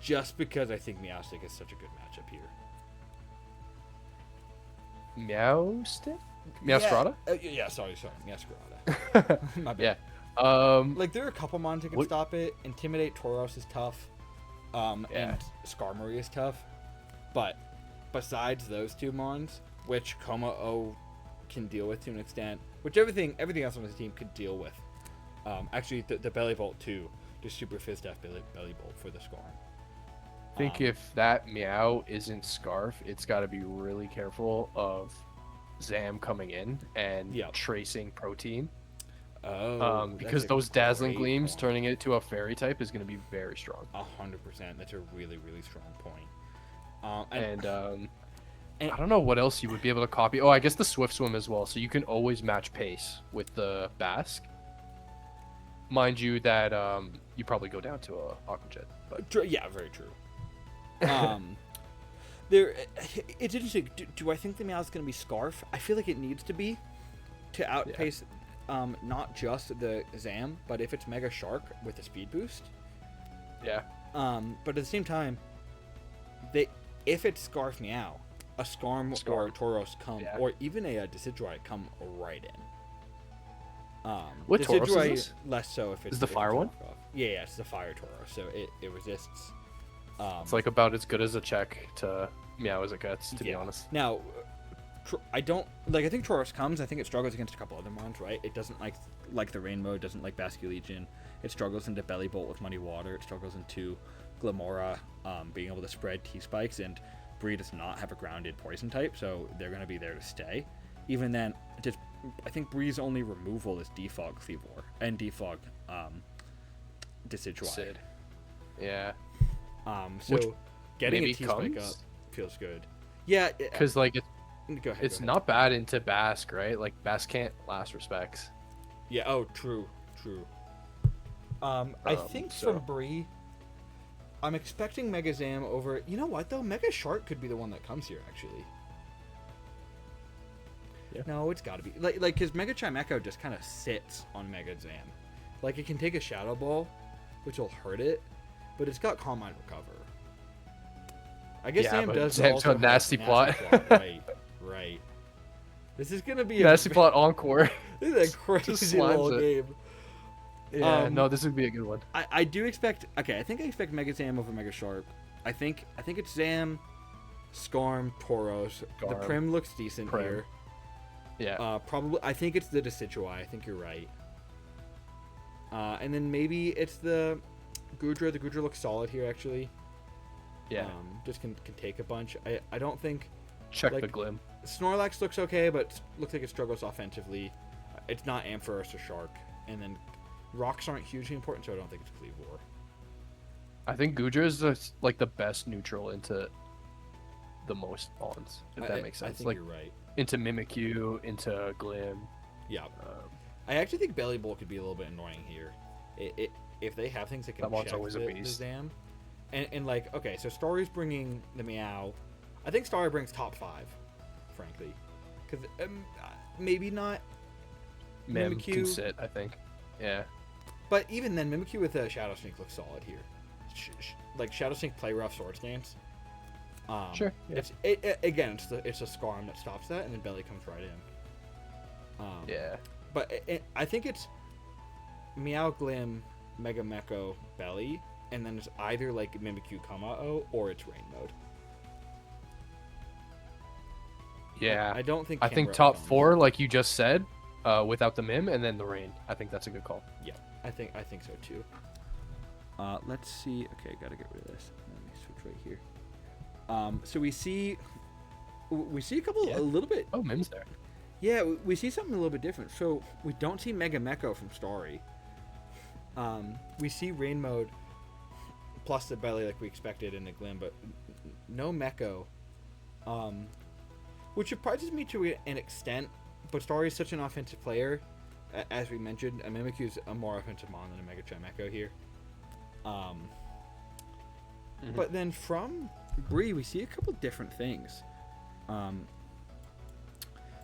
just because I think Meowstic is such a good matchup here. Meowstick? Meowstrata? Yeah, sorry. Meowscarada. My bad. Yeah. Like, there are a couple mons that can What- stop it. Intimidate Tauros is tough. Yeah. And Skarmory is tough. But besides those 2 mons, which Como-O can deal with to an extent, which everything else on his team could deal with. Actually, the Belly Bolt too. Just super fizz death Belly Bolt for the Skarm. I think if that Meow isn't Scarf, it's got to be really careful of Zam coming in and Yeah. tracing protein. Oh, because those dazzling gleams turning it to a fairy type is going to be very strong. 100%. That's a really, really strong point. And and- I don't know what else you would be able to copy. Oh, I guess the Swift Swim as well. So you can always match pace with the Basque. Mind you, that you probably go down to a Aqua Jet. But yeah, very true. There, it's interesting. Do I think the Meow's going to be Scarf? I feel like it needs to be to outpace not just the Zam, but if it's Mega Shark with a speed boost. yeah, But at the same time, if it's Scarf Meow, a Skarm or a Tauros come, or even a Decidueye come right in. What Tauros is Decidueye this? less so if it's Is the fire one? Yeah, it's the fire Tauros, so it resists. It's like about as good as a check to Meow as it gets, to be honest. Now, I don't like. I think Tauros comes. I think it struggles against a couple other mons, right? It doesn't like the Rainbow. It doesn't like Basculegion. It struggles into Belly Bolt with Muddy Water. It struggles into Glamora, being able to spread T-Spikes, and Bree does not have a grounded poison type, so they're going to be there to stay. Even then, I think Bree's only removal is Defog Cleavor and Defog Decidueye. Sid. Yeah. So Which getting a maybe T-Spike comes? up feels good. Yeah, Because like go ahead. it's go ahead. not bad into Basque, right? Like Basque can't last respects. Yeah. Oh, true. I think so- from Bree, I'm expecting Mega Zam over. You know what though? Mega Shark could be the one that comes here actually. Yeah. No, it's got to be like because Mega Chimecho just kind of sits on Mega Zam. Like it can take a Shadow Ball, which will hurt it, but it's got Calm Mind Recover. I guess Yeah, Zam but does Zam's also got have Nasty Plot. Right. This is gonna be Nasty Plot Encore. This is a crazy little slimes it. game. Yeah, no, this would be a good one. I do expect. Okay, I think I expect Mega Zam over Mega Shark. I think it's Zam, Skarm, Tauros. The Skarm, Prim looks decent Prim. here. Yeah. Probably. I think it's the Decidueye. I think you're right. And then maybe it's the Goodra. The Goodra looks solid here actually. Yeah. Just can take a bunch. I don't think Check like- the Glim. Snorlax looks okay, but looks like it struggles offensively. It's not Ampharos or Shark. And then rocks aren't hugely important, so I don't think it's Cleavor. I think Goodra is like the best neutral into the most bonds, if that makes I sense. think Like you're right. into Mimikyu, into Glim. Yeah. I actually think Belly Bolt could be a little bit annoying here. If they have things that can That one's check always a the beast. Zam. And like, okay, so Starry's bringing the Meow. I think Starry brings top 5, frankly. Because maybe not Mim Mimikyu. can sit, I think. Yeah. But even then, Mimikyu with a Shadow Sneak looks solid here. Like Shadow Sneak, Play Rough, Sword Stance. Sure, yeah. It's a Skarm that stops that, and then Belly comes right in. Yeah. But I think it's Meow, Glim, Mega Meko, Belly, and then it's either like Mimikyu, Kamao, or it's Rain Mode. Yeah. I don't think. I think Canberra top comes. 4, like you just said, without the Mim, and then the Rain. I think that's a good call. Yeah, I think so too. Let's see. Okay, gotta get rid of this. Let me switch right here. So we see a couple Yeah. a little bit. Oh, Mim's there. Yeah, we see something a little bit different. So we don't see Mega Meko from Starry. We see Rain Mode plus the Belly like we expected in the Glim, but no Meko. Which surprises me to an extent, but Starry is such an offensive player. As we mentioned, a Mimikyu's a more offensive mon than a Mega Chimecho here. But then from Bree, we see a couple different things.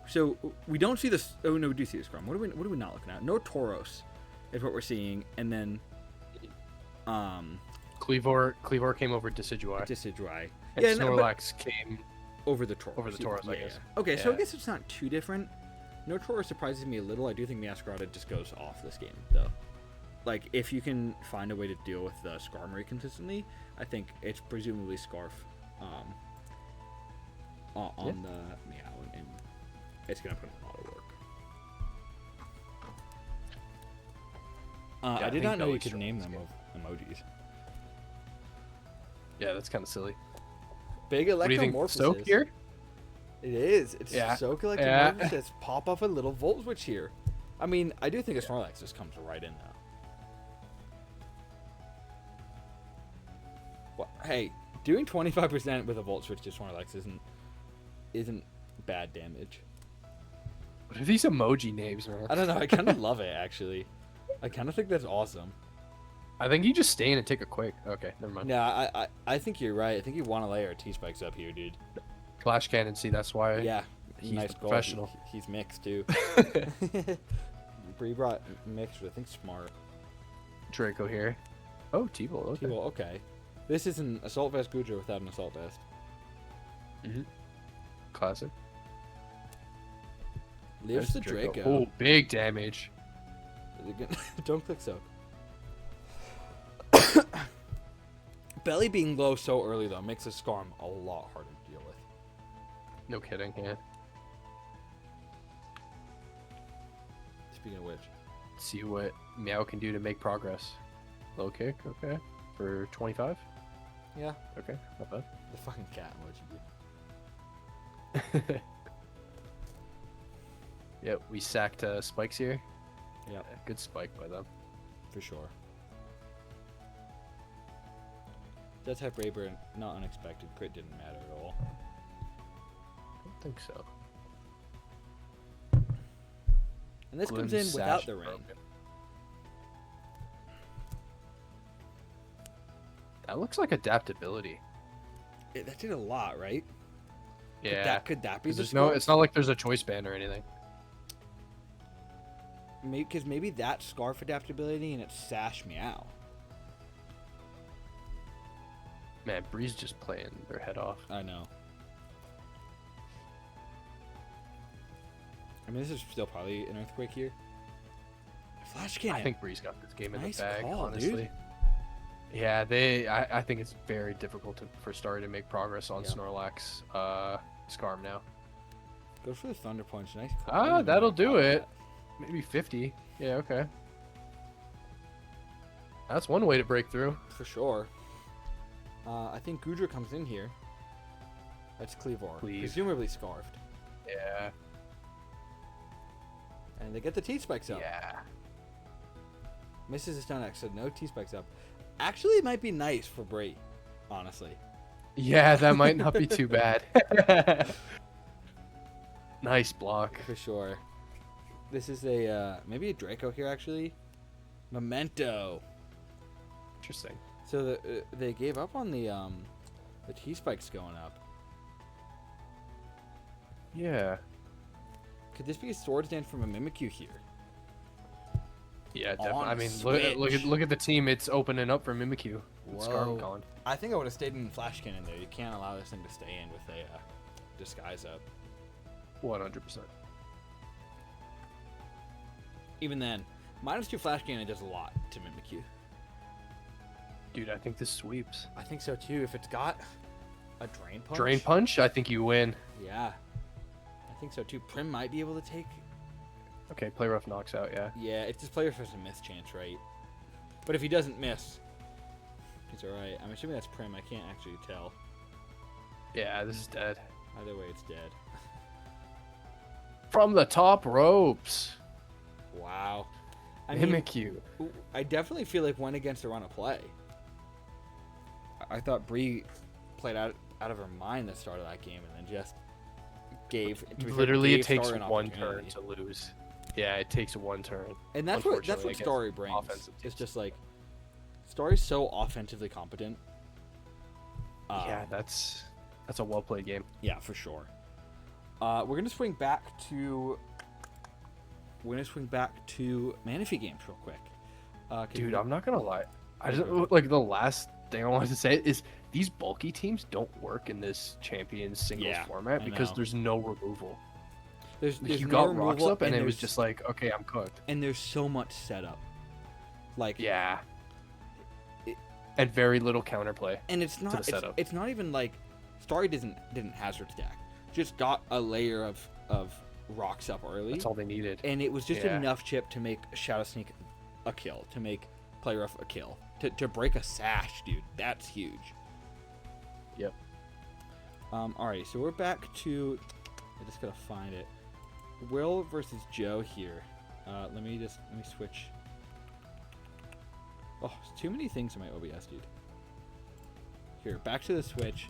So we don't see this. Oh no, we do see this Scrum. What are we not looking at? No Tauros is what we're seeing, and then Cleavor came over Decidueye. Decidueye. And Yeah, no, but Snorlax came. over the Tauros. Over the Tauros, I Yeah, guess. yeah. Okay, so I Yeah. guess it's not too different. No Tauros surprises me a little. I do think Meowscarada just goes off this game, though. Like, if you can find a way to deal with the Skarmory consistently, I think it's presumably Scarf on the Meow, and it's going to put in a lot of work. Yeah, I I did think not know you Belly's could strong name this them game. emojis. Yeah, that's kind of silly. Big What do you think? Soak Electromorphosis. here? It is. It's Yeah. Soak Yeah. Electromorphosis. Pop up a little Volt Switch here. I mean, I do think a Snorlax just comes right in though. Well, hey, doing 25% with a Volt Switch to Snorlax isn't bad damage. What are these emoji names, man? I don't know. I kind of love it actually. I kind of think that's awesome. I think you just stay in and take a quick. Okay, never mind. Yeah, I think you're right. I think you want to layer T-Spikes up here, dude. Clash Cannon, see, that's why. Yeah, he's nice the goal. professional. He's mixed too. Bree brought mixed, but I think smart. Draco here. Oh, T-Bolt. Okay. Well, okay. This is an Assault Vest Goodra without an Assault Vest. Classic. Lives the There's Draco. Oh, big damage. Don't click so. Belly being low so early though makes a Skarm a lot harder to deal with. No kidding, yeah. Speaking of which, See what Meow can do to make progress. Low kick, okay. For 25? yeah, Okay, not bad. the fucking cat emoji. Yep, we sacked spikes here. Yep. Yeah, good spike by them. For sure. That type Rayburn, not unexpected. Crit didn't matter at all. I don't think so. And this comes Gloom in without Sash the rain. broken. That looks like adaptability. That did a lot, right? Yeah. Could that be 'Cause the there's no, Scarf? it's not like there's a choice band or anything. Because maybe that's Scarf adaptability and it's Sash Meow. Man, Breeze just playing their head off. I know. I mean, this is still probably an Earthquake here. Flash Cannon. I think Breeze got this game in Nice the bag, call, honestly. dude. Yeah, I think it's very difficult for Starry to make progress on Yeah. Snorlax Scarm now. Go for the Thunder Punch. Nice call. Ah, I didn't that'll even do know it. that. Maybe 50. Yeah, okay. That's one way to break through. For sure. I think Goodra comes in here. That's Cleavor. Cleave. Presumably Scarfed. Yeah. And they get the T-Spikes up. Yeah. Misses a Stone X, so no T-Spikes up. Actually, it might be nice for Brie, honestly. Yeah, that might not be too bad. Nice block. For sure. This is a, maybe a Draco here, actually. Memento. Interesting. So they gave up on the T-Spikes going up. Yeah. Could this be a Swords Dance from a Mimikyu here? Yeah, On definitely. I mean, Switch. look at the team. It's opening up for Mimikyu. With Whoa. Scarm gone. I think I would have stayed in Flash Cannon there. You can't allow this thing to stay in with a disguise up. 100%. Even then, -2 Flash Cannon does a lot to Mimikyu. Dude, I think this sweeps. I think so too. If it's got a Drain Punch. Drain Punch, I think you win. Yeah. I think so too. Prim might be able to take. Okay, Play Rough knocks out, yeah. Yeah, if this player has a miss chance, right? But if he doesn't miss, he's alright. I'm assuming that's Prim. I can't actually tell. Yeah, this is dead. Either way, it's dead. From the top ropes. Wow. I mean, Mimikyu. I definitely feel like went against the run of play. I thought Bree played out of her mind the start of that game and then just gave. to be fair, Literally, it gave takes Starry an one turn opportunity. to lose. Yeah, it takes one turn. And that's unfortunately, what against Starry brings. offensive It's teams. just like Starry's so offensively competent. Yeah, that's a well played game. Yeah, for sure. We're gonna swing back to Manaphy games real quick. Dude, I'm not gonna lie. I just like the last thing I wanted to say is these bulky teams don't work in this Champions singles Yeah, format I because know. there's no removal. there's Like, you no got rocks removal, up and it was there's- just like, okay, I'm cooked. and there's so much setup. Like Yeah. It- And very little counterplay. and it's not the setup. it's not even like Starry didn't hazard stack. Just got a layer of rocks up early. That's all they needed. And it was just Yeah. enough chip to make Shadow Sneak a kill, to make Play Rough a kill, to break a sash, dude. That's huge. Yep. Alright, so we're back to. I just gotta find it. Will versus Joe here. Let me switch. Oh, it's too many things in my OBS, dude. Here, back to the Switch.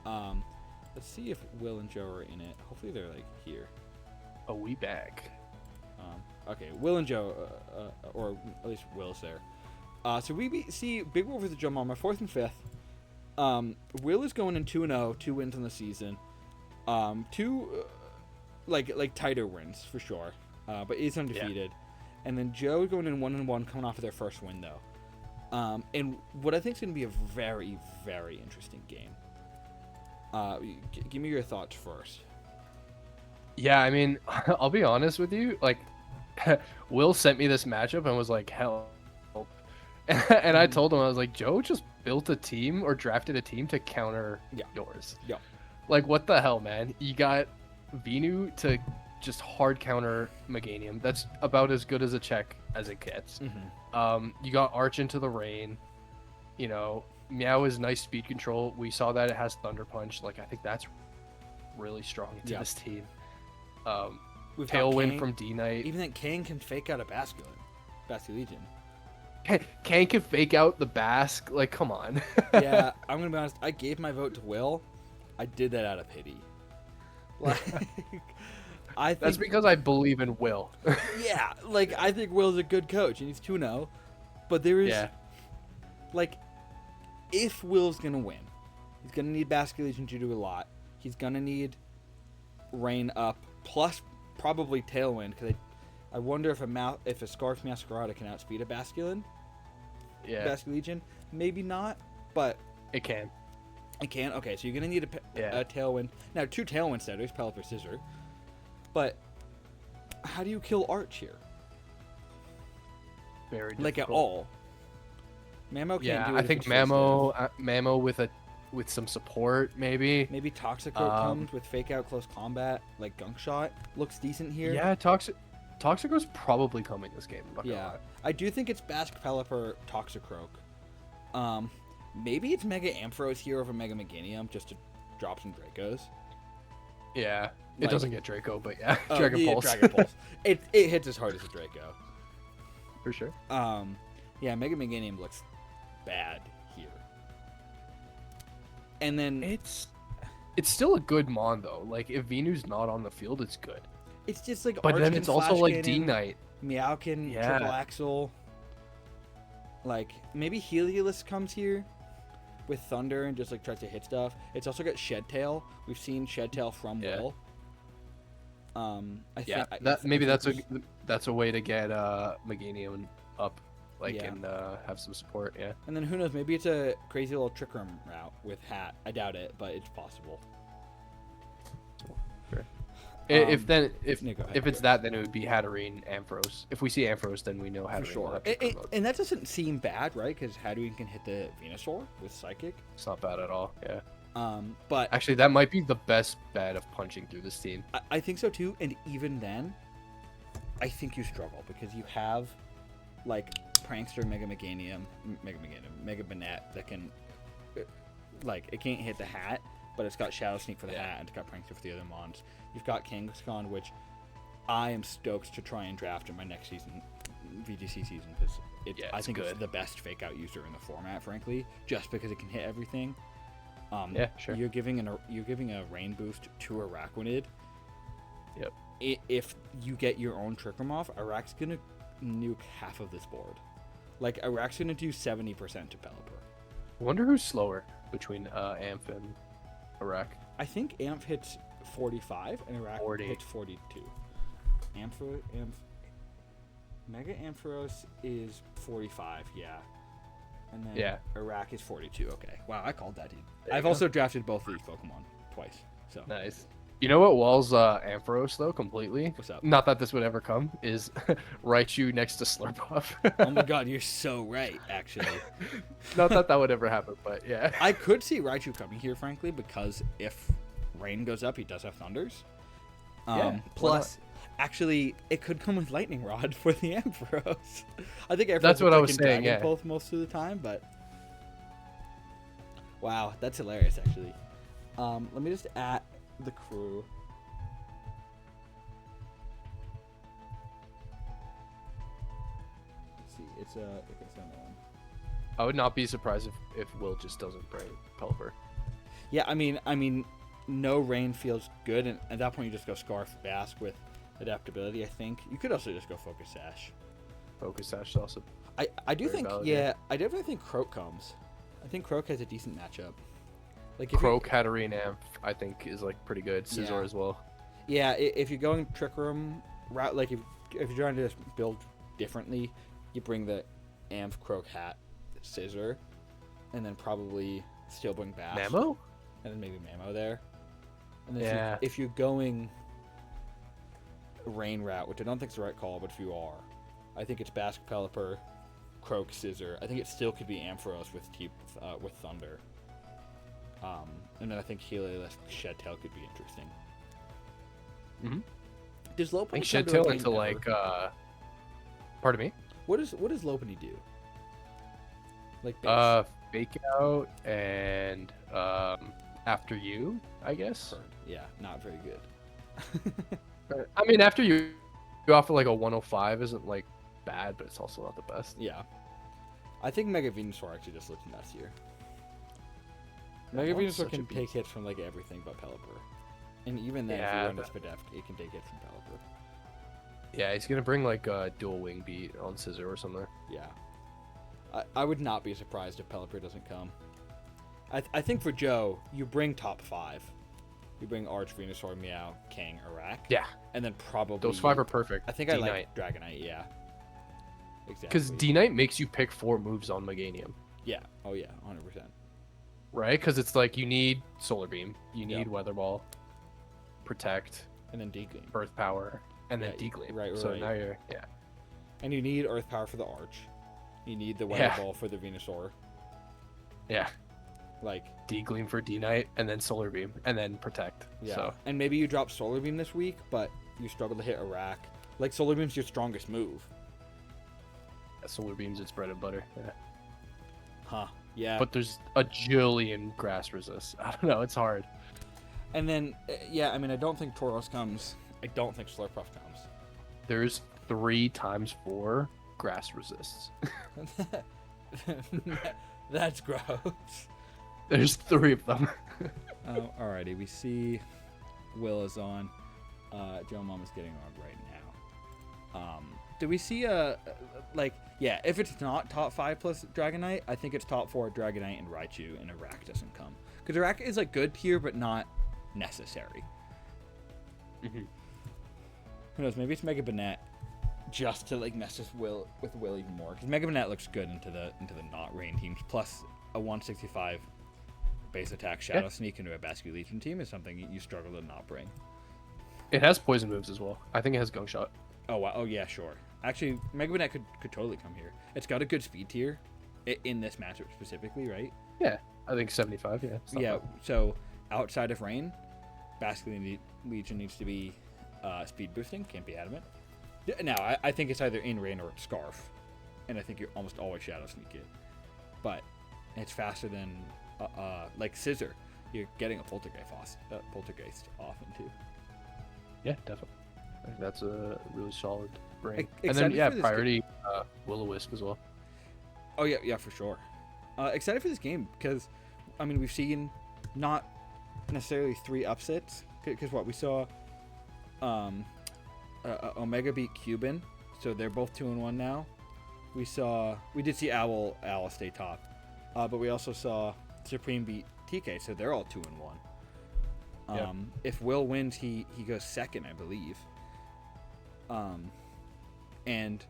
Let's see if Will and Joe are in it. Hopefully they're like here. A wee bag. Okay, Will and Joe, or at least Will's there. So we see Big Wolf versus Joe Mama, 4th and 5th. Will is going in 2-0, 2 wins on the season. Two like tighter wins for sure, but is undefeated. Yeah. And then Joe going in 1-1, coming off of their first win though. And what I think is going to be a very, very interesting game. Give me your thoughts first. Yeah, I mean, I'll be honest with you. Like, Will sent me this matchup and was like, "Help!" And I told him, I was like, "Joe just built a team or drafted a team to counter yours." Yeah. Like, what the hell, man? You got Venu to just hard counter Meganium. That's about as good as a check as it gets. Mm-hmm. You got Arch into the rain. You know, Meow is nice speed control. We saw that it has Thunder Punch. Like, I think that's really strong into this team. Tailwind from D-Knight. Even that Kang can fake out a Basculegion. Kang can fake out the Basque. Like, come on. Yeah, I'm going to be honest. I gave my vote to Will. I did that out of pity. Like, I think, that's because I believe in Will. Yeah, like, I think Will's a good coach, and he's 2-0. But there is, like, if Will's going to win, he's going to need Basculegion to do a lot. He's going to need Rain up, plus probably Tailwind, because I wonder if a Scarf Masquerada can outspeed a Basculin. Yeah. Basculegion. Maybe not, but... It can. It can? Okay, so you're going to need a Tailwind. Now, 2 Tailwind setters, Pelipper Scissor. But how do you kill Arch here? Very difficult. Like, at all. Mamo can't do it. I think Mamo with some support, maybe. Maybe Toxicroak comes with fake out close combat, like Gunk Shot. Looks decent here. Yeah, Toxico's probably coming this game. Yeah. I do think it's Basque Pelipper Toxicroak. Maybe it's Mega Ampharos here over Mega Meganium just to drop some Dracos. Yeah. It Like, doesn't get Draco, but yeah. Dragon Pulse. Dragon Pulse. It hits as hard as a Draco. For sure. Yeah, Mega Meganium looks bad here. And then it's still a good mon though. Like, if Venu's not on the field, it's good. It's just like But Arch then can it's also Flash like Cannon, D-Knight. Meowkin, Triple Axle. Like, maybe Heliolisk comes here with Thunder and just like tries to hit stuff. It's also got Shed Tail. We've seen Shed Tail from Will. I think maybe that's a way to get Meganium up, like, and have some support. Yeah. And then who knows? Maybe it's a crazy little Trick Room route with Hat. I doubt it, but it's possible. Sure. If it's that, then it would be Hatterene, Ampharos. If we see Ampharos, then we know Hatterene. For sure. And that doesn't seem bad, right? Because Hatterene can hit the Venusaur with Psychic. It's not bad at all. Yeah. But actually, that might be the best bet of punching through this team. I think so too. And even then, I think you struggle because you have like Prankster, Mega Banette that can, like, it can't hit the Hat, but it's got Shadow Sneak for the Hat and it's got Prankster for the other mons. You've got Kangaskhan, which I am stoked to try and draft in my next season, VGC season, because I think it's the best fake out user in the format, frankly, just because it can hit everything. Yeah, sure. You're giving a rain boost to Araquanid. Yep. If you get your own Trick Room off, Arak's gonna nuke half of this board. Like, Arak's gonna do 70% to Pelipper. I wonder who's slower between Amph and Arak. I think Amph hits 45 and Arak 40. hits 42. Mega Ampharos is 45, yeah. And then Arak is 42. Okay. Wow, I called that, dude. I've also drafted both of these Pokemon twice. So nice. You know what walls Ampharos though completely? What's up? Not that this would ever come, is Raichu next to Slurpuff. Oh my god, you're so right, actually. Not that would ever happen, but yeah. I could see Raichu coming here, frankly, because if rain goes up, he does have Thunders. Plus, actually, it could come with Lightning Rod for the Ampharos. I think Ampharos that's what I was saying. Yeah, both most of the time, but wow, that's hilarious, actually. Let me just add the crew. it's another one. I would not be surprised if Will just doesn't bring Pelipper. Yeah, I mean, no rain feels good, and at that point you just go Scarf Bask with adaptability. I think you could also just go Focus Sash. Focus Sash is also. I do Very think valid, yeah, yeah. I definitely think Croak comes. I think Croak has a decent matchup. Like if Croak, Hatterene, Amph, I think is like pretty good. Scizor Yeah. as well. If you're going Trick Room route, like if you're trying to just build differently, you bring the Amph, Croak, Hat, Scissor, and then probably still bring Bash. Mamo? And then maybe Mamo there. And then Yeah. if you're going Rain route, which I don't think is the right call, but if you are, I think it's Bask, Pelipper, Croak, Scissor. I think it still could be Ampharos with Thunder. And then I think Heliolisk Shed-Tail could be interesting. Mhm. Does I Lopunny think come to Shed-Tail Rain into ever? like. Pardon me. What does Lopunny do? Like base? Fake out and after you, I guess. Yeah, not very good. I mean, after you offer like a 105 isn't like bad, but it's also not the best. Yeah. I think Mega Venusaur actually just looks nuts here. Mega One's Venusaur such a can take beast. hits from like everything but Pelipper. And even then, if Yeah, you run a that- Spadef, it can take hits from Pelipper. Yeah, he's gonna bring like a dual wing beat on Scissor or something. Yeah. I would not be surprised if Pelipper doesn't come. I think for Joe, you bring top 5. You bring Arch, Venusaur, Meow, King, Arak. Yeah, And then probably... those 5 are perfect. I think I D-Knight. like Dragonite, yeah. Exactly. Because D-Knight makes you pick 4 moves on Meganium, Yeah. Oh, yeah. 100%. right? Because it's like you need Solar Beam, you need Yep. Weather Ball, Protect, And then D-Gleam. Earth Power, and then Yeah, D-Gleam. right, So right. now you're, yeah. And you need Earth Power for the Arch. You need the Weather Yeah. Ball for the Venusaur. Yeah, Like, D-Gleam for D-Knight, and then Solar Beam, and then Protect. yeah. So, And maybe you drop Solar Beam this week, but you struggle to hit Arak. Like, Solar Beam's your strongest move. Solar Beam's its bread and butter. Yeah. Huh. Yeah. But there's a jillion grass resist. I don't know, it's hard. And then, yeah, I mean, I don't think Tauros comes. I don't think Slurpuff comes. There's 3 times 4 grass resists. That's gross. There's 3 of them. Alrighty, we see Will is on. Joe Mom is getting on right now. Do we see yeah, if it's not top 5 plus Dragonite, I think it's top 4 Dragonite and Raichu, and Arak doesn't come. Because Arak is like good tier, but not necessary. Mhm. Who knows? Maybe it's Mega Banette just to like mess with Will even more. Because Mega Banette looks good into the not rain teams. Plus a 165 base attack Shadow Sneak into a Basque Legion team is something you struggle to not bring. It has poison moves as well. I think it has Gunk Shot. Oh wow! Oh yeah, sure. Actually, Mega Banette could totally come here. It's got a good speed tier in this matchup specifically, right? Yeah, I think 75. Yeah. it's not Yeah. bad. So outside of rain, Basque Legion needs to be speed boosting. Can't be adamant. Now I think it's either in rain or Scarf, and I think you're almost always Shadow Sneak it. But it's faster than like Scissor. You're getting a Poltergeist often too. Yeah, definitely. I think that's a really solid brain. And Excited then yeah, for this priority Will-O-Wisp as well. Oh yeah, for sure. Excited for this game because, I mean, we've seen not necessarily 3 upsets. Because what we saw, Omega beat Cuban, so they're both 2-1 now. We did see Owl stay top, but we also saw Supreme beat TK, so they're all 2-1. Yep. If Will wins, he goes second, I believe. And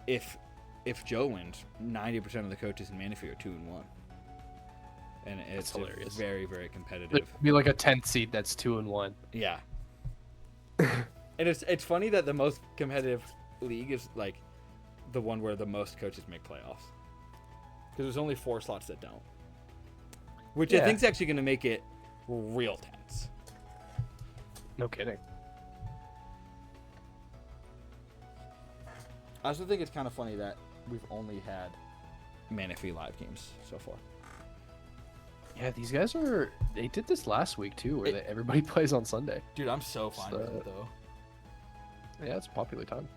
if Joe wins, 90% of the coaches in Manaphy are 2-1, and it's hilarious. very, very competitive. It'd be like a 10th seed that's 2-1. Yeah. And it's funny that the most competitive league is like the one where the most coaches make playoffs, because there's only 4 slots that don't, which I Yeah. think is actually going to make it real tense. No kidding. I also think it's kind of funny that we've only had Manaphy live games so far. Yeah, these guys they did this last week too, where everybody plays on Sunday. Dude, I'm so fine with So- it though. Yeah, it's a popular time.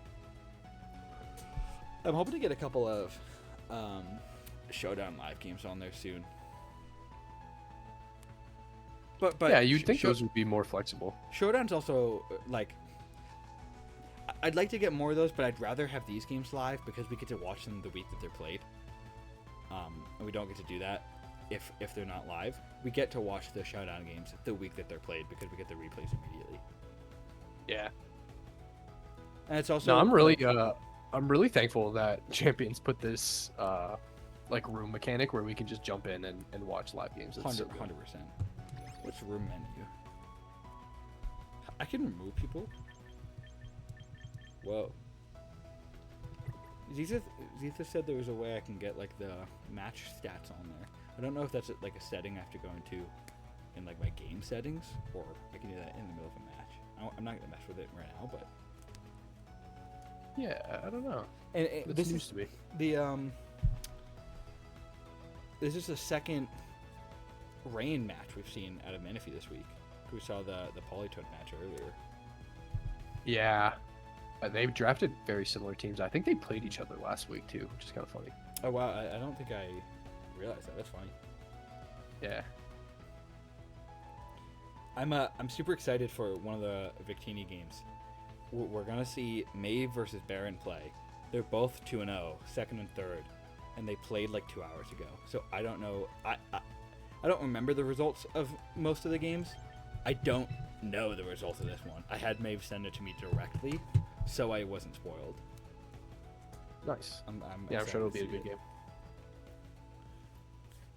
I'm hoping to get a couple of Showdown live games on there soon. But yeah, you'd think those would be more flexible. Showdown's also like, I'd like to get more of those, but I'd rather have these games live because we get to watch them the week that they're played. And we don't get to do that if they're not live. We get to watch the Showdown games the week that they're played because we get the replays immediately. Yeah. And it's also No, I'm really thankful that Champions put this like room mechanic where we can just jump in and watch live games. It's so 100%. good. What's room menu? I can remove people. Whoa. Zitha said there was a way I can get like the match stats on there. I don't know if that's like a setting I have to go into in like my game settings, or I can do that in the middle of a match. I'm not gonna mess with it right now, but Yeah, I don't know. and This used to be. This is the second rain match we've seen out of Menifee this week. We saw the Polytoad match earlier. Yeah. They've drafted very similar teams. I think they played each other last week too, which is kind of funny. Oh wow, I don't think I realized that. That's funny. Yeah. I'm super excited for one of the Victini games. We're gonna see Maeve versus Baron play. They're both 2-0, second and third, and they played like 2 hours ago. So I don't know. I don't remember the results of most of the games. I don't know the results of this one. I had Maeve send it to me directly, so I wasn't spoiled. Nice. I'm Yeah, I'm sure it'll be a excited to good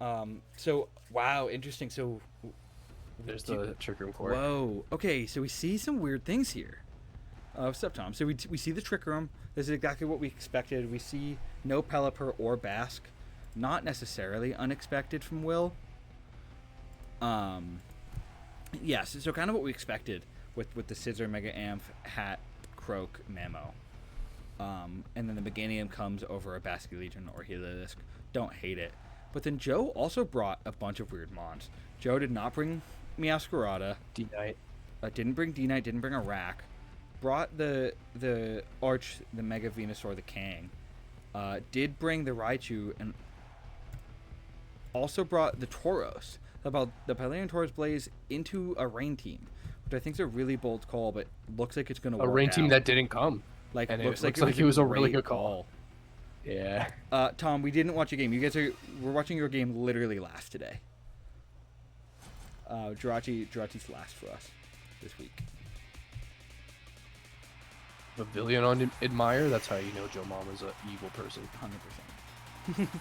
see game. So wow, interesting. So There's the Trick Room core. whoa. Okay, so we see some weird things here. What's up, Tom? So we see the Trick Room. This is exactly what we expected. We see no Pelipper or Basque. Not necessarily unexpected from Will. Yes, so kind of what we expected with the Scissor, Mega Amph, Hat, Croak, Mamo. And then the Meganium comes over a Basque Legion or Heliolisk. Don't hate it. But then Joe also brought a bunch of weird mons. Joe did not bring Meowscarada. D-Knight. Didn't bring D-Knight, didn't bring a Rack. Brought the Arch, the Mega Venusaur, the Kang. Did bring the Raichu, and also brought the Tauros. About the Pylean Tauros Blaze into a rain team, which I think is a really bold call, but looks like it's going to work A rain team out. that didn't come. Like, and looks it like looks like it was a really great good call. Yeah. Tom, we didn't watch a game. We're watching your game literally last today. Jirachi's last for us this week. Pavilion on Admire, that's how you know Joe Mama's an evil person. 100%.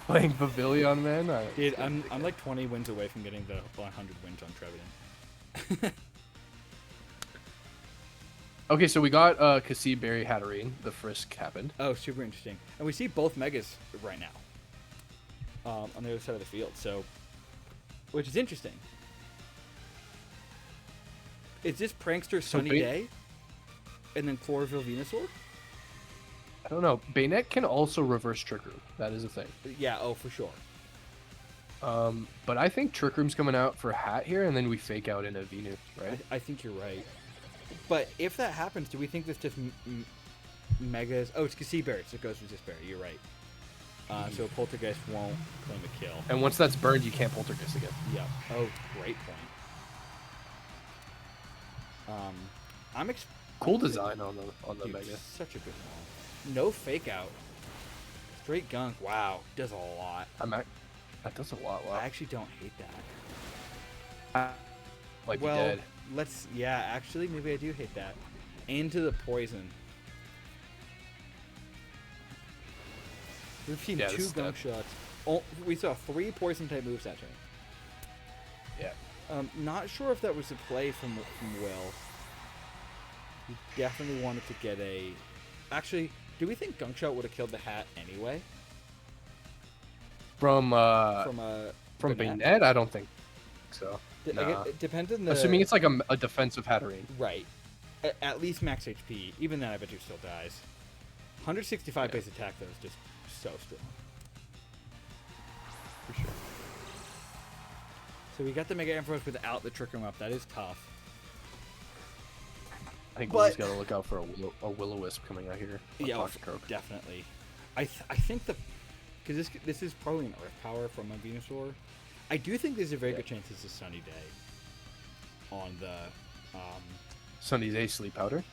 Playing Pavilion, man. Dude, I'm like 20 wins away from getting the 100 wins on Trevenant. Okay, so we got Kasib, Berry, Hatterene. The frisk happened. Oh, super interesting. And we see both Megas right now on the other side of the field, so which is interesting. Is this Prankster Sunny Day and then Chlorophyll Venusaur? I don't know. Bayonet can also reverse Trick Room. That is a thing. Yeah, oh, for sure. But I think Trick Room's coming out for Hat here, and then we fake out into Venus, right? I think you're right. But if that happens, do we think this just Megas... Oh, it's Cassiberry, so it goes with Berry. You're right. So Poltergeist won't claim a kill. And once that's burned, you can't Poltergeist again. Yeah. Oh, great point. Cool design on the Dude, Mega. such a good one. No fake out. Straight gunk. Wow, does a lot. That does a lot. Wow. I actually don't hate that. Like Well, dead. let's. Yeah, actually, maybe I do hate that. Into the poison. We've seen Yeah, 2 this is gunk dead. shots. Oh, we saw 3 poison type moves that turn. Yeah. Not sure if that was a play from Will. He definitely wanted to get a. Actually, do we think Gunk Shot would have killed the Hat anyway? From Bayonet? Bayonet, I don't think so. Nah. It depends on the. Assuming it's like a defensive Hatterene. Right. At least max HP. Even then, I bet you still dies. 165 base attack, though, is just so strong. For sure. So we got the Mega Ampharos without the Trick Room up. That is tough. I think But- Will's got to look out for a Will-O-Wisp coming out here. Yeah, Dr. Croak. definitely. I think because this is probably an Earth Power from a Venusaur. I do think there's a very good chance it's a Sunny Day on the. Sunday's Ace Sleep Powder.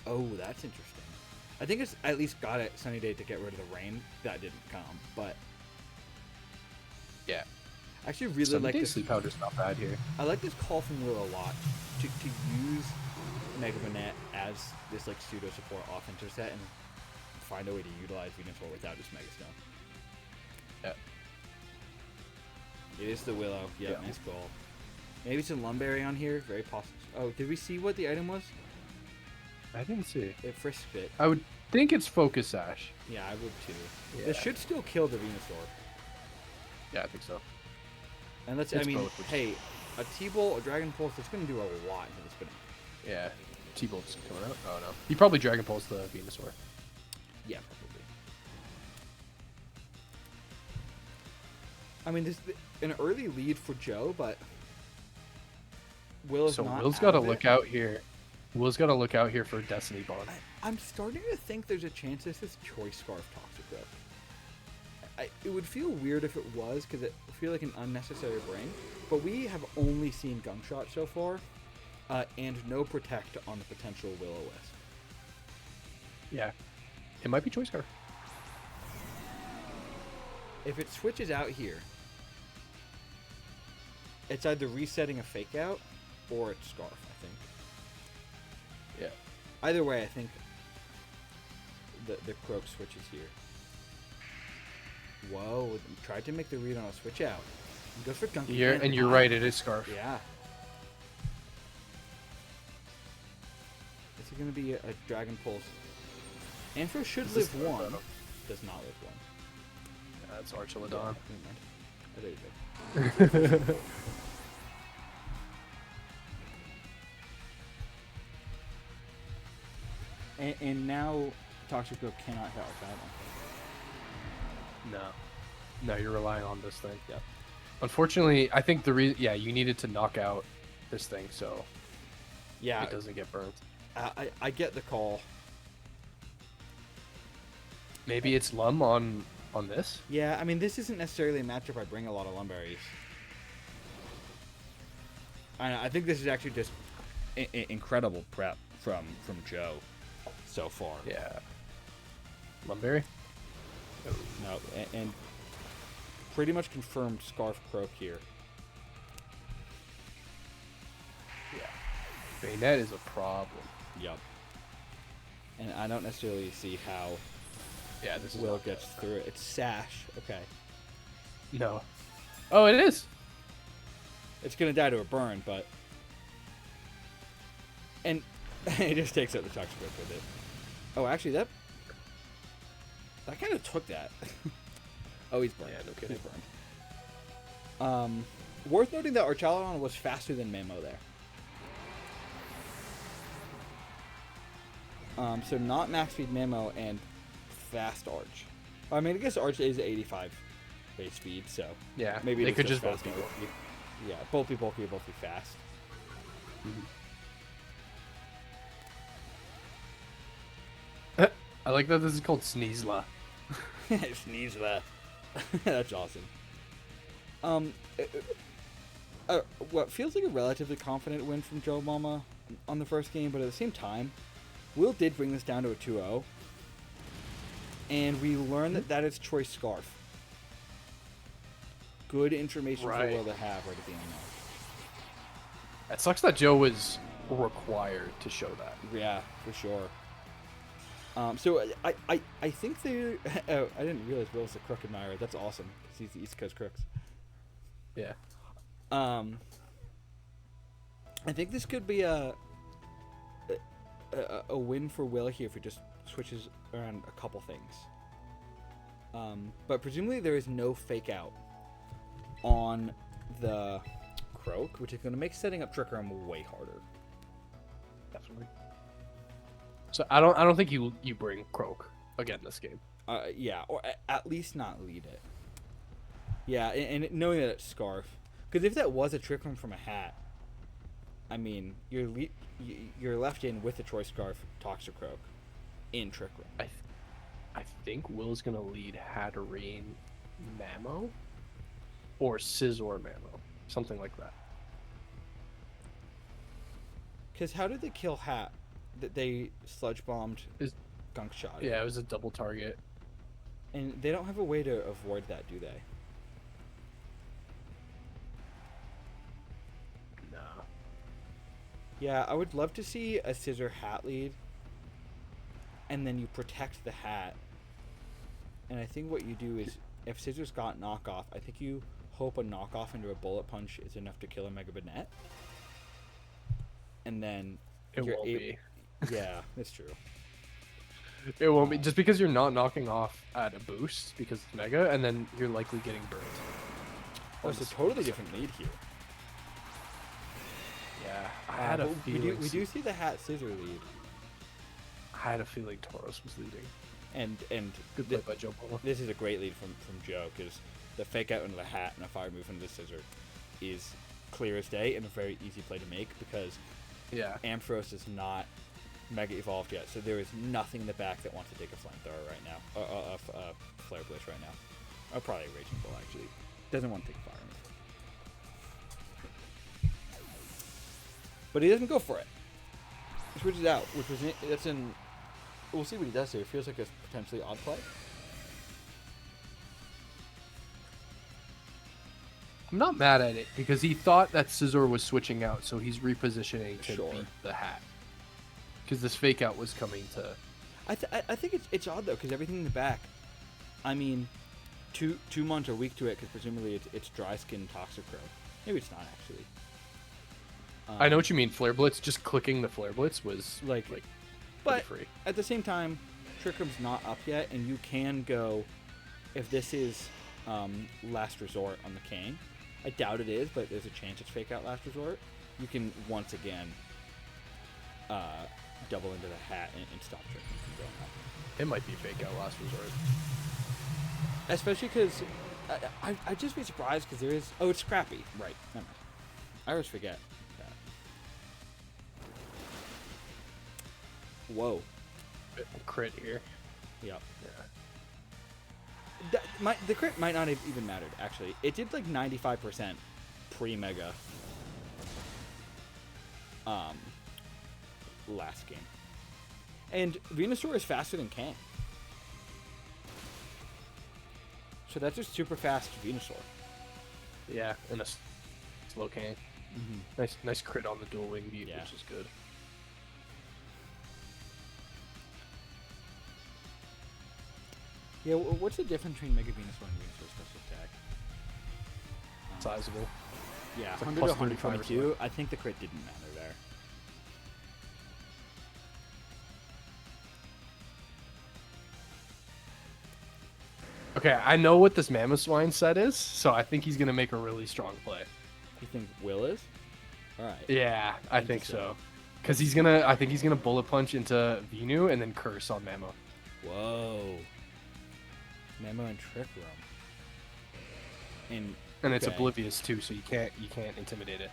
Oh, that's interesting. I think it's at least got it Sunny Day to get rid of the rain. That didn't come, but Yeah. I actually really Sunday like this. Sleep Powder's not bad here. I like this call from Will a lot to use Mega Banette as this like pseudo support offensive set and find a way to utilize Venusaur without his Mega Stone. Yeah. It is the Willow. Yep, Yeah. nice goal. Maybe some Lumberry on here. Very possible. Oh, did we see what the item was? I didn't see. It frisked it. I would think it's Focus Sash. Yeah, I would too. Yeah. This should still kill the Venusaur. Yeah, I think so. And let's. It's I mean, both, which- hey, a T-Bolt, a Dragon Pulse. It's going to do a lot into this banana. Yeah. T-Bolt's coming out. Oh no. He probably Dragon Pulse the Venusaur. Yeah, probably. I mean, there's an early lead for Joe, but Will is So not Will's out got to of it. look out here. Will's got to look out here for Destiny Bond. I'm starting to think there's a chance this is Choice Scarf Toxicroak. It would feel weird if it was, because it would feel like an unnecessary bring, but we have only seen Gunk Shot so far, and no Protect on the potential Will-O-Wisp. Yeah. It might be Choice Scarf. If it switches out here, it's either resetting a Fake Out, or it's Scarf, I think. Yeah. Either way, I think the Croak switches here. Whoa, tried to make the read on a switch out. Goes for Gunk. You're, again. and you're right, it is Scarf. Yeah. This is going to be a Dragon Pulse. Ampharos should This is live one. Photo. Does not live one. That's Yeah, Archelodon. never mind. I thought you did. And now Toxicroak cannot hit Archelodon. No. No, you're relying on this thing. Yeah. Unfortunately, I think you needed to knock out this thing so Yeah, it doesn't get burnt. I get the call. Maybe it's Lum on this. Yeah, I mean, this isn't necessarily a matchup I bring a lot of Lumberries. I think this is actually just incredible prep from Joe so far. Yeah. Lumberry? No, and pretty much confirmed Scarf Croak here. Yeah. Bayonet is a problem. Yep. And I don't necessarily see how Yeah, this is Will not gets through it. It's Sash. Okay. No. Oh, it is. It's going to die to a burn, but... And it just takes out the Toxicroak with it. Oh, actually, that kind of took that. Oh, he's burned. Yeah, no kidding. He's burned. Worth noting that Archelodon was faster than Mamo there. So not max speed Mamo and fast Arch. I mean, I guess Arch is 85 base speed, so Yeah. maybe they it's could just both fast be Arch. bulky. Yeah, both be bulky, both be fast. I like that this is called Sneasla. Sneeze that. That's awesome. What feels like a relatively confident win from Joe Mama on the first game, but at the same time, Will did bring this down to a 2-0. And we learned that is Choice Scarf. Good information Right. for Will to have right at the end It sucks that Joe was required to show that. there. Yeah, for sure. So I think they. Oh, I didn't realize Will's a Crook admirer. That's awesome. 'Cause he's the East Coast Crooks. Yeah. I think this could be a win for Will here if he just switches around a couple things. But presumably there is no fake out on the Croak, which is going to make setting up Trick Room way harder. Definitely. So I don't think you bring Croak again this game. Yeah, or at least not lead it. Yeah, and knowing that it's Scarf, because if that was a Trick Room from a hat, I mean, you're left in with the Choice Scarf Toxicroak in Trick Room. I think Will's gonna lead Hatterene Mamo or Scizor Mamo, something like that. Because how did they kill Hat? That they sludge bombed Gunk Shot. Yeah, it was a double target. And they don't have a way to avoid that, do they? Nah. Yeah, I would love to see a Scizor Hat lead. And then you protect the Hat. And I think what you do is, if Scissor's got knockoff, I think you hope a knockoff into a bullet punch is enough to kill a Mega Banette. And then It won't be. Yeah, that's true. It won't be just because you're not knocking off at a boost because it's Mega, and then you're likely getting burnt. Oh, it's a totally different lead here. Yeah, I had a But feeling. we do see the Hat Scissor lead, I had a feeling Tauros was leading. and Good play by Joe Polo. this is a great lead from Joe, because the fake out into the Hat and a fire move into the Scissor is clear as day and a very easy play to make, because Yeah. Ampharos is not Mega Evolved yet, so there is nothing in the back that wants to take a Flamethrower right now, Flare Blitz right now. Oh, probably a Raging Bull, actually. Doesn't want to take Fire move. But he doesn't go for it. He switches out, which was that's in. We'll see what he does here. It feels like a potentially odd play. I'm not mad at it because he thought that Scizor was switching out, so he's repositioning to Sure. beat the Hat. Because this fake out was coming to. I think it's odd though, because everything in the back. I mean, two months are weak to it because presumably it's dry skin Toxicroak. Maybe it's not actually. I know what you mean. Flare Blitz, just clicking the Flare Blitz was Like, pretty but free. at the same time, Trick Room's not up yet, and you can go if this is last resort on the King. I doubt it is, but there's a chance it's fake out last resort. You can once again double into the Hat and stop Trick Room from going up. It might be fake out last resort. Especially because I'd just be surprised because there is. Oh, it's Scrappy. Right. Never mind. I always forget that. Whoa. Crit here. Yep. Yeah. The crit might not have even mattered, actually. It did like 95% pre-Mega last game. And Venusaur is faster than Kang. So that's just super fast Venusaur. Yeah, and a slow King. Nice crit on the dual wing beat, Yeah. which is good. Yeah, what's the difference between Mega Venusaur and Venusaur special attack? Sizable. Yeah, It's like 100 to plus 35 or 122. I think the crit didn't matter there. Okay, I know what this Mamoswine set is, so I think he's gonna make a really strong play. You think Will is? All right. Yeah, I think so. Cause I think he's gonna bullet punch into Venu and then curse on Mamo. Whoa. Memo and Trick Room. And it's okay. oblivious too, so you can't intimidate it.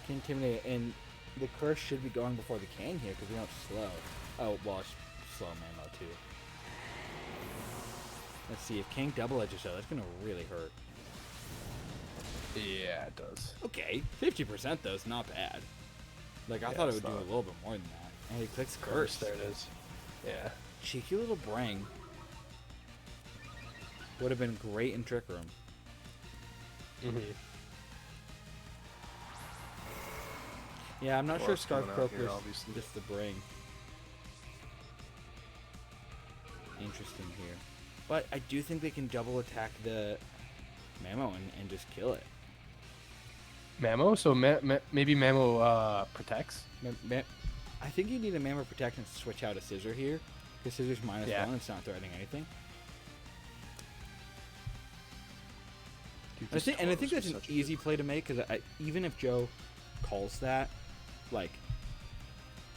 Can intimidate it, and the curse should be going before the Kang here because we don't slow. Oh, well, it's slow Memo too. Let's see if Kang double edges though. That's gonna really hurt. Yeah, it does. Okay, 50% though is not bad. Like I Yeah, thought it it's would do not. a little bit more than that. And he clicks Curse, curse. there it is. Yeah. Cheeky little Brang. Would have been great in Trick Room. Mm-hmm. Yeah, I'm not sure Force Scarf coming out Croak here, was obviously. just the Brang. Interesting here. But I do think they can double attack the Mamo and just kill it. Mamo, so maybe Mamo protects. I think you need a Mamo Protect and switch out a Scissor here. Because Scissor's -1, Yeah. it's not threatening anything. Dude, I this think Tauros that's was an such a easy good- play to make, because even if Joe calls that, like,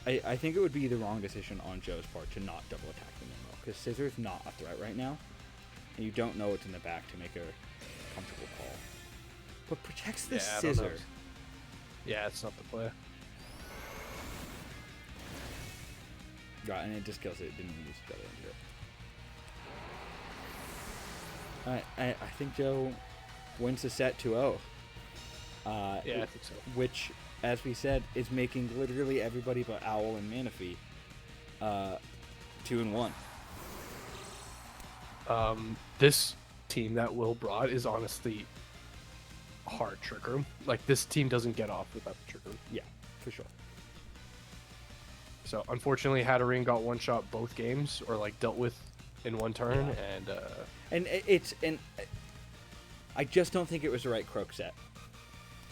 I think it would be the wrong decision on Joe's part to not double attack the Mamo, because Scissor's not a threat right now, and you don't know what's in the back to make a comfortable call. But protects the Yeah, I don't know. Scissor. Yeah, it's not the play. Right, and it just kills it. It didn't use double into it. I think Joe wins the set 2-0. Yeah, I think so. Which, as we said, is making literally everybody but Owl and Manaphy 2-1. This team that Will brought is honestly hard trick room. Like, this team doesn't get off without the trick room. Yeah, for sure. So unfortunately, Hatterene got one shot both games, or like dealt with in one turn, Yeah. and And I just don't think it was the right Croak set.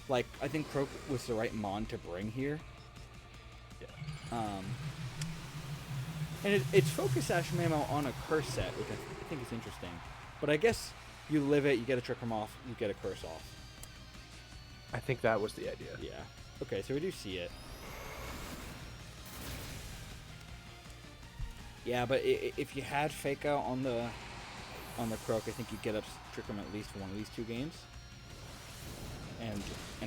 Like, I think Croak was the right mon to bring here. yeah. And it's Focus Sash Mamo on a curse set, which I think is interesting. But I guess you live it, you get a Trick Room off, you get a curse off. I think that was the idea. Yeah. Okay, so we do see it. Yeah, but if you had Fake Out on the Croak, I think you'd get up Trick Room at least one of these two games. And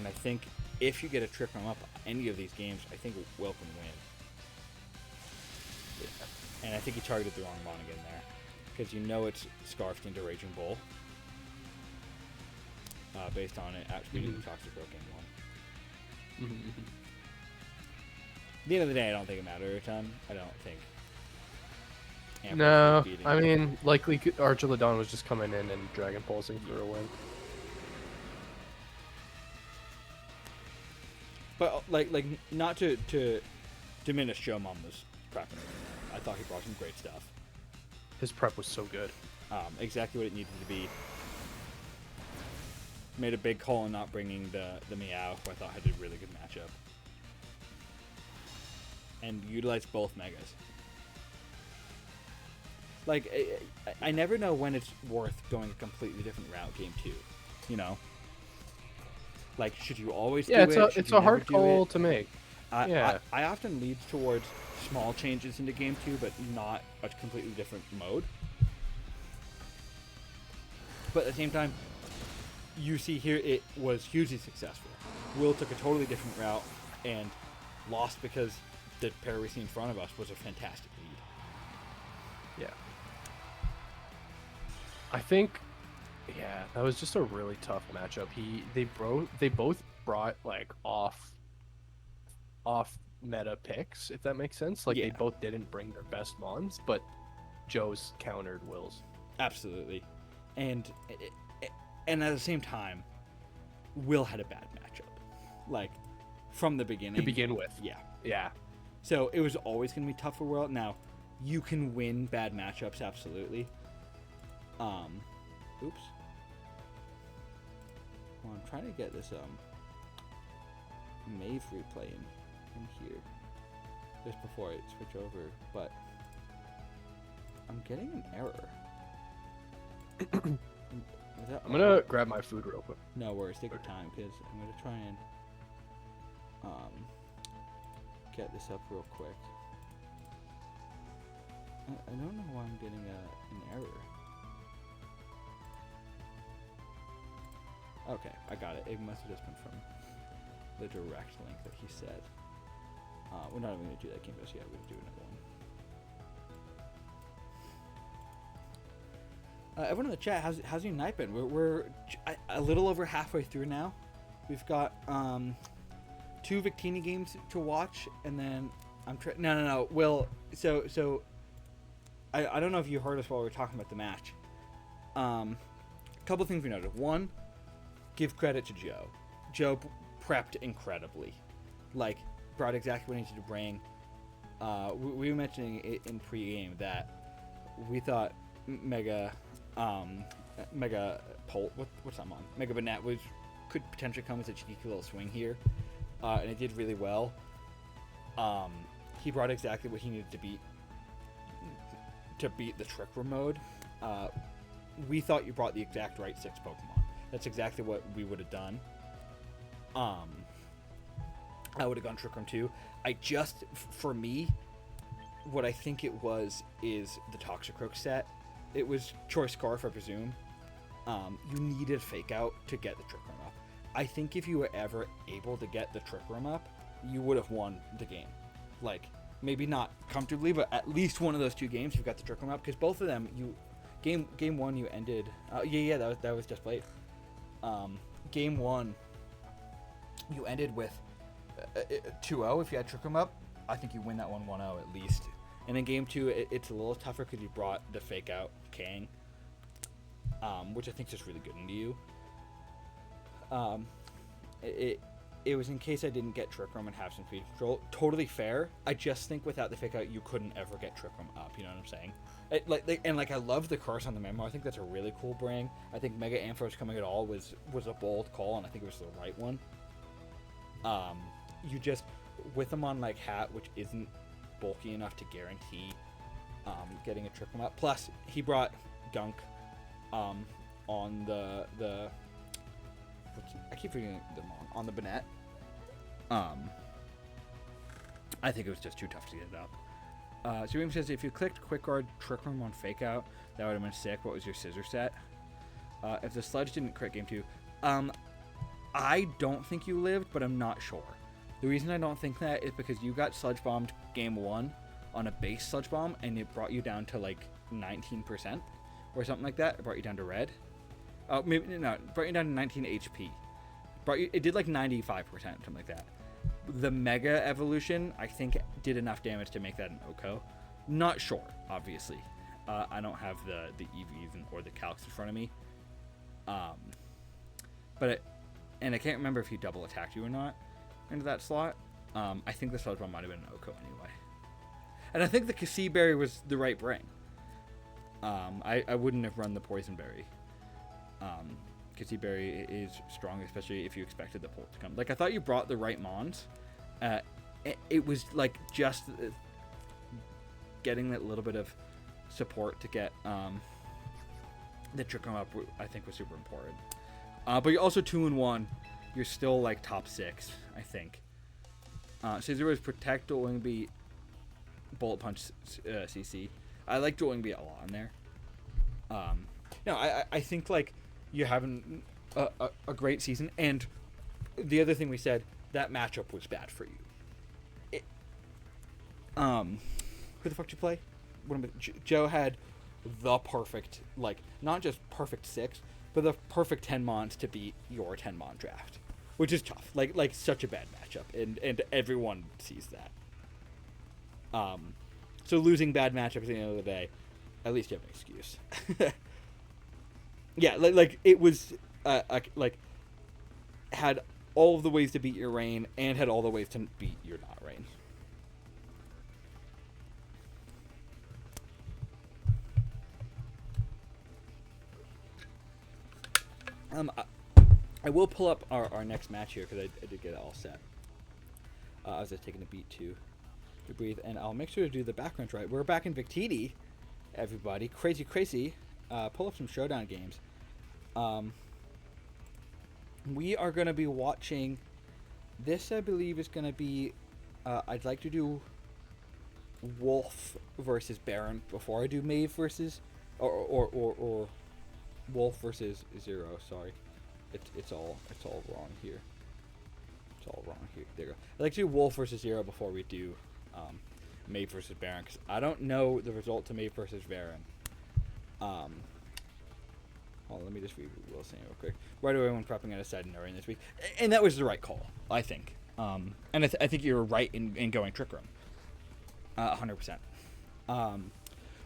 I think if you get a Trick Room up any of these games, I think Will can win. Yeah. And I think he targeted the wrong mon again there. Because you know it's scarfed into Raging Bull. Based on it outspeeding the Toxic Croak game 1. At the end of the day, I don't think it mattered a ton. I don't think. Amber No, was beating I it. mean, likely Archulodon was just coming in and Dragon Pulsing for a win. But like not to diminish Joe Mama's prepping. I thought he brought some great stuff. His prep was so good. Exactly what it needed to be. Made a big call in not bringing the Meow, who I thought had a really good matchup. And utilized both Megas. Like, I never know when it's worth going a completely different route game 2. You know? Like, should you always do it? Should It's you a never hard do call it? to make. Yeah. I often lead towards small changes into game 2, but not a completely different mode. But at the same time, you see here it was hugely successful. Will took a totally different route and lost because the pair we see in front of us was a fantastic lead. Yeah. I think, yeah, that was just a really tough matchup. They both brought like off meta picks, if that makes sense. Like, Yeah. they both didn't bring their best mons, but Joe's countered Will's. Absolutely. And at the same time, Will had a bad matchup. Like, from the beginning. To begin with. Yeah. Yeah. So it was always going to be tough for Will. Now, you can win bad matchups, absolutely. Oops. Well, I'm trying to get this Mave replay in here just before I switch over, but I'm getting an error. Is that I'm gonna grab my food real quick. No worries, take your time, because I'm gonna try and get this up real quick. I don't know why I'm getting an error. Okay, I got it. It must have just been from the direct link that he said. We're not even gonna do that game just yet. We're gonna do another one. Everyone in the chat, how's your night been? We're a little over halfway through now. We've got 2 Victini games to watch, and then I'm no. Will, so I don't know if you heard us while we were talking about the match. Couple things we noted. One, give credit to Joe. Joe prepped incredibly, like brought exactly what he needed to bring. We were mentioning it in pre-game that we thought Mega Pole, what's that on? Mega Banette could potentially come as a cheeky little swing here, and it did really well. He brought exactly what he needed to beat the Trick Room mode. We thought you brought the exact right 6 Pokemon. That's exactly what we would have done. I would have gone Trick Room 2. For me, what I think it was is the Toxicroak set. It was Choice Scarf, I presume. You needed Fake Out to get the Trick Room up. I think if you were ever able to get the Trick Room up, you would have won the game. Like, maybe not comfortably, but at least one of those 2 games you've got the Trick Room up, because both of them, you Game one you ended. Yeah, that was just played. Game one you ended with 2-0 if you had Trick Room up. I think you win that one 1-0 at least. And then game two, it's a little tougher because you brought the fake out Kang, which I think is just really good into you. It was in case I didn't get Trick Room and have some speed control. Totally fair. I just think without the fake out, you couldn't ever get Trick Room up. You know what I'm saying? I love the curse on the memo. I think that's a really cool bring. I think Mega Ampharos coming at all was a bold call, and I think it was the right one. You just with him on like Hat, which isn't bulky enough to guarantee getting a Trick Room up. Plus, he brought Gunk on the I keep forgetting them on the Banette. I think it was just too tough to get it up. So says if you clicked Quick Guard Trick Room on Fake Out, that would have been sick. What was your scissor set? If the Sludge didn't crit game 2, I don't think you lived, but I'm not sure. The reason I don't think that is because you got Sludge Bombed game 1 on a base Sludge Bomb, and it brought you down to like 19% or something like that. It brought you down to red. Maybe no, it brought you down to 19 HP. It did like 95%, something like that. The Mega Evolution, I think, did enough damage to make that an OHKO. Not sure, obviously. I don't have the EVs or the calcs in front of me. And I can't remember if he double attacked you or not into that slot. I think the Sludge Bomb might have been an OHKO anyway. And I think the Cassie Berry was the right bring. I wouldn't have run the Poison Berry. Cassie Berry is strong, especially if you expected the Pult to come. Like, I thought you brought the right Mons. It was like just getting that little bit of support to get the Trick Room up, I think, was super important. But you're also 2-1. You're still like top 6, I think. So there was Protect, Dual Wingbeat, Bullet Punch, CC. I like Dual Wingbeat a lot in there. No, I think like you're having a great season, and the other thing we said, that matchup was bad for you. Who the fuck did you play? Joe had the perfect, like, not just perfect 6, but the perfect 10 mons to beat your 10 mon draft, which is tough. Like such a bad matchup, and everyone sees that. So losing bad matchups at the end of the day, at least you have an excuse. Yeah, like it was like had all of the ways to beat your Rain and had all the ways to beat your not Rain. I will pull up our next match here because I did get it all set. I was just taking a beat to breathe, and I'll make sure to do the background right. We're back in Victini, everybody. Crazy. Pull up some Showdown games. We are going to be watching. This, I believe, is going to be. I'd like to do Wolf versus Baron before I do Maeve versus, or Wolf versus Zero. Sorry, it's all wrong here. It's all wrong here. There you go. I'd like to do Wolf versus Zero before we do Maeve versus Baron, because I don't know the result to Maeve versus Baron. Hold on, let me just read what Will saying real quick. Right away when prepping at a side Nurian this week, and that was the right call, I think. And I think you're right in going Trick Room. 100%.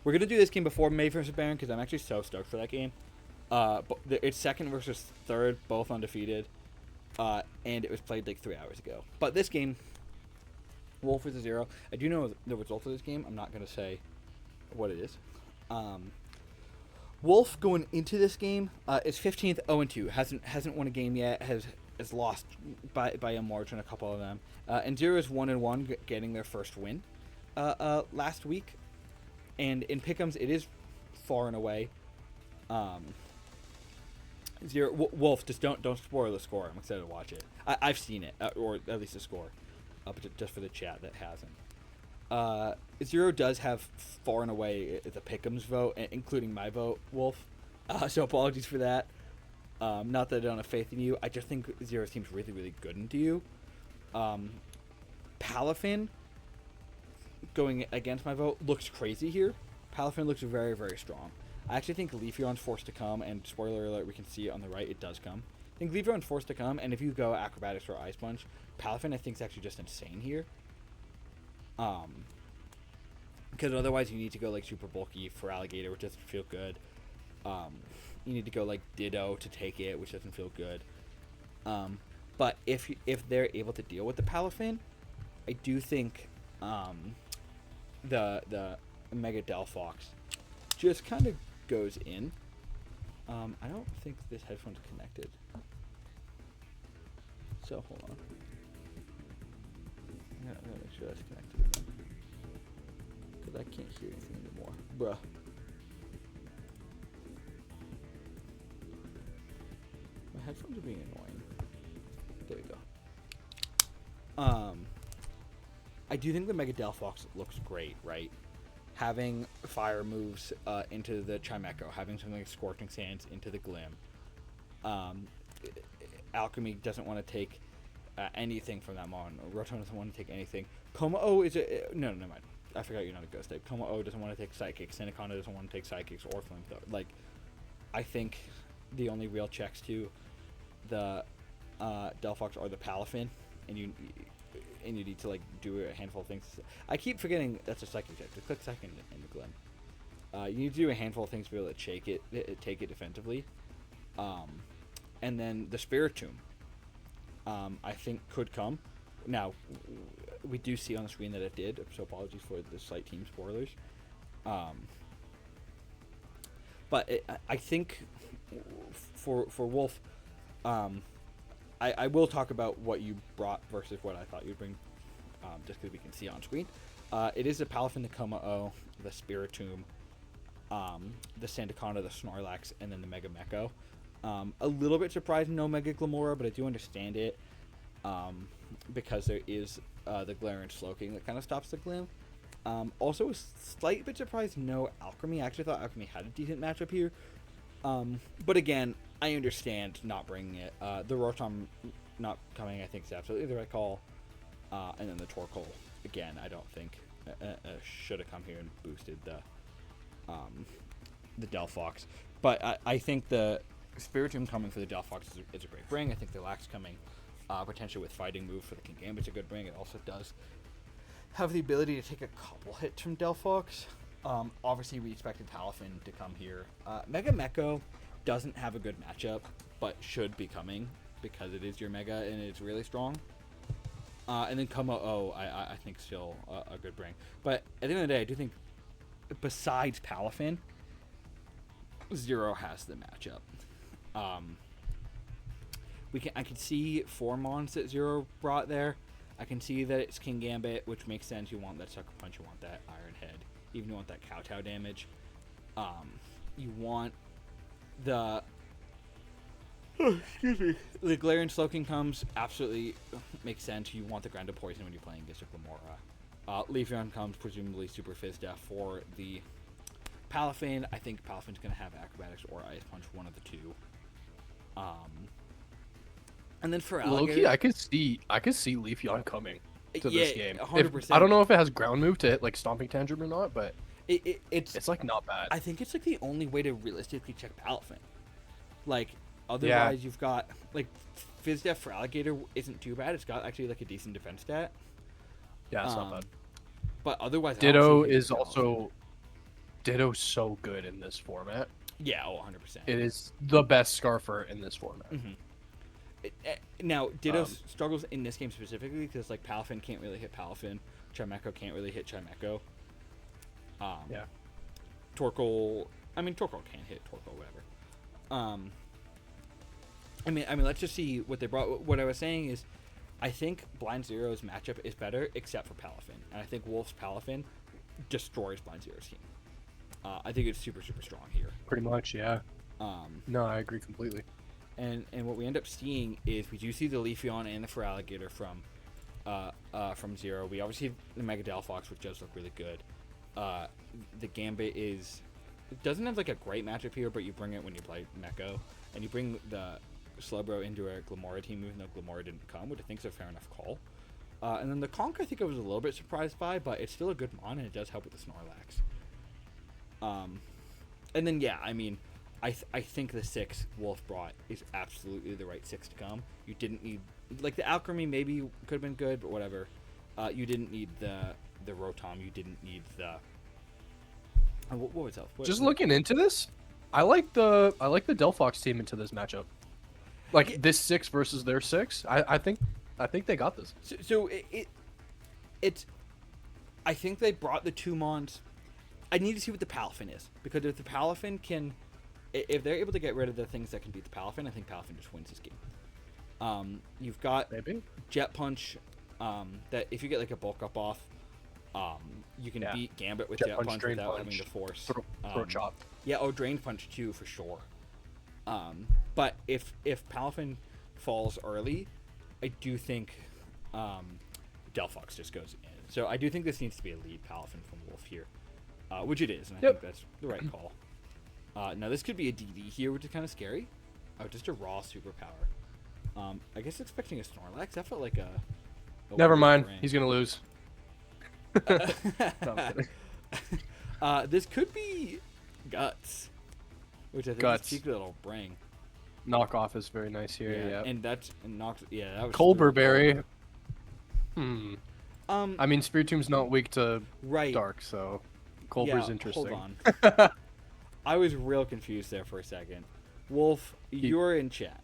We're gonna do this game before Maeve versus Baron because I'm actually so stoked for that game. But it's second versus third, both undefeated, and it was played like 3 hours ago. But this game, Wolf versus Zero, I do know the result of this game. I'm not gonna say what it is. Wolf going into this game is 15th, 0-2. Hasn't won a game yet. Has lost by a margin a couple of them. And Zero is 1-1, getting their first win last week. And in Pick'ems, it is far and away. Wolf, just don't spoil the score. I'm excited to watch it. I've seen it, or at least the score, but just for the chat that hasn't. Zero does have far and away the Pick'ems vote, including my vote, Wolf. So apologies for that. Not that I don't have faith in you. I just think Zero seems really, really good into you. Palafin, going against my vote, looks crazy here. Palafin looks very, very strong. I actually think Leafeon's forced to come, and spoiler alert, we can see it on the right, it does come. I think Leafeon's forced to come, and if you go Acrobatics or Ice Punch, Palafin I think is actually just insane here. Because otherwise you need to go like super bulky for Alligator, which doesn't feel good. You need to go like Ditto to take it, which doesn't feel good. But if they're able to deal with the Palafin, I do think the Mega Delphox just kind of goes in. I don't think this headphone's connected. So hold on. I'm gonna make sure that's connected again. Because I can't hear anything anymore. Bruh. My headphones are being annoying. There we go. I do think the Mega Delphox looks great, right? Having fire moves into the Chimecho, having something like Scorching Sands into the Glim. Alchemy doesn't want to take anything from that mon. Rotom doesn't want to take anything. Kommo-o is a... No, never mind. I forgot you're not a ghost type. Kommo-o doesn't want to take Psychics. Sandaconda doesn't want to take Psychics or Flamethrower. Like, I think the only real checks to the Delphox are the Palafin, and you need to like do a handful of things. I keep forgetting that's a Psychic type. To click second in the Glim. You need to do a handful of things to be able to take it defensively. And then the Spiritomb, I think could come. Now, we do see on the screen that it did, so apologies for the slight team spoilers. But I think for Wolf, I will talk about what you brought versus what I thought you'd bring, just because we can see on screen. It is the Palafin, the Kommo-o, the Spiritomb, the Sandaconda, the Snorlax, and then the Mega Mecho. A little bit surprised no Mega Glimmora, but I do understand it because there is the Galarian Slowking that kind of stops the Glim. Also, a slight bit surprised no Alchemy. I actually thought Alchemy had a decent matchup here. But again, I understand not bringing it. The Rotom not coming, I think, is absolutely the right call. And then the Torkoal, again, I don't think should have come here and boosted the Delphox. But I think the Spiritomb coming for the Delphox is a great bring. I think the Lax coming potentially with Fighting Move for the Kingambit's a good bring. It also does have the ability to take a couple hits from Delphox. Obviously, we expected Palafin to come here. Mega Mecho doesn't have a good matchup, but should be coming because it is your Mega and it's really strong. And then Kommo-o, I think still a good bring. But at the end of the day, I do think besides Palafin, Zero has the matchup. I can see 4 mons that Zero brought there. I can see that it's Kingambit, which makes sense. You want that Sucker Punch, you want that Iron Head, even you want that Kowtow damage. You want the excuse me. The Galarian Slowking comes, absolutely makes sense. You want the Ground of Poison when you're playing against Glimmora. Leafeon comes, presumably Super Fizz Death for the Palafin. I think Palafin's going to have Acrobatics or Ice Punch, one of the two. And then for Alligator, Loki, I could see Leafeon coming to this game. 100%. I don't know if it has ground move to hit like Stomping Tantrum or not, but it's like not bad. I think it's like the only way to realistically check Palafin. Like otherwise, you've got like Fizz Death for Alligator isn't too bad. It's got actually like a decent defense stat. Yeah, it's not bad. But otherwise, Ditto is also Ditto's so good in this format. Yeah, 100%. It is the best Scarfer in this format. Mm-hmm. Now, Ditto struggles in this game specifically because like Palafin can't really hit Palafin, Chimecho can't really hit Chimecho. Yeah. Torkoal can't hit Torkoal, whatever. I mean, let's just see what they brought. What I was saying is, I think Blind Zero's matchup is better except for Palafin, and I think Wolf's Palafin destroys Blind Zero's team. I think it's super, super strong here. Pretty much, yeah. No, I agree completely. And what we end up seeing is we do see the Leafeon and the Feraligatr from Zero. We obviously have the Mega Delphox, which does look really good. The Gambit doesn't have like a great matchup here, but you bring it when you play Mecho, and you bring the Slowbro into a Glimmora team, even though Glimmora didn't come, which I think is a fair enough call. And then the Conk, I think I was a little bit surprised by, but it's still a good mon, and it does help with the Snorlax. And then yeah, I mean, I think the 6 Wolf brought is absolutely the right 6 to come. You didn't need like the Alchemy maybe could have been good, but whatever. You didn't need the Rotom. You didn't need the what was that? Just looking into this, I like the Delphox team into this matchup. Like Yeah. this 6 versus their 6. I think they got this. So it's I think they brought the 2 Mons. I need to see what the Palafin is, because if the Palafin can, if they're able to get rid of the things that can beat the Palafin, I think Palafin just wins this game. You've got Maybe. Jet Punch, that if you get like a bulk up off, you can Yeah. beat Gambit with Jet Jet Punch, Punch Drain without Punch, having to force. Throat chop. Yeah, Drain Punch too for sure. But if Palafin falls early, I do think Delphox just goes in. So I do think this needs to be a lead Palafin from Wolf here, which it is, and I Yep. think that's the right call. Now this could be a DD here, which is kind of scary. Oh, just a raw superpower. I guess expecting a Snorlax. That felt like a Never weird mind. brand. He's gonna lose. No, I'm kidding. This could be Guts, which I think Guts. is cheeky little bring. Knockoff is very nice here. Yeah. And that's and knocks. Yeah, that was Colbur really Berry. cool. I mean, Spiritom's not weak to Right. dark, so Colbur's Yeah, interesting. Hold on. I was real confused there for a second. Wolf, you're in chat.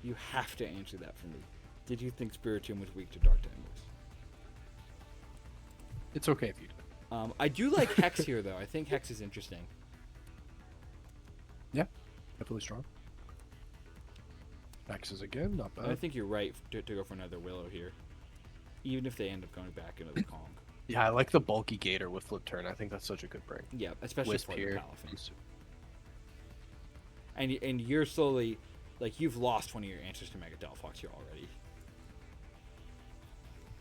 You have to answer that for me. Did you think Spiritomb was weak to dark type moves? It's okay if you do. I do like Hex here though. I think Hex is interesting. Yeah, definitely strong. Axes again, not And I bad. think you're right to go for another Willow here, even if they end up going back into the Kong. Yeah, I like the bulky Gator with flip turn. I think that's such a good break. Yeah, especially Wisp for here. the Palafin. And you're slowly, like, you've lost one of your answers to Mega Delphox here already.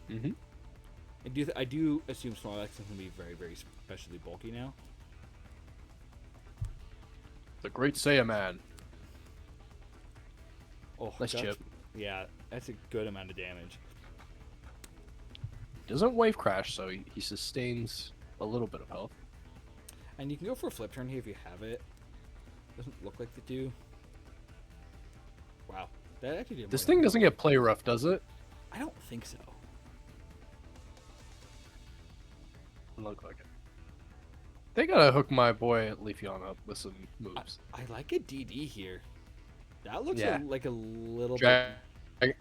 Mm-hmm. I do assume Snorlax is going to be very, very specially bulky now. The Great Saiyaman. Oh, Nice that's- chip. Yeah, that's a good amount of damage. Doesn't wave crash, so he sustains a little bit of health. And you can go for a flip turn here if you have it. Doesn't look like they do. Wow, that actually did. This more thing than- doesn't get play rough, does it? I don't think so. Doesn't look like it. They gotta hook my boy Leafeon up with some moves. I like a DD here. That looks Yeah. like a little Drag- bit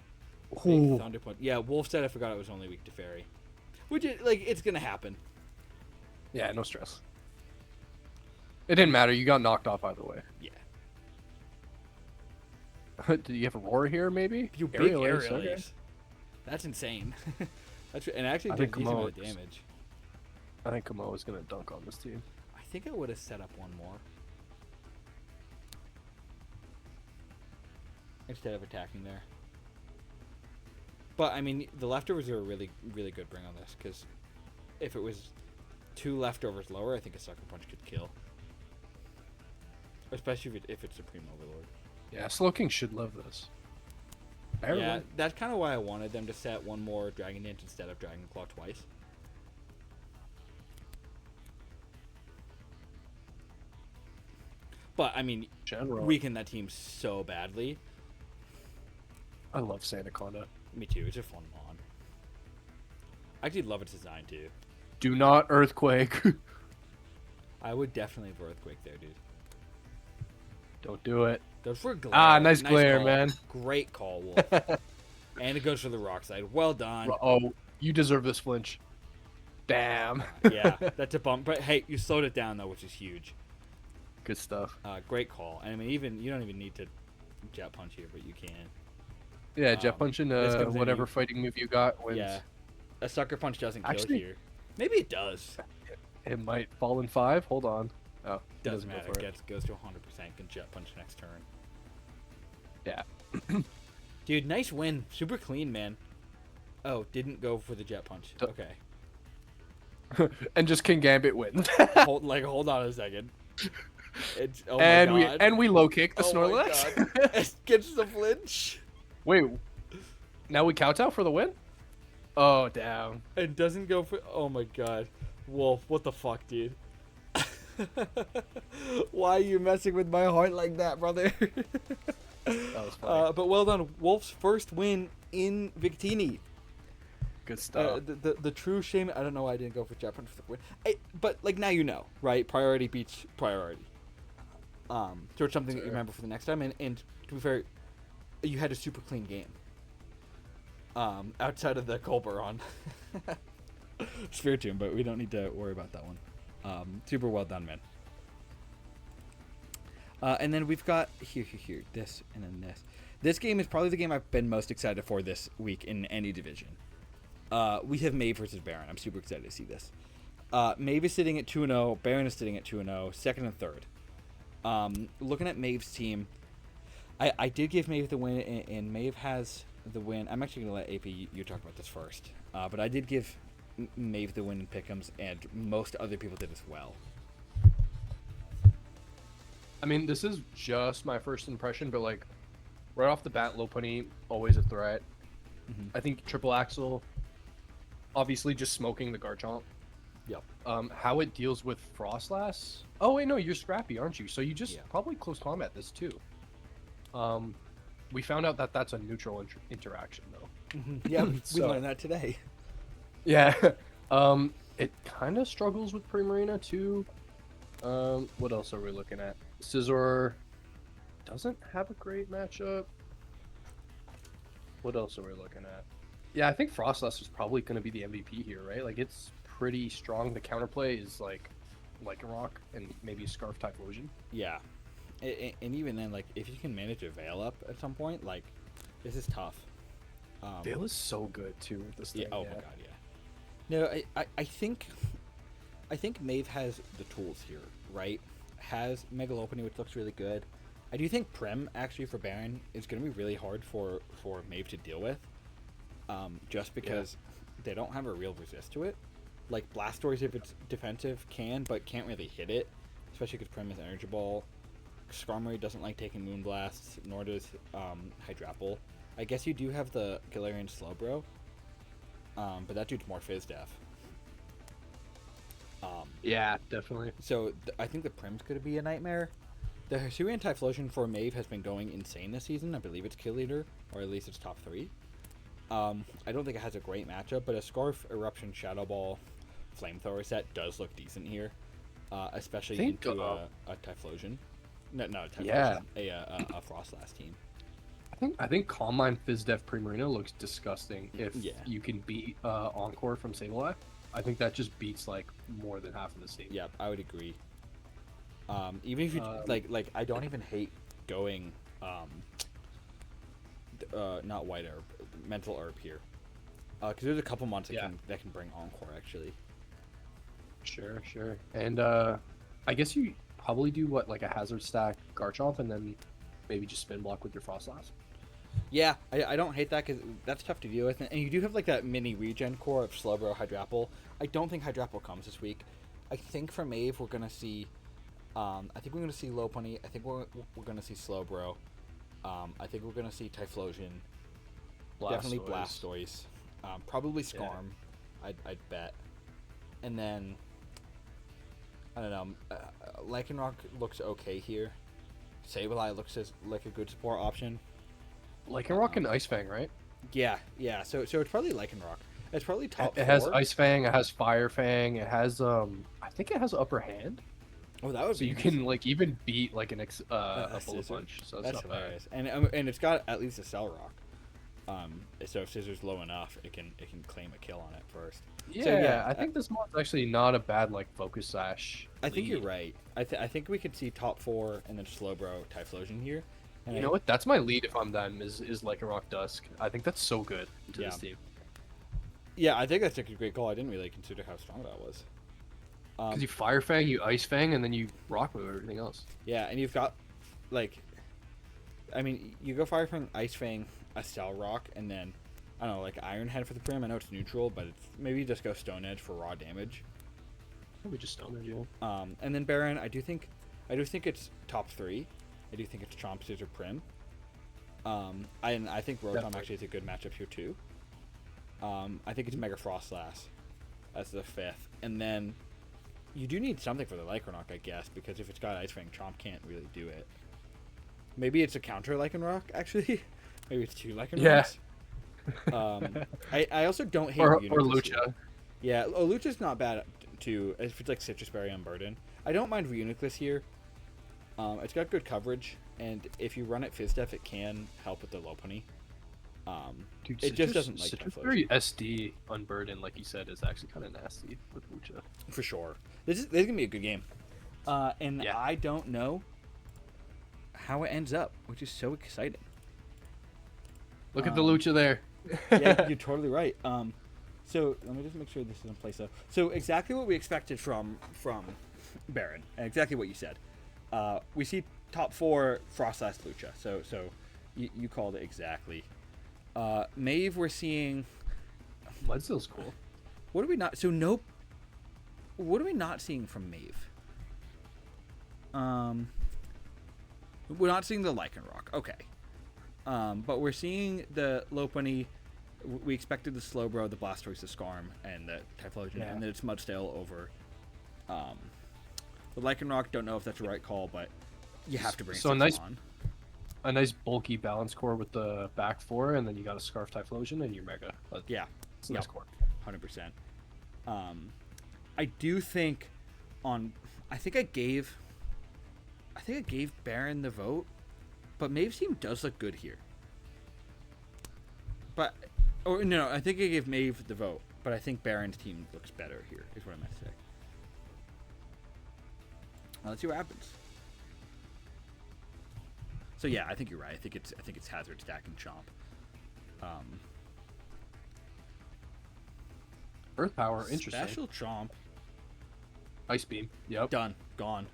Ooh. big Thunder Punch. Yeah, Wolf said I forgot it was only weak to Fairy. Which is, like, it's gonna happen. Yeah, no stress. It didn't matter. You got knocked off either way. Yeah. Do you have a roar here, maybe? You big Aerial aerial Ace, okay. Ace. That's insane. That's and actually I did think decent amount of Kamo is- damage. I think Kamo is gonna dunk on this team. I think I would have set up one more. Instead of attacking there. But, I mean, the leftovers are a really, really good bring on this, because if it was 2 leftovers lower, I think a Sucker Punch could kill. Especially if it's Supreme Overlord. Yeah, Slowking should love this. Barely. Yeah, that's kind of why I wanted them to set one more Dragon Dance instead of Dragon Claw twice. But, I mean, General. weaken that team so badly. I love Sandaconda. Me too, it's a fun mon. I actually love its design too. Do not Earthquake. I would definitely have Earthquake there, dude. Don't do it. Goes for a glare. Ah, nice glare, call. man. Great call, Wolf. And it goes for the rock side. Well done. Oh, you deserve this flinch. Damn. Yeah, that's a bump. But hey, you slowed it down though, which is huge. Good stuff. Great call. And I mean, even you don't even need to Jet Punch here, but you can. Yeah, Jet Punch and this comes in, whatever you- fighting move you got wins. Yeah, a Sucker Punch doesn't kill Actually- here. Maybe it does. It might fall in 5. Hold on. Oh, it Doesn't go matter. for it. Goes to 100%. Can Jet Punch next turn. Yeah. Dude, nice win. Super clean, man. Oh, didn't go for the Jet Punch. D- Okay. And just King Gambit wins. Hold on a second. It's, oh and my God. we low kick the Oh my Snorlax. God. It gets the flinch. Wait. Now we count out for the win? Oh, damn. It doesn't go for. Oh my God. Wolf, what the fuck, dude? Why are you messing with my heart like that, brother? That was funny. But well done. Wolf's first win in Victini. Good stuff. The true shame. I don't know why I didn't go for Japan for the win. But like now you know, right? Priority beats priority. So it's something that you Sure. remember for the next time. And to be fair, you had a super clean game. Outside of the Colberon Sphere Tomb, but we don't need to worry about that one. Super well done, man. And then we've got here, this, and then this. This game is probably the game I've been most excited for this week in any division. We have Maeve versus Baron. I'm super excited to see this. Maeve is sitting at 2-0. Baron is sitting at 2-0. Second and third. Looking at Maeve's team, I did give Maeve the win, and Maeve has the win. I'm actually going to let AP you talk about this first. But I did give Maeve the win in Pick'ems, and most other people did as well. I mean, this is just my first impression, but like, right off the bat, Lopunny always a threat. Mhm. I think Triple Axel, obviously just smoking the Garchomp. Yep. How it deals with Frostlass. Oh wait, no, you're Scrappy, aren't you? So you just Yeah. probably close combat this too. We found out that that's a neutral interaction though. Yeah, we So- learned that today. Yeah. It kind of struggles with Primarina too. What else are we looking at? Scizor doesn't have a great matchup. What else are we looking at? Yeah, I think Frostlass is probably going to be the MVP here, right? Like, it's pretty strong. The counterplay is like a rock and maybe Scarf Typhlosion. Yeah, and even then, like if you can manage a Veil up at some point, like this is tough. Veil is so good too with this thing. Yeah. Oh my god. Yeah. No, I think Maeve has the tools here, right? Has Mega Lopunny, which looks really good. I do think Prim actually for Baron is going to be really hard for Maeve to deal with, just because they don't have a real resist to it. Like Blastoise, if it's defensive, can but can't really hit it, especially because Prim is Energy Ball. Skarmory doesn't like taking Moon Blasts, nor does Hydrapple. I guess you do have the Galarian Slowbro, but that dude's more Fizz Def. Yeah, definitely. So I think the Prim's going to be a nightmare. The Hisuian Typhlosion for Maeve has been going insane this season. I believe it's kill leader, or at least it's top 3. I don't think it has a great matchup, but a Scarf, Eruption, Shadow Ball, Flamethrower set does look decent here, especially think, into a Typhlosion. No, Typhlosion. Yeah. A Frostlass team. I think Calm Mind Fizdef Primarina looks disgusting if Yeah. you can beat Encore from Sableye. I think that just beats like more than half of the stadium. Yep, I would agree. Even if you like, I don't even hate going not White Herb, Mental Herb here, because there's a couple months that can bring Encore actually. Sure. And I guess you probably do what, like a Hazard Stack Garchomp and then maybe just Spin Block with your Frostlass. Yeah, I don't hate that because that's tough to deal with, and you do have like that mini regen core of Slowbro, Hydrapple. I don't think Hydrapple comes this week. I think for Maeve we're gonna see, I think we're gonna see Lopunny. I think we're gonna see Slowbro. I think we're gonna see Typhlosion. Definitely Blastoise. Probably Skarm. I'd bet. And then I don't know. Lycanroc looks okay here. Sableye looks like a good support option. Lycanroc and Ice Fang, right? Yeah. So it's probably Lycanroc. It's probably top It has 4. Ice Fang, it has Fire Fang, it has I think it has Upper Hand. Oh, that would So be you interesting. can like even beat like a Scizor. Bullet Punch. So That's that's not bad. hilarious. And it's got at least a Cell Rock. So if Scissor's low enough, it can claim a kill on it first. Yeah, So, yeah, I think this mod's actually not a bad like Focus Sash. I think you're lead. right. I think we could see top 4 and then Slowbro, Typhlosion here. And You know what? That's my lead if I'm them is Lycanroc Dusk. I think that's so good to this team. Yeah, I think that's a great call. I didn't really consider how strong that was. Because you Fire Fang, you Ice Fang, and then you Rock Move everything else. Yeah, and you've got, like, I mean, you go Fire Fang, Ice Fang, a Cell Rock, and then, I don't know, like Iron Head for the Prim. I know it's neutral, but it's maybe just go Stone Edge for raw damage. Maybe just Stone Edge, yeah. And then Baron, I do think it's top 3. I do think it's Chomp, Scissor, Prim. I think Rotom Definitely. actually is a good matchup here too. I think it's Mega Frostlass as the 5th, and then You do need something for the Lycanroc, I guess, because if it's got Ice Fang, Chomp can't really do it. Maybe it's a counter Lycanroc, actually. Maybe it's 2 Lycanrocs. Yeah. I also don't hate Or Reuniclus here. Lucha. Yeah, Lucha's not bad too, if it's like Citrus Berry on Burden. I don't mind Reuniclus here. It's got good coverage, and if you run it Fizdef, it can help with the Lopunny. Dude, It just doesn't like Citrus Typhlosion. Berry SD on Burden, like you said, is actually kind of nasty with Lucha. For sure. This is gonna be a good game. And Yeah. I don't know how it ends up, which is so exciting. Look at the Um, Lucha there. Yeah, you're totally right. So let me just make sure this is in place. So exactly what we expected from Baron, and exactly what you said. We see top 4 Frostlass Lucha. So you called it exactly. Mave, we're seeing. Mudseal's cool. What are we not? So nope. What are we not seeing from Mave? We're not seeing the Lycanroc. Okay. But we're seeing the Lopunny. We expected the Slowbro, the Blastoise, the Skarm, and the Typhlosion, Yeah. and then it's Mudstail over the Lycanroc. Don't know if that's the right call, but you have to bring So it nice- on. A nice bulky balance core with the back 4, and then you got a Scarf Typhlosion and your Mega. Yeah, It's a nice Yep. core. 100%. I do think I think I gave Baron the vote, but Mave's team does look good here. But I think I gave Mave the vote, but I think Baron's team looks better here. Is what I meant to say. Let's see what happens. So yeah, I think you're right. I think it's Hazard, Stack, and Chomp. Earth Power, interesting. Special Chomp. Ice Beam. Yep. Done. Gone.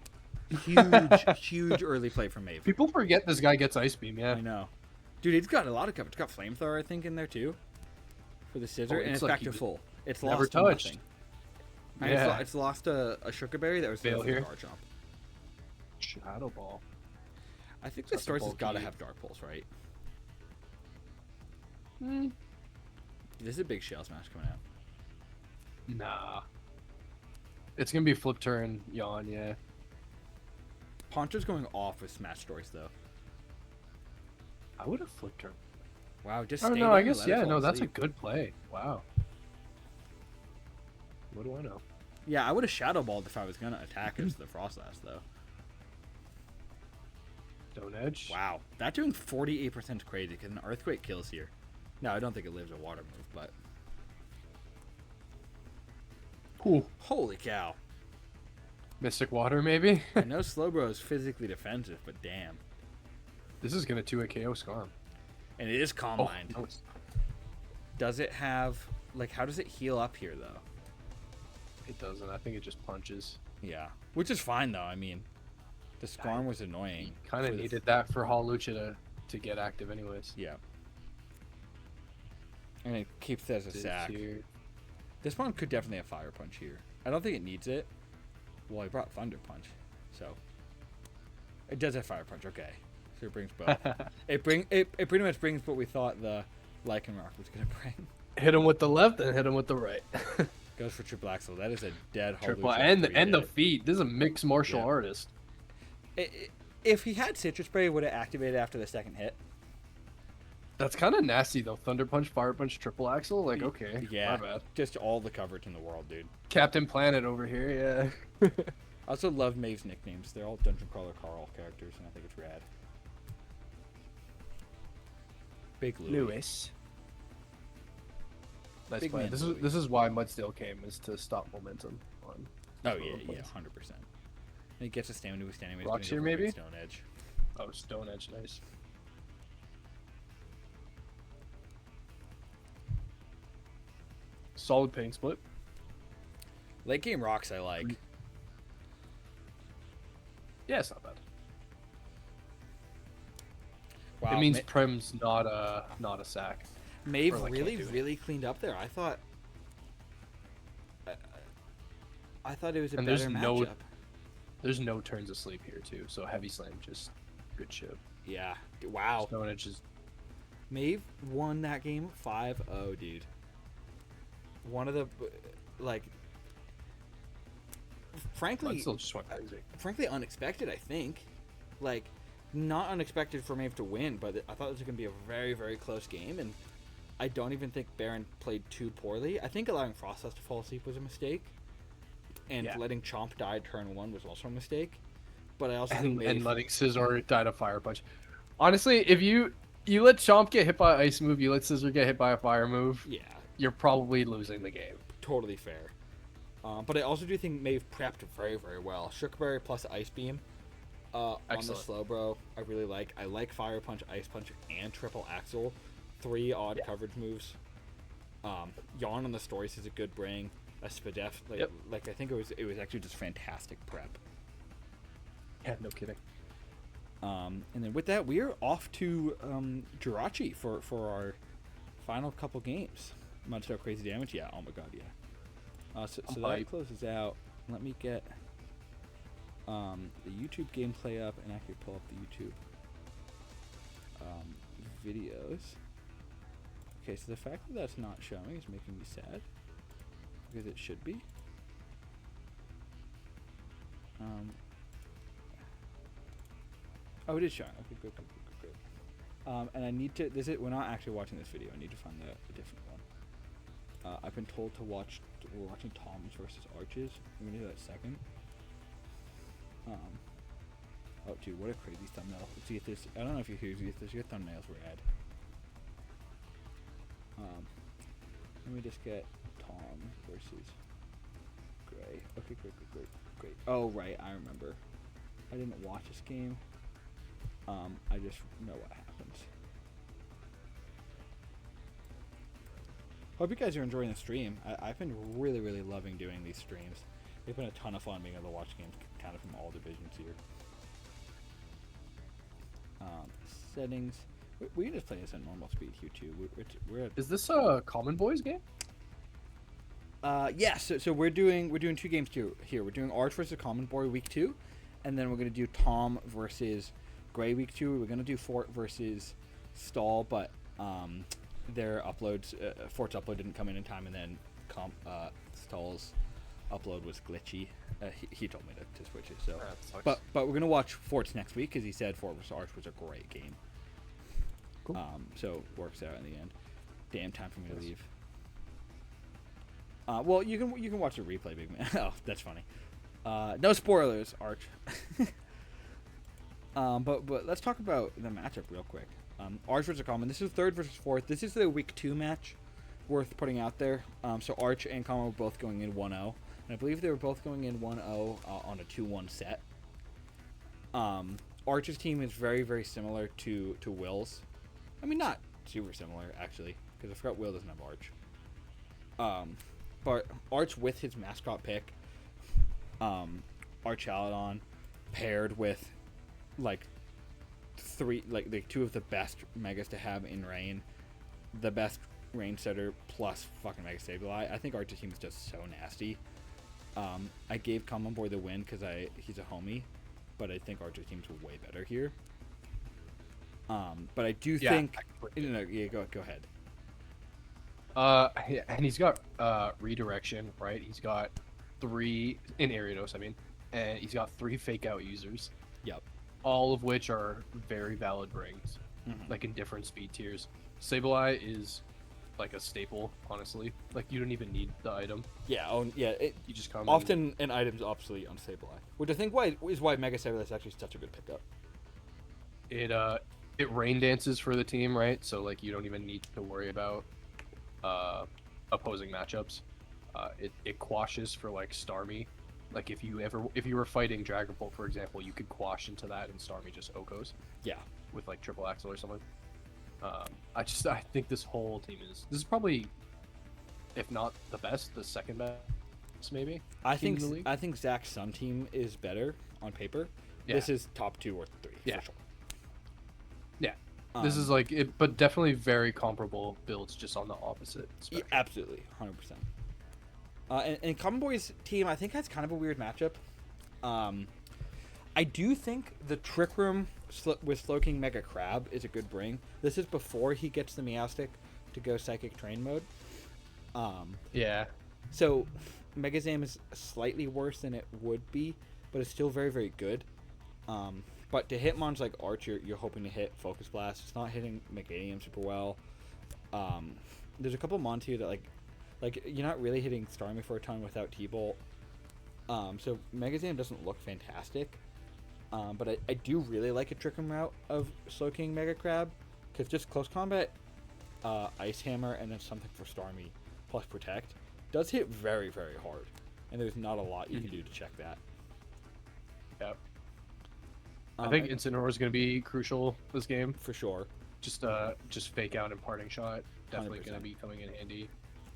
Huge early play from Mave. People forget this guy gets Ice Beam, yeah. I know. Dude, it's got a lot of coverage. It's got Flamethrower, I think, in there too. For the Scissor, Oh, and it's it's like back he to was full. It's never lost to touched. nothing. And Yeah. it's lost a Sugar Berry that was Veil there here. for Garchomp. Shadow Ball. I think So the that's a Stories has got to bulky- have Dark Pulse, right? Hmm. This is a big Shell Smash coming out. Nah. It's gonna be Flip Turn, Yawn, yeah. Poncho's going off with Smash Stories, though. I would have Flip Turn. Wow, just Oh stay no, there I and guess let it yeah, fall no, that's a asleep. good play. Wow. What do I know? Yeah, I would have Shadow Balled if I was going to attack as the Frostlass, though. Stone Edge. Wow, that doing 48% is crazy, because an Earthquake kills here. No, I don't think it lives a Water move, but... Ooh. Holy cow. Mystic Water, maybe? I know Slowbro is physically defensive, but damn. This is gonna 2-hit KO Skarm. And it is Calm Oh, Mind. no, it's- Does it have... Like, how does it heal up here, though? it doesn't. I think it just punches. Yeah. Which is fine, though. I mean, the Skarm was annoying. Kind of for the- needed that for Hawlucha to get active anyways. Yeah. And it keeps it as a This sack. here. This one could definitely have Fire Punch here. I don't think it needs it. Well, I brought Thunder Punch, so it does have Fire Punch. Okay, so it brings both. it pretty much brings what we thought the Lycanroc was gonna bring. Hit him with the left and hit him with the right. Goes for Triple Axle. That is a dead Triple Hawlucha and the 3-hit. feet. This is a mixed martial Yeah. artist. If he had Citrus Spray, would it activated after the second hit? That's kind of nasty though. Thunder Punch, Fire Punch, Triple Axle. Like okay, Yeah, my bad. just all the coverage in the world, dude. Captain Planet over here. Yeah. I also love Maeve's nicknames. They're all Dungeon Crawler Carl characters, and I think it's rad. Big Louie. Lewis. Nice Big play. man This Louis. is why Mudstail came, is to stop momentum on. Oh on yeah, plays. yeah, 100%. And he gets a stamina boost anyway. he's Rocks gonna here, go for a maybe? Stone Edge. Oh, Stone Edge, nice. Solid pain split. Late game rocks I like. Yeah, it's not bad. Wow, it means Prim's not a sack. Maeve or, like, really, can't do really cleaned up there. I thought it was a And better there's matchup. no- There's no turns of sleep here too, so heavy slam just good shit. Yeah. Wow. Stone Edge is Maeve won that game 5-0, dude. One of the like frankly, But still just went crazy. frankly unexpected. I think, like, not unexpected for Maeve to win, but I thought this was gonna be a very, very close game, and I don't even think Baron played too poorly. I think allowing Frostless to fall asleep was a mistake, and Yeah. letting Chomp die turn 1 was also a mistake. But I also think And Maeve, letting Scizor die to Fire Punch. Honestly, if you let Chomp get hit by an ice move, you let Scizor get hit by a fire move, yeah, you're probably losing the game. totally fair. But I also do think Maeve prepped very, very well. Shookberry plus Ice Beam on the Excellent. slow bro. I really like. I like Fire Punch, Ice Punch, and Triple Axle. 3 odd coverage moves. Yawn on the Stories is a good bring. A Spadef, like I think it was actually just fantastic prep. Yeah, no kidding. And then with that, we are off to Jirachi for our final couple games. Much so crazy damage, yeah. Oh my god, yeah. So that hype. closes out. Let me get the YouTube gameplay up and actually pull up the YouTube videos. Okay, so the fact that that's not showing is making me sad because it should be. Oh, it is showing. Okay, good. And I need to. We're not actually watching this video. I need to find a different one. I've been told to watch. We're watching Toms versus Arches. I'm gonna do that second. Oh, dude, what a crazy thumbnail. See if this. I don't know if you hear this. Your thumbnails were ad. Let me just get Tom versus Gray. Okay, great. Oh, right, I remember. I didn't watch this game. I just know what happens. Hope you guys are enjoying the stream. I've been really, really loving doing these streams. It's been a ton of fun being able to watch games kind of from all divisions here. Settings. We can just play this at normal speed here too. We're at Is this a Common Boys game? yeah, so we're doing 2 games too here. We're doing Arch versus Common Boy week 2, and then we're gonna do Tom versus Gray week 2. We're gonna do Fort versus Stall, but their uploads, Fort's upload didn't come in time, and then Stall's upload was glitchy. He told me to switch it. So, That sucks. but we're gonna watch Fort's next week because he said Fort versus Arch was a great game. Cool. So works out in the end. Damn, time for me to leave. Well, you can watch the replay, big man. Oh, that's funny. No spoilers, Arch. But let's talk about the matchup real quick. Arch versus Common. This is 3rd versus 4th. This is the week 2 match worth putting out there. So Arch and Common were both going in 1-0. And I believe they were both going in 1-0 on a 2-1 set. Arch's team is very, very similar to Will's. I mean, not super similar, actually, because I forgot Will doesn't have Arch. But Arch with his mascot pick, Archaladon, paired with, like, 2 of the best Megas to have in Rain, the best Rain setter plus fucking Mega Sableye. I think Arch's team is just so nasty. I gave Common Boy the win because he's a homie, but I think Arch's team's way better here. But I do think... No, yeah, go ahead. Yeah, and he's got redirection, right? He's got 3 in Ariados, I mean, and he's got 3 fake out users. Yep. All of which are very valid brings, like in different speed tiers. Sableye is like a staple, honestly. Like you don't even need the item. Yeah, You just come. often an item's obsolete on Sableye, which I think is why Mega Sableye is actually such a good pickup. It rain dances for the team, right? So like you don't even need to worry about opposing matchups. It quashes for like Starmie. Like if you were fighting Dragapult, for example, you could quash into that and Starmie just Okos. Yeah. With like triple axle or something. I think this whole team is probably, if not the best, the second best maybe. I team in the league. think Zach's Sun team is better on paper. Yeah. This is top 2 or 3 Yeah. for sure. Yeah. This is like it, but definitely very comparable builds, just on the opposite Yeah, spectrum. absolutely, 100%. And Common Boy's team, I think, has kind of a weird matchup. I do think the Trick Room with Slowking Mega Crab is a good bring. This is before he gets the Meowstic to go Psychic Train mode. Yeah. So Mega Zam is slightly worse than it would be, but it's still very, very good. But to hit mons like Arch, you're hoping to hit Focus Blast. It's not hitting Meganium super well. There's a couple mons here that like you're not really hitting Starmie for a ton without T-Bolt. So Mega Zam doesn't look fantastic. But I do really like a Trick Room route of Slowking Mega Crab, because just close combat, Ice Hammer, and then something for Starmie plus Protect does hit very, very hard, and there's not a lot you can do to check that. Yep. I think Incineroar is going to be crucial this game. For sure. Just fake out and parting shot. Definitely 100%. going to be coming in handy.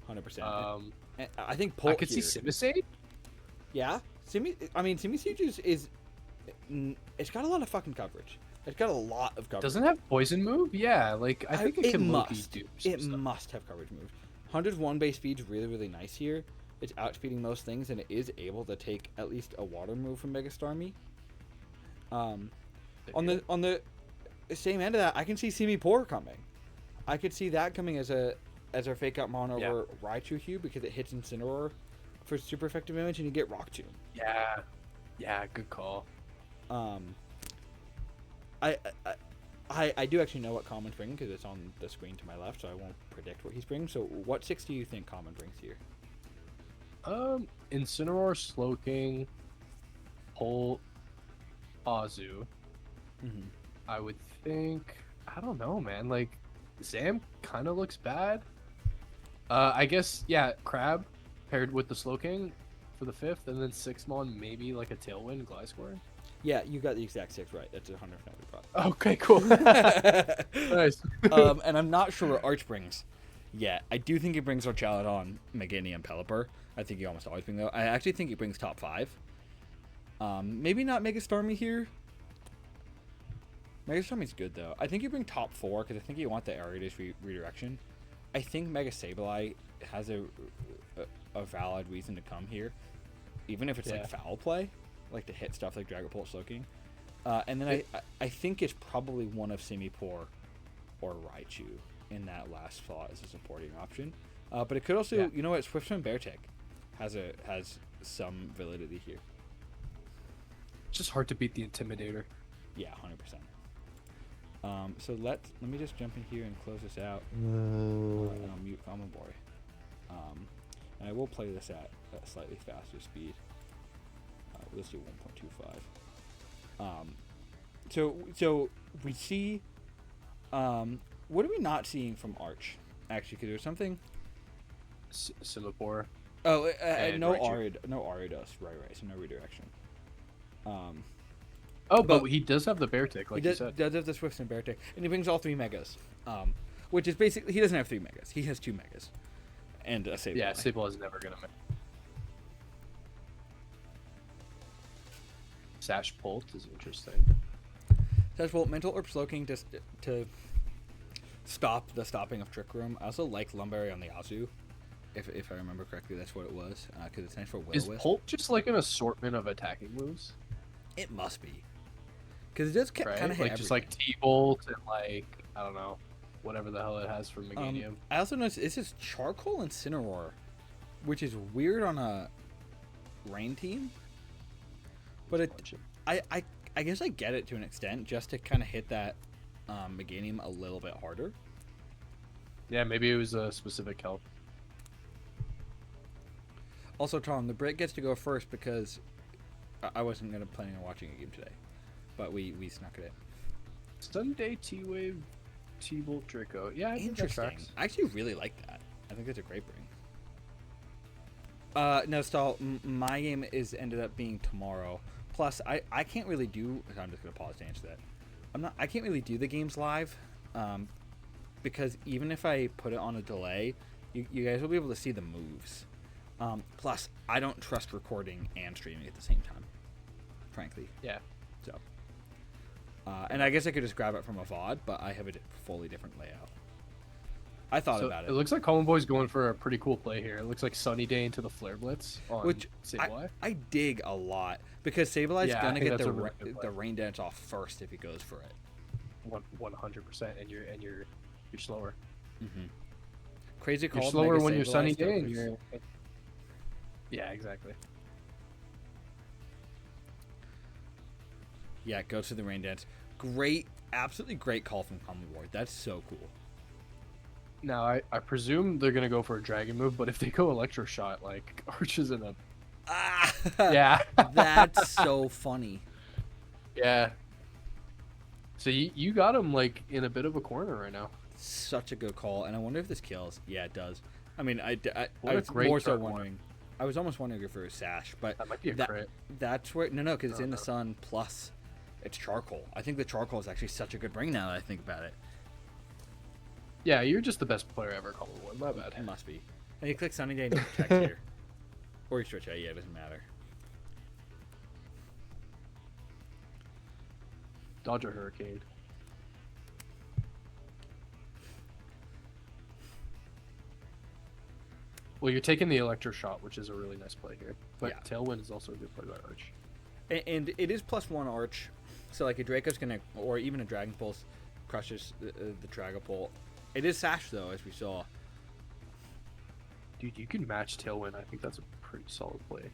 100%. And I think I Polt could see here- Simisade. Yeah, Siege is it's got a lot of fucking coverage. It's got a lot of coverage. Doesn't have poison move? Yeah, like I think it can Loki must. do some It stuff. must have coverage moves. 101 base speed's really, really nice here. It's outspeeding most things, and it is able to take at least a water move from Mega Starmie. On the same end of that, I can see Simi Poor coming. I could see that coming as a fake out mon over Raichu Hue, because it hits Incineroar for super effective damage, and you get Rock Tomb. Yeah, good call. I do actually know what Common's bringing, because it's on the screen to my left, so I won't predict what he's bringing. So what 6 do you think Common brings here? Incineroar, Slowking, Polt, Azu. Mm-hmm. I would think. I don't know, man. Like, Zam kind of looks bad. I guess Crab paired with the Slowking for the 5th, and then 6mon maybe like a Tailwind Gliscor. Yeah, you got the exact 6 right. That's 100% what Okay, cool. we brought. Nice. And I'm not sure what Arch brings yet. I do think he brings Archaludon, Meganium, Pelipper. I think he almost always brings though. I actually think he brings top 5. Maybe not Mega Starmie here. Mega Starmie's good though. I think you bring top 4, because I think you want the Ariados redirection. I think Mega Sableye has a valid reason to come here, even if it's like foul play, like to hit stuff like Dragapult, Slowking. And then I think it's probably one of Simipour or Raichu in that last slot as a supporting option. But it could also, you know what, Swiftwind Beartick has some validity here. It's just hard to beat the Intimidator. Yeah, 100%. So let me just jump in here and close this out. And I'll mute Common Boy. And I will play this at a slightly faster speed. Let's do 1.25. So we see. What are we not seeing from Arch? Actually, because there's something. Simipour. Oh, And no Raichu. Ariados. Right. So no redirection. But but he does have the Beartick, like he you said. does have the Swift and Beartick, and he brings all 3 megas. Which is basically, he doesn't have 3 megas. He has 2 megas, and a Sableye. Yeah, Sable is never gonna make. Sash Bolt is interesting. Sash Bolt, Mental Orb Slowking just to stop the stopping of Trick Room. I also like Lumberry on the Azu, if I remember correctly, that's what it was, because it's nice for Will Is Wisp. Bolt just like an assortment of attacking moves? It must be, because it does Right? kind of Like just like T-Bolt and like, I don't know, whatever the hell it has for Meganium. I also noticed this is Charcoal Incineroar, which is weird on a rain team. But I guess I get it to an extent, just to kind of hit that Meganium a little bit harder. Yeah, maybe it was a specific help. Also, Tom, the Brit gets to go first because I wasn't gonna planning on watching a game today, but we snuck it in. Sunday T-Wave, T-Bolt Draco. Yeah, I think that Interesting. tracks. I actually really like that. I think that's a great bring. No, Stall, my game is ended up being tomorrow. Plus, I can't really do. I'm just gonna pause to answer that. I can't really do the games live, because even if I put it on a delay, you guys will be able to see the moves. Plus, I don't trust recording and streaming at the same time, frankly. Yeah. So, and I guess I could just grab it from a VOD, but I have a fully different layout. I thought So about it it. looks like Common Boy's going for a pretty cool play here. It looks like Sunny Day into the Flare Blitz on Which Sableye. I dig a lot, because Sableye's Yeah, I gonna think get that's a really good play. the rain dance off first if he goes for it. 100%, and you're slower. Crazy call. You're slower when you're Sunny Day, and you're Yeah, exactly. Yeah, go to the rain dance. Great, absolutely great call from Common Ward. That's so cool. Now, I presume they're going to go for a dragon move, but if they go Electro Shot, like, Arch is in a... Ah, Yeah. that's so funny. Yeah. So you got him, like, in a bit of a corner right now. Such a good call, and I wonder if this kills. Yeah, it does. I mean, I What a was great more so turn one. wondering. I was almost wondering if it was Sash, but That might be a that, crit. that's where no, because it's Oh, in the no. sun plus it's charcoal. I think the charcoal is actually such a good bring now that I think about it. Yeah, you're just the best player ever, Common Ward. My It bad. must be. And you click Sunny Day and you check here, or you switch out. Yeah, it doesn't matter. Dodge a Hurricane. Well, you're taking the Electro Shot, which is a really nice play here. But Yeah. Tailwind is also a good play by Arch. And it is +1 Arch, so like a Draco's gonna, or even a Dragon Pulse crushes the Dragapult. It is Sash though, as we saw. Dude, you can match Tailwind. I think that's a pretty solid play.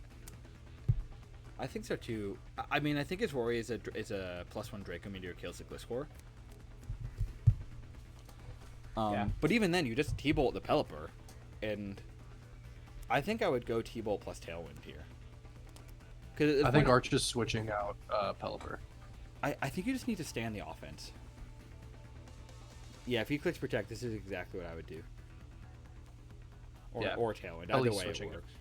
I think so too. I mean, I think his worry is a +1 Draco Meteor kills the Gliscor. Yeah. But even then, you just T-Bolt the Pelipper, and I think I would go T-Bolt plus Tailwind here. Cause I think Arch is switching out Pelipper. I think you just need to stay on the offense. Yeah, if he clicks Protect, this is exactly what I would do. Or, Yeah. or Tailwind. Pelly Either way, it switching it. works.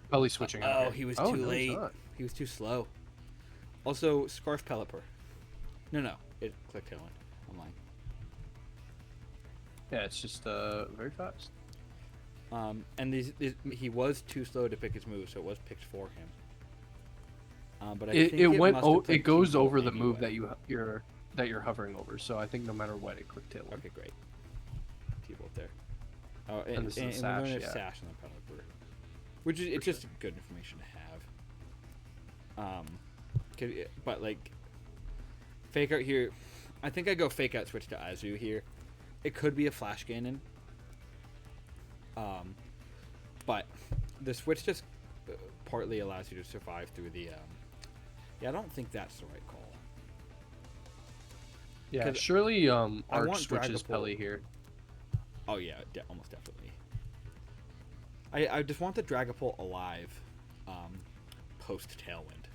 Probably switching out. Oh, here. he was Oh, too no, he's late. not. He was too slow. Also, Scarf Pelipper. No, it clicked Tailwind. I'm lying. Yeah, it's just very fast. And he was too slow to pick his move, so it was picked for him. But I It think went. must have It clicked goes T-Bolt over the move anyway. that you're hovering over. So I think no matter what, it clicked Tailwind. Okay, great. T-Bolt there. Oh, And this is a we Sash, learned yeah. Sash on the Pelipper, which is it's just good information to have. But like, fake out here. I think I go fake out, switch to Azu here. It could be a Flash Ganon. But the switch just partly allows you to survive through the. Yeah, I don't think that's the right call. Yeah, 'Cause surely I Arch want switches Dragapult. Pelly here. Oh yeah, almost definitely. I just want the Dragapult alive, post Tailwind.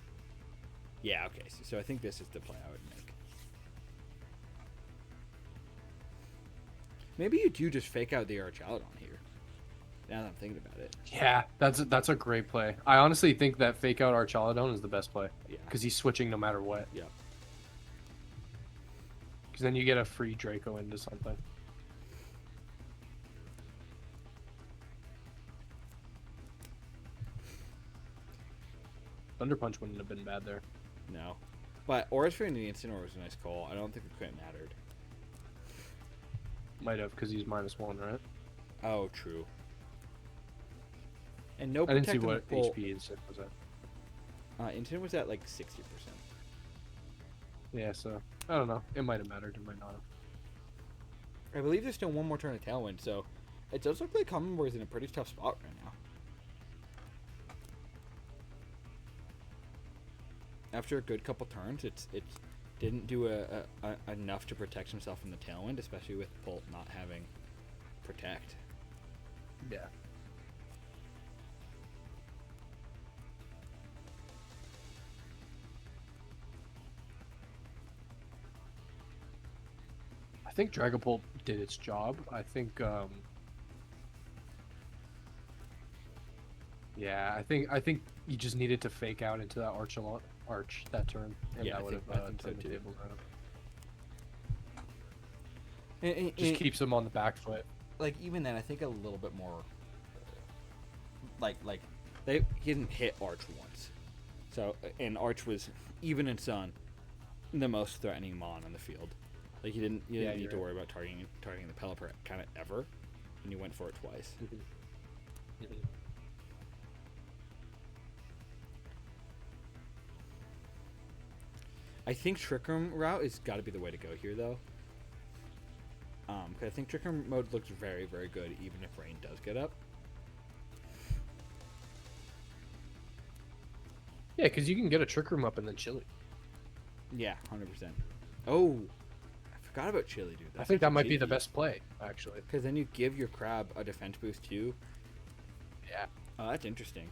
Yeah, okay. So I think this is the play I would make. Maybe you do just fake out the Archaludon here. Now that I'm thinking about it. Yeah, that's a great play. I honestly think that fake out Archaludon is the best play Yeah. because he's switching no matter what. Yeah. Because then you get a free Draco into something. Thunder Punch wouldn't have been bad there. No. But Aura's for the Incineroar was a nice call. I don't think the crit mattered. Might have because he's -1, right? Oh, true. And no I didn't see protect on what the pull. HP Instant was at. Incin was at like 60%. Yeah, so I don't know. It might have mattered. It might not have. I believe there's still one more turn of Tailwind, so it does look like Common War is in a pretty tough spot right now. After a good couple turns, it didn't do enough to protect himself from the Tailwind, especially with Bolt not having Protect. Yeah. I think Dragapult did its job. I think yeah, I think you just needed to fake out into that arch that turn, and Yeah, that I would think- have I think so turned the too. tables around. And Just keeps him on the back foot. like even then, I think a little bit more. Like he didn't hit Arch once, so and Arch was even in Sun, the most threatening Mon on the field. Like you didn't Yeah, need you're to right. worry about targeting the Pelipper kind of ever, and you went for it twice. I think Trick Room route is got to be the way to go here, though. 'Cause I think Trick Room mode looks very, very good, even if rain does get up. Yeah, because you can get a Trick Room up and then Chili. Yeah, 100%. Oh, I forgot about Chili, dude. I think that might be the best play, actually. Because then you give your crab a defense boost too. Yeah. Oh, that's interesting.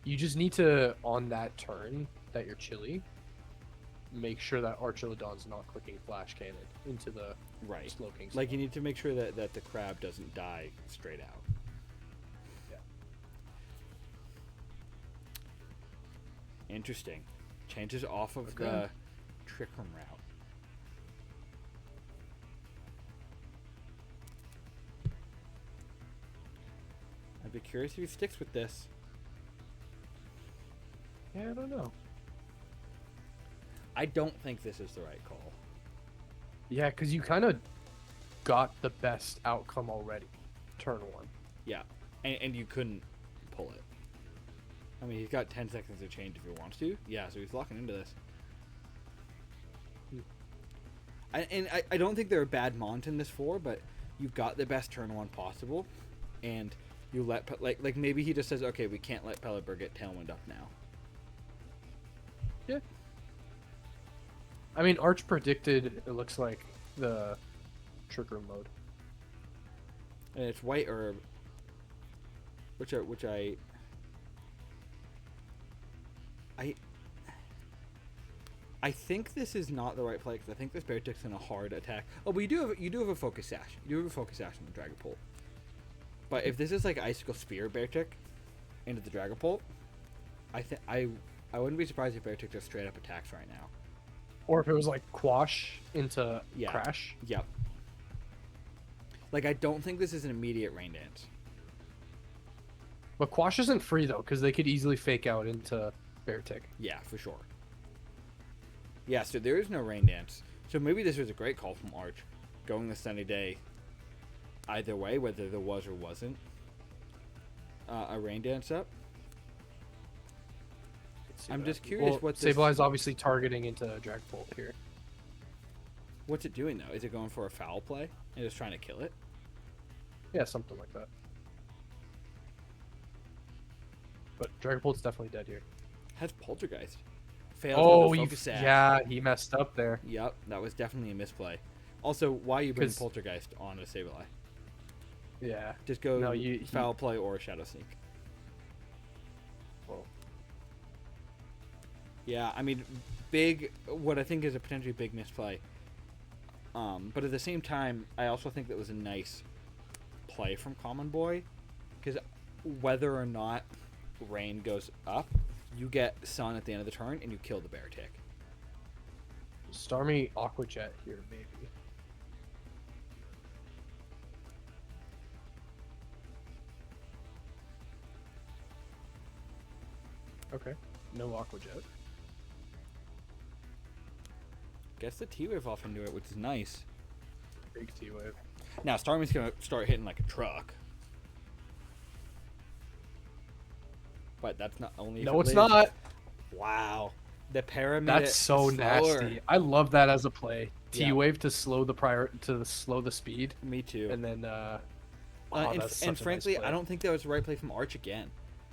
You just need to, on that turn that you're Chili, make sure that Archelodon's not clicking Flash Cannon into the Right. Slowking. Like you need to make sure that the crab doesn't die straight out. Yeah. Interesting. Changes off of Okay. the Trick Room route. I'd be curious if he sticks with this. Yeah, I don't know. I don't think this is the right call. Yeah, because you kind of got the best outcome already. Turn 1. Yeah, and you couldn't pull it. I mean, he's got 10 seconds to change if he wants to. Yeah, so he's locking into this. I don't think they're a bad Mont in this 4, but you got the best turn 1 possible, and you let like maybe he just says, okay, we can't let Pelipper get Tailwind up now. Yeah. I mean, Arch predicted, it looks like, the Trick Room mode. And it's White Herb, which I think this is not the right play because I think this Beartick's in a hard attack. Oh, but you do have a Focus Sash. You do have a Focus Sash in the Dragapult. But if this is like Icicle Spear Beartick into the Dragapult, I wouldn't be surprised if Beartick just straight up attacks right now. Or if it was like Quash into Yeah. Crash. Yep. Like I don't think this is an immediate Rain Dance. But Quash isn't free though, because they could easily fake out into Beartick. Yeah, for sure. Yeah, so there is no Rain Dance. So maybe this was a great call from Arch, going the Sunny Day. Either way, whether there was or wasn't a Rain Dance up. I'm just curious Well, what this, Sableye is obviously targeting into Dragapult here. what's it doing though. Is it going for a foul play and just trying to kill it? Yeah, something like that. But Dragapult's definitely dead here. Has Poltergeist failed Oh, with the Focus Sash. yeah, he messed up there. Yep, that was definitely a misplay. Also, why you bring 'Cause- Poltergeist on a Sableye? Yeah. Just go No, you- foul play or Shadow Sneak. Well, Yeah, I mean, what I think is a potentially big misplay. But at the same time, I also think that was a nice play from Common Boy, because whether or not Rain goes up, you get Sun at the end of the turn and you kill the Beartick. Starmie Aqua Jet here, maybe. Okay, no Aqua Jet. Gets the T-Wave off into it, which is nice. Big T-Wave. Now, Starmie's going to start hitting like a truck. But that's not only... if No, it it's lives. not. Wow. The Pyramid... That's so nasty. I love that as a play. Yeah. T-Wave to slow the slow the speed, Me too. and then And that's such a nice frankly, play. I don't think that was the right play from Arch again.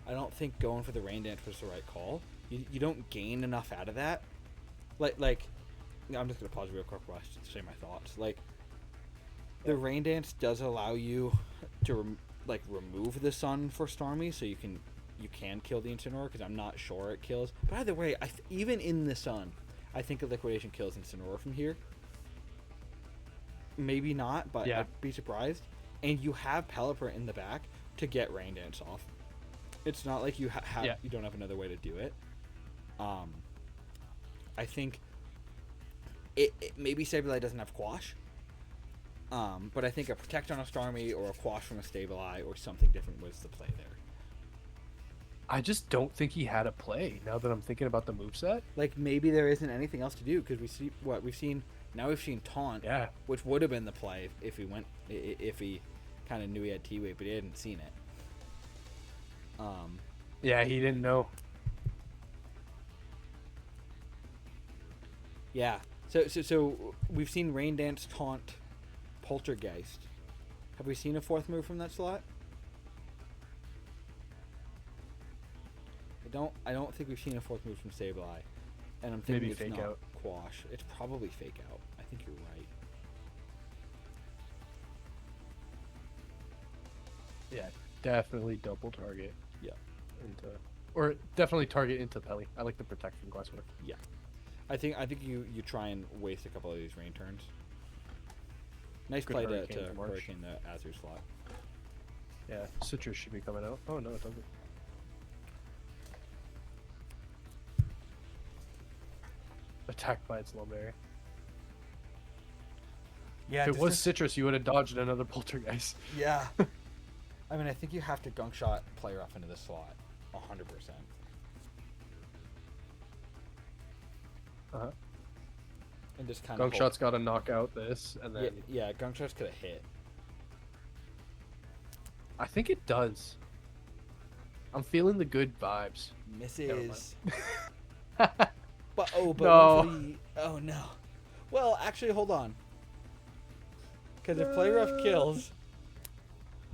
I don't think going for the Rain Dance was the right call. You don't gain enough out of that. Like, I'm just gonna pause real quick while I say my thoughts. Like, the Rain Dance does allow you to remove the Sun for Starmie, so you can kill the Incineroar, because I'm not sure it kills. But either way, even in the Sun, I think a Liquidation kills Incineroar from here. Maybe not, but Yeah. I'd be surprised. And you have Pelipper in the back to get Rain Dance off. It's not like you Yeah. you don't have another way to do it. I think it maybe Sableye doesn't have Quash. But I think a Protect on a Starmie or a Quash from a Sableye or something different was the play there. I just don't think he had a play. Now that I'm thinking about the moveset, Like maybe there isn't anything else to do because we've seen Taunt, yeah, which would have been the play if he kind of knew he had T-Wave, but he hadn't seen it. yeah, he didn't know. Yeah. So we've seen Rain Dance, Taunt, Poltergeist. Have we seen a fourth move from that slot? I don't think we've seen a fourth move from Sableye, and I'm thinking Maybe it's Fake not Out. Quash. It's probably Fake Out. I think you're right. Yeah, definitely double target. Yeah. Or definitely target into Pelly. I like the protect from Glasswing. Yeah. I think you try and waste a couple of these rain turns. Nice Good play to Hurricane to March. Hurricane the Azure slot. Yeah, Citrus should be coming out. Oh no, it doesn't. Attacked by its Lomberry. Yeah. If it was Citrus, you would have dodged another Poltergeist. Yeah. I mean, I think you have to gunk shot player up into the slot, 100%. Uh-huh. And just kind Gunk of Shot's got to knock out this, and then yeah, gunk shots could have hit. I think it does. I'm feeling the good vibes. Misses. mind. But No. oh no. Well, actually, hold on. Because if play rough kills,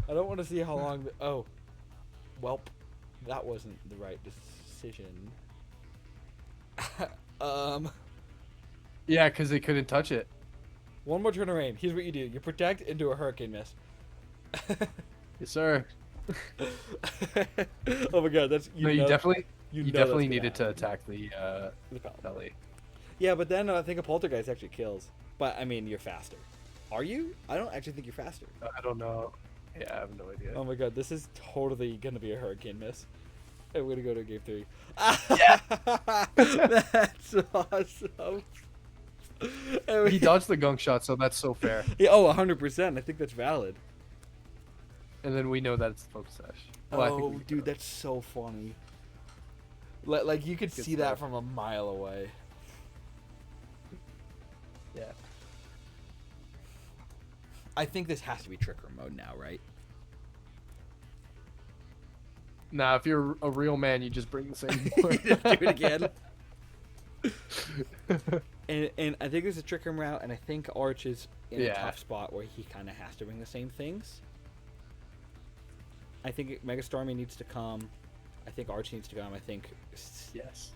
I don't want to see how long. Oh, welp, that wasn't the right decision. Yeah, because they couldn't touch it. One more turn of rain. Here's what you do: you protect into a hurricane miss. Yes, sir. Oh my god, that's No, you definitely you you know definitely that's gonna needed to happen. attack the Pelly. Pelly. Yeah, but then I think a poltergeist actually kills. But I mean, you're faster. Are you? I don't actually think you're faster. I don't know. Yeah, I have no idea. Oh my god, this is totally gonna be a hurricane miss. And we're gonna go to game 3. Yeah. That's awesome. And He dodged the gunk shot, so that's so fair. Yeah, oh, 100%. I think that's valid. And then we know that it's focus sash. Well, I think Oh, we dude, know. that's so funny. Like you could Good see that stuff. from a mile away. Yeah. I think this has to be trick room mode now, right? Nah, if you're a real man, you just bring the same board. Just do it again. And I think there's a trick room route, and I think Arch is in a Yeah. tough spot where he kind of has to bring the same things. I think Mega Stormy needs to come. I think Arch needs to come. I think. Yes.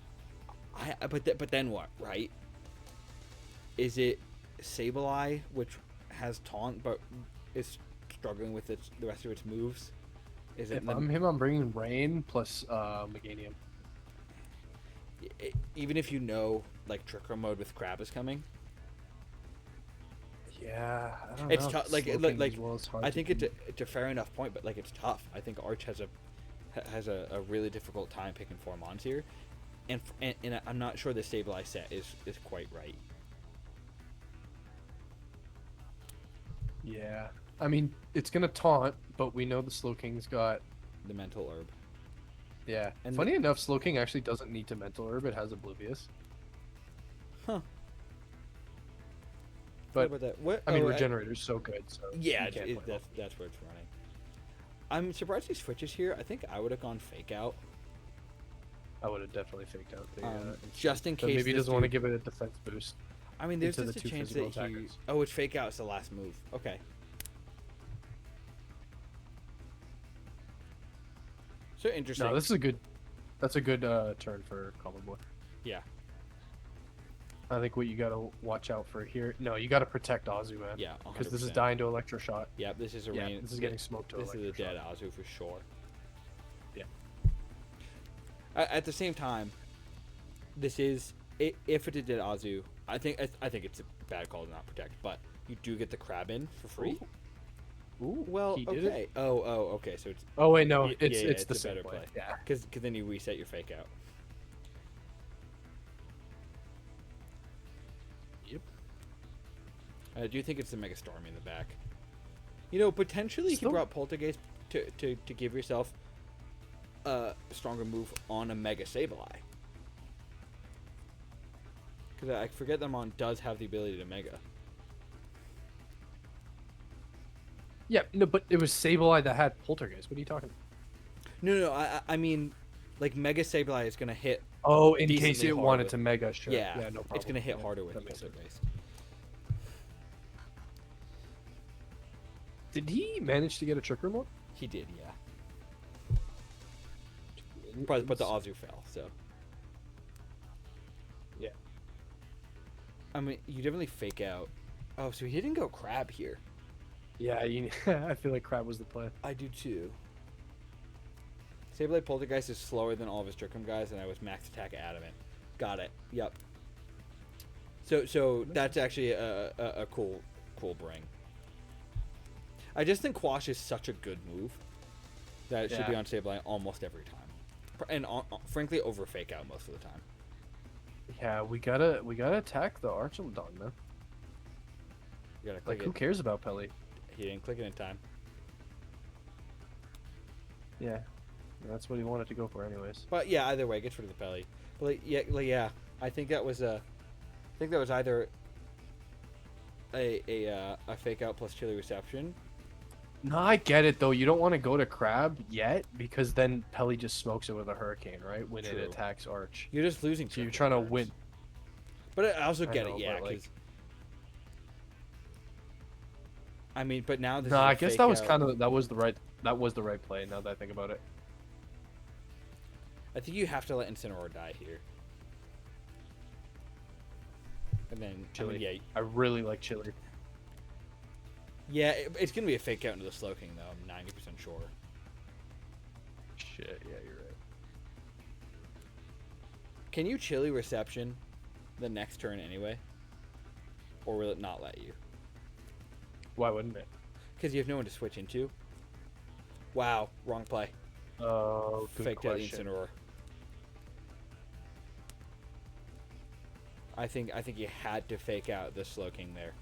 But then what, right? Is it Sableye, which has taunt but is struggling with the rest of its moves? Is it If I'm him, I'm bringing Rain plus Meganium. even if you know like Trick Room mode with Crab is coming? Yeah, I don't It's know. tough. Like Slowking like as well is hard I to think beat. it's a fair enough point, but like it's tough. I think Arch has a really difficult time picking 4 mons here, and I'm not sure the Sableye set is quite right. Yeah. I mean, it's gonna taunt, but we know the Slowking's got. The mental herb. Yeah. And Funny enough, Slowking actually doesn't need to mental herb. It has Oblivious. Huh. But what about that? What? I mean, oh, Regenerator's so good. So Yeah, you can't play that's where it's running. I'm surprised he switches here. I think I would have gone Fake Out. I would have definitely faked out the. instant. Just in But case maybe he this doesn't want to dude- give it a defense boost. I mean, there's into just the a 2 chance physical that he. attackers. Oh, it's Fake Out. It's the last move. Okay. So interesting. No, this is a good. That's a good turn for Common Boy. Yeah. I think what you gotta watch out for here. No, you gotta protect Azu, man. Yeah. Because this is 100%. dying to Electroshot. Yeah, this is a Yeah, rain. this is getting smoked to This is a Electroshot. dead Azu for sure. Yeah. At the same time, this is if it did dead Azu, I think it's a bad call to not protect, but you do get the crab in for free. Ooh, Well, he did it. okay. Okay. So it's Oh wait, no, Yeah, it's yeah, it's it's the a same better play. play. Yeah. because then you reset your Fake Out. Yep. I do think it's the Mega Stormy in the back. You know, potentially Still- he brought Poltergeist to give yourself a stronger move on a Mega Sableye. Because I forget that Mon does have the ability to Mega. Yeah, no, but it was Sableye that had Poltergeist. What are you talking about? No, I mean, like Mega Sableye is gonna hit. Oh, in Decently case it hard wanted with- to Mega, sure. Yeah, no problem. it's gonna hit Yeah, harder with that makes sense. Poltergeist. Did he manage to get a Trick Room one? He did, yeah. but the Azu fell. So Yeah. I mean, you definitely fake out. Oh, so he didn't go crab here. Yeah, I feel like crab was the play. I do too. Sableye Poltergeist is slower than all of his Trickroom guys, and I was max attack adamant. Got it. Yep. So that's actually a cool bring. I just think Quash is such a good move that it should be Yeah. on Sableye almost every time, and frankly over fake out most of the time. Yeah, we gotta attack the Archelon, man. You gotta click Like, who it. cares about Pelly? He didn't click it in time. Yeah, that's what he wanted to go for, anyways. But yeah, either way, gets rid of the belly. But yeah, I think that was either a fake out plus chili reception. No, I get it though. You don't want to go to crab yet because then Pelly just smokes it with a hurricane, right? When True. it attacks Arch. You're just losing. So you're Trickroom trying to cards. win. But I also I get know, it, yeah. but, like- 'Cause I mean, but now this. No, is a I guess fake that was out. kind of that was the right play. Now that I think about it. I think you have to let Incineroar die here. And then Chili. I mean, I really like Chili. yeah, it's gonna be a fake out into the Slowking though. I'm 90% sure. Shit, yeah, you're right. Can you chili reception the next turn anyway, or will it not let you? Why wouldn't it? Because you have no one to switch into. Wow, wrong play. Oh, good Faked out the question. Incineroar. I think you had to fake out the Slowking there.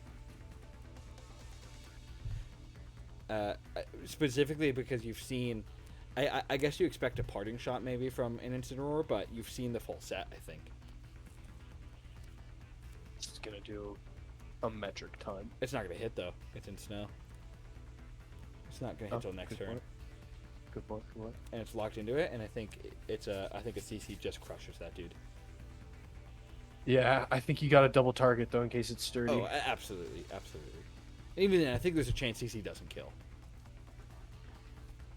Specifically because you've seen, I guess you expect a parting shot maybe from an Incineroar, but you've seen the full set. I think It's gonna do a metric ton. it's not gonna hit though. It's in snow. It's not gonna hit till next good turn, point. Good point. Good point. and it's locked into it. And I think I think a CC just crushes that dude. Yeah, I think you got to double target though in case it's sturdy. Oh, absolutely. Even then, I think there's a chance CC doesn't kill.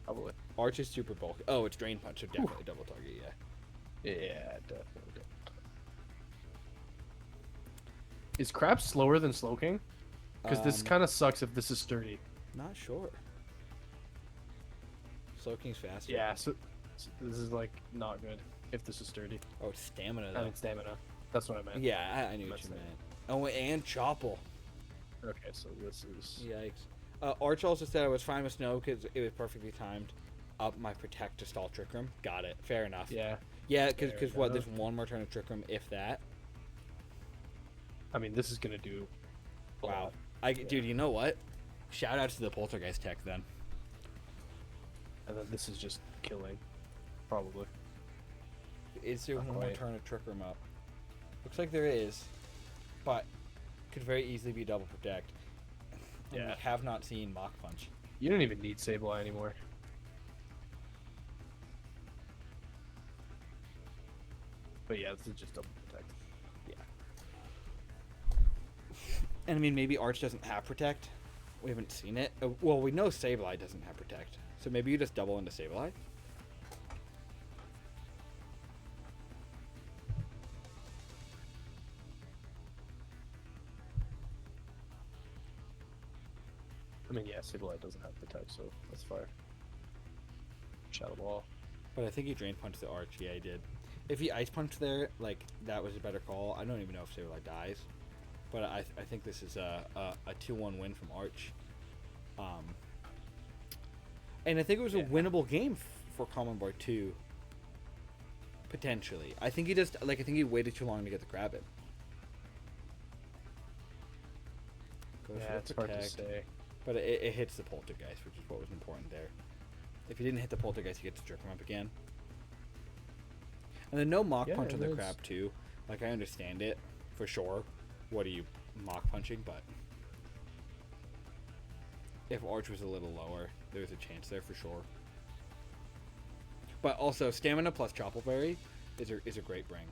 Probably. Arch is super bulky. Oh, it's Drain Punch, so definitely double target, yeah. Yeah, definitely. Is Crab slower than Slowking? Because this Um, kind of sucks if this is sturdy. Not sure. Slowking's faster. Yeah, so this is like not good if this is sturdy. Oh, it's stamina I though. mean stamina. That's what I meant. Yeah, I knew what That's you it. meant. Oh, and Chopple. Okay, so this is. Yikes. Arch also said I was fine with Snow because it was perfectly timed. Up my Protect to stall Trick Room. Got it. Fair enough. Yeah. Yeah, Fair because what? enough. There's one more turn of Trick Room, if that. I mean, this is gonna do. a Wow. lot. Dude, you know what? Shout outs to the Poltergeist tech then. And then this is just killing. Probably. Is there Not one more quite. turn of Trick Room up? Looks like there is, but could very easily be double protect. And Yeah. we have not seen Mach Punch. You don't even need Sableye anymore. But yeah, this is just double protect. And I mean, maybe Arch doesn't have protect. We haven't seen it. Well, we know Sableye doesn't have protect, so maybe you just double into Sableye. I mean, yeah, Sableye doesn't have protect, so that's fire. Shadow Ball. But I think he Drain Punched the Arch. Yeah, he did. If he Ice Punched there, like, that was a better call. I don't even know if Sableye dies. But I think this is a 2-1 win from Arch. And I think it was a winnable game for Common Boy too. Potentially. I think I think he waited too long to get the grab in. Goes for Yeah, the it's hard to protect, say. But it hits the Poltergeist, which is what was important there. If he didn't hit the Poltergeist, he gets to jerk him up again. And then no Mach Yeah, Punch on the it is. crab too. Like, I understand it, for sure. What are you Mach Punching? But if Arch was a little lower, there's a chance there for sure. But also, Stamina plus Choppleberry is a great bring.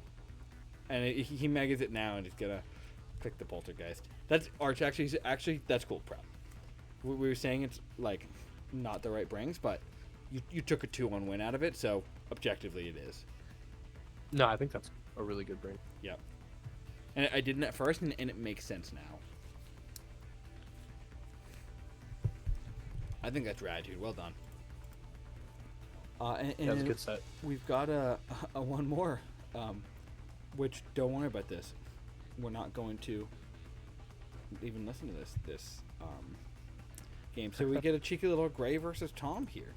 And he megas it now, and he's gonna click the Poltergeist. That's Arch actually that's cool prep. We were saying it's like not the right brings, but you took a 2-1 win out of it, so objectively it is. No, I think that's a really good bring. Yep. And I didn't at first, and it makes sense now. I think that's rad, dude. Well done. And That was a good set. we've got a one more, which don't worry about this. We're not going to even listen to this game. So we get a cheeky little Gray versus Tom here.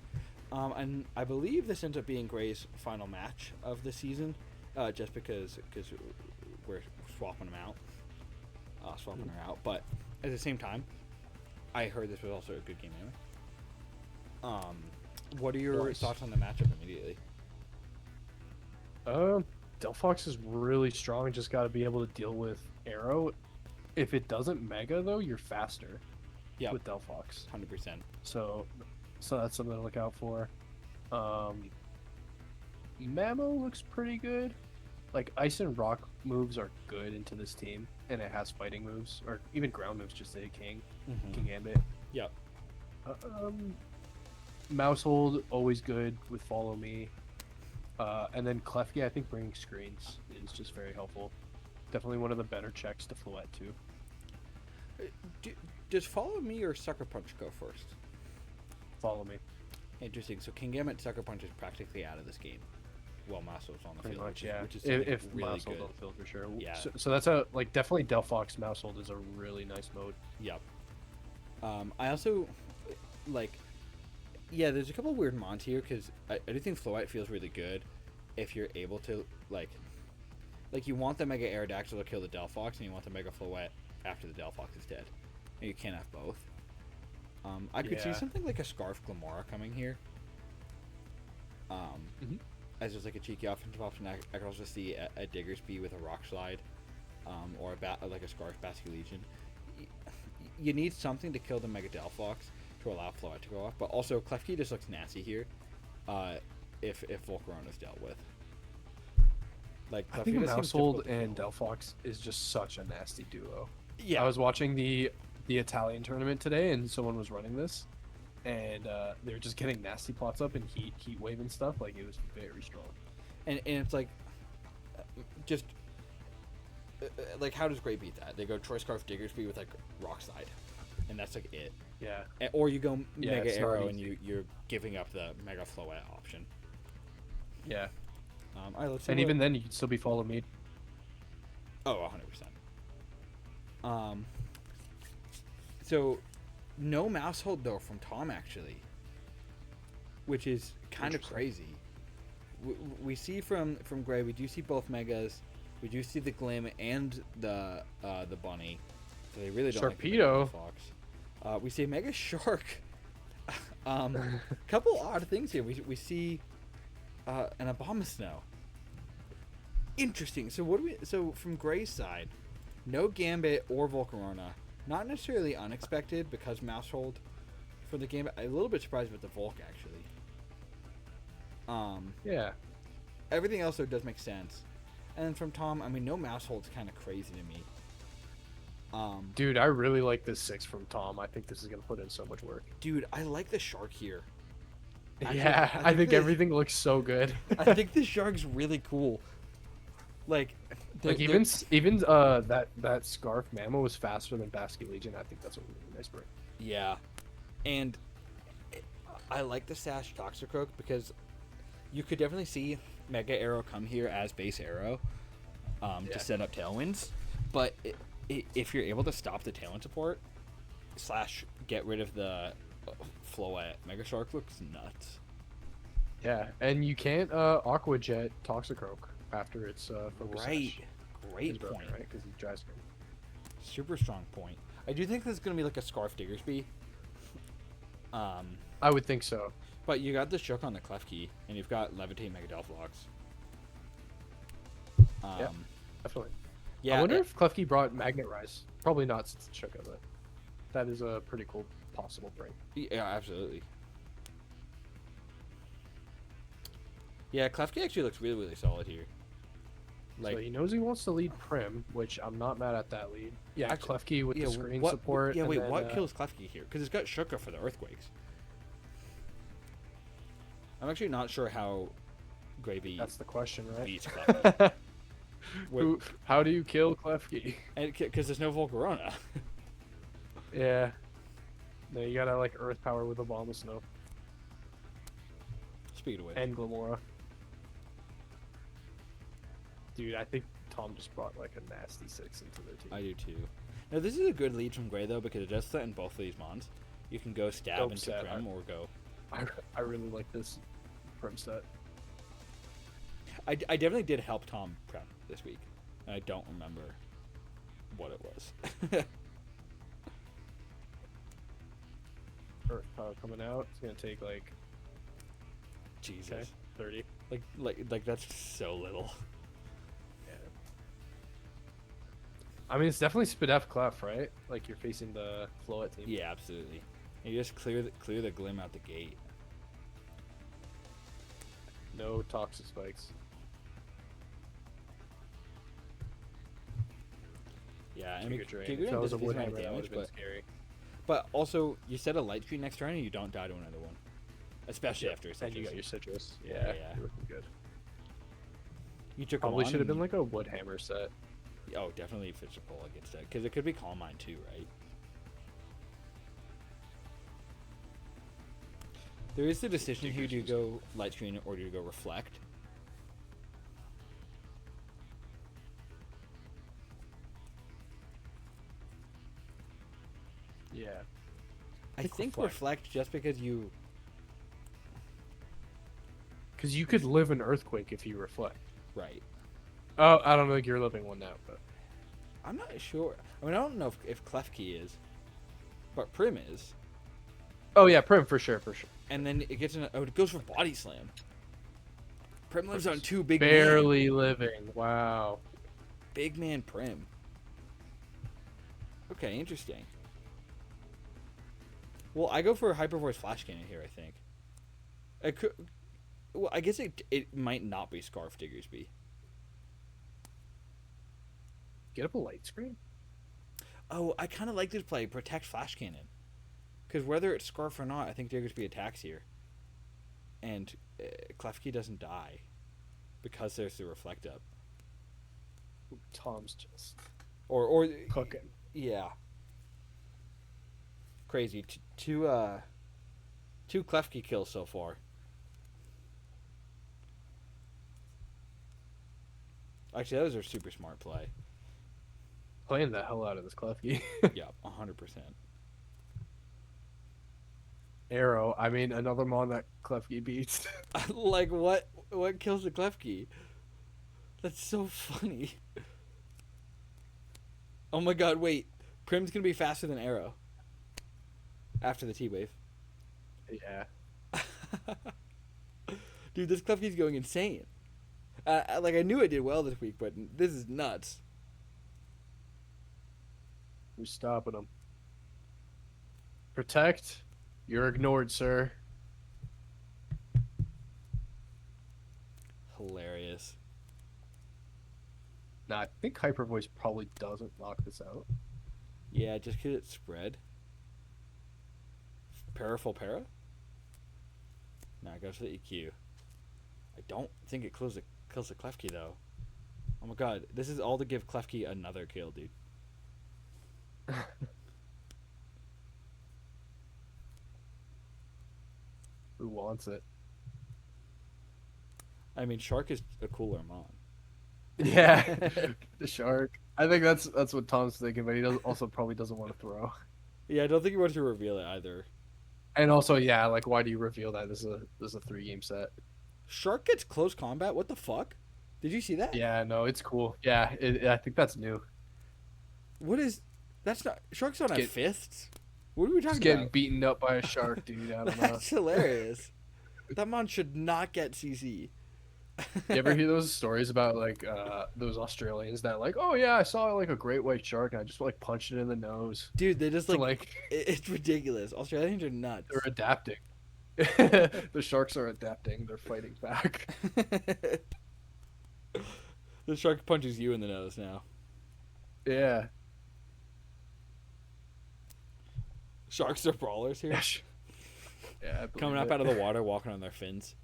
And I believe this ends up being Gray's final match of the season, just because we're swapping them out, swapping her out. But at the same time, I heard this was also a good game anyway. What are your Nice. thoughts on the matchup immediately? Delphox is really strong. Just got to be able to deal with Arrow. If it doesn't Mega though, you're faster. Yeah, With Delphox. 100%. So that's something to look out for. Mamo looks pretty good. Like Ice and Rock moves are good into this team, and it has fighting moves or even ground moves. Just say King Gambit. Yep. Mousehold always good with Follow Me, and then Klefki I think bringing screens is just very helpful. Definitely one of the better checks to Floette too. Does Follow Me or Sucker Punch go first? Follow Me. Interesting. So King Gambit Sucker Punch is practically out of this game. Well, Mousehold's on the Pretty field, much, which is yeah. something If really Mousehold good. on the field for sure. Yeah. So that's a definitely Delphox Mousehold is a really nice mode. Yep. I also like. Yeah, there's a couple weird mons here because I do think Floette feels really good if you're able to like you want the Mega Aerodactyl to kill the Delphox and you want the Mega Floette after the Delphox is dead, and you can't have both. I could see Yeah. something like a Scarf Glamora coming here. As just like a cheeky offensive option. I could also see a Diggersby with a Rock Slide, or like a Scarf Basculegion. You need something to kill the Mega Delphox to allow Floette to go off, but also Klefki just looks nasty here. If Volcarona is dealt with, like I Klefki think just seems Mousehold difficult to and kill. Delphox is just such a nasty duo. Yeah, I was watching the Italian tournament today, and someone was running this, and they were just getting nasty plots up and heat wave and stuff. Like it was very strong. and it's like just like how does Gray beat that? They go Troy Scarf Diggersby with like Rock Slide, and that's like it. Yeah, Or you go Yeah, Mega it's not Arrow and easy. you're giving up the Mega Floette option. yeah. All right, let's see And what- even then, you could still be Follow Me. Oh, 100%. So, no Mousehold though from Tom actually, which is kind of Interesting. crazy. We see from Gray, we do see both Megas, we do see the Glim and the Bunny. So they really don't like the Mega Sharpedo. Fox. We see Mega Shark. Couple odd things here. We see an Abomasnow. Interesting. So what do we? So from Gray's side, no Gambit or Volcarona. Not necessarily unexpected because Mousehold for the Gambit. I'm a little bit surprised with the Volk actually. Yeah, Everything else though does make sense. And then from Tom, I mean, no Mousehold's kind of crazy to me. dude, I really like this 6 from Tom. I think this is gonna put in so much work. Dude, I like the Shark here. Actually, Yeah, I I think the- everything looks so good. I think the Shark's really cool. Like, Like even that Scarf Mamo was faster than Basculegion. I think that's a really nice break. yeah, and I like the Sash Toxicroak because you could definitely see Mega Arrow come here as base arrow Yeah. to set up Tailwinds, but if you're able to stop the Tailwind support / get rid of the Floette, Mega Shark looks nuts. Yeah, and you can't Aqua Jet Toxicroak after it's focus Right, sash. great Is broken, point. right? Because he dry screen. Super strong point. I do think this is gonna be like a Scarf Diggersby. I would think so. But you got the Shook on the Klefki, and you've got Levitate Mega Delphox. Yeah. Definitely. Yeah, I wonder if Klefki brought Magnet Rise. Probably not since it's Shuka, but that is a pretty cool possible break. Yeah, absolutely. Yeah, Klefki actually looks really, really solid here. So he knows he wants to lead Prim, which I'm not mad at that lead. Yeah, Actually, Klefki with the screen what, support. Yeah, and wait, then, what kills Klefki here? Because it's got Shuka for the Earthquakes. I'm actually not sure how Gravy That's the question, right? beats Klefki. How do you kill Klefki? Because there's no Volcarona. Yeah. No, you gotta like Earth Power with Abomasnow Speaking of which, and Glamora. Dude, I think Tom just brought like a nasty 6 into their team. I do too. Now this is a good lead from Gray though because it does threaten both of these mons. You can go stab Dope into set. Prim or go. I really like this Prim set. I definitely did help Tom Prim this week, and I don't remember what it was. Earth Power coming out. It's gonna take like Jesus, okay, 30. like that's so little. Yeah. I mean, it's definitely Spadef Clef, right? Like you're facing the Floet team. Yeah, absolutely. And you just clear the Glim out the gate. No Toxic Spikes. Yeah, I mean, Giga Drain. Giga If Drain that was does a a decent amount Woodhammer, of that would damage, have been but scary. also you set a light screen next turn and you don't die to another one, especially Yep, after a and citrus. you got your Citrus. Yeah, Yeah, yeah. you're looking good. You took Probably them on should have been and- like a Woodhammer set. Oh, definitely physical against that because it could be Calm Mind too, right? There is the decision here: do you go light screen or do you go reflect? Yeah. I think reflect. reflect just because you. Because you could live an Earthquake if you reflect. Right. Oh, I don't think you're living one now, but I'm not sure. I mean, I don't know if Klefki is, but Prim is. oh yeah, Prim for sure. And then it gets in. Oh, it goes for Body Slam. Prim lives on two big Barely living. Wow. big man Prim. Okay, interesting. Well, I go for a Hyper Voice Flash Cannon here. I think. I could. Well, I guess it might not be Scarf Diggersby. Get up a light screen. Oh, I kind of like this play, Protect Flash Cannon. Because whether it's Scarf or not, I think Diggersby attacks here. And Klefki doesn't die. Because there's the Reflect Up. Tom's just Or cooking. yeah. Crazy. Two Klefki kills so far. Actually, that was a super smart play. Playing the hell out of this Klefki. Yeah, 100%. Arrow. I mean, another mon that Klefki beats. Like, what kills the Klefki? That's so funny. Oh my god, wait. Prim's gonna be faster than Arrow. After the T-Wave. Yeah. Dude, this Klefki's going insane. Like, I knew I did well this week, but this is nuts. Who's stopping him? Protect. You're ignored, sir. Hilarious. Nah, I think Hyper Voice probably doesn't knock this out. Yeah, just because it's spread. Full para? Nah, it goes for the EQ. I don't think it kills the Klefki, though. Oh my god, this is all to give Klefki another kill, dude. Who wants it? I mean, Shark is a cooler mon. Yeah, the shark. I think that's what Tom's thinking, but he also probably doesn't want to throw. Yeah, I don't think he wants to reveal it either. And also, yeah, like why do you reveal that? This is a 3-game set. Shark gets close combat? What the fuck? Did you see that? Yeah, no, it's cool. Yeah, I think that's new. What is... That's not... Shark's not have Get- fists. What are we Just talking getting about? beaten up by a shark, dude. I don't know. That's hilarious. That mon should not get CC. You ever hear those stories about like those Australians that like, oh yeah, I saw like a great white shark and I just like punched it in the nose. Dude, they just So, like... It's ridiculous. Australians are nuts. they're adapting. The sharks are adapting. They're fighting back. The shark punches you in the nose now. Yeah. Sharks are brawlers here. Yeah. I believe Coming up it. out of the water, walking on their fins.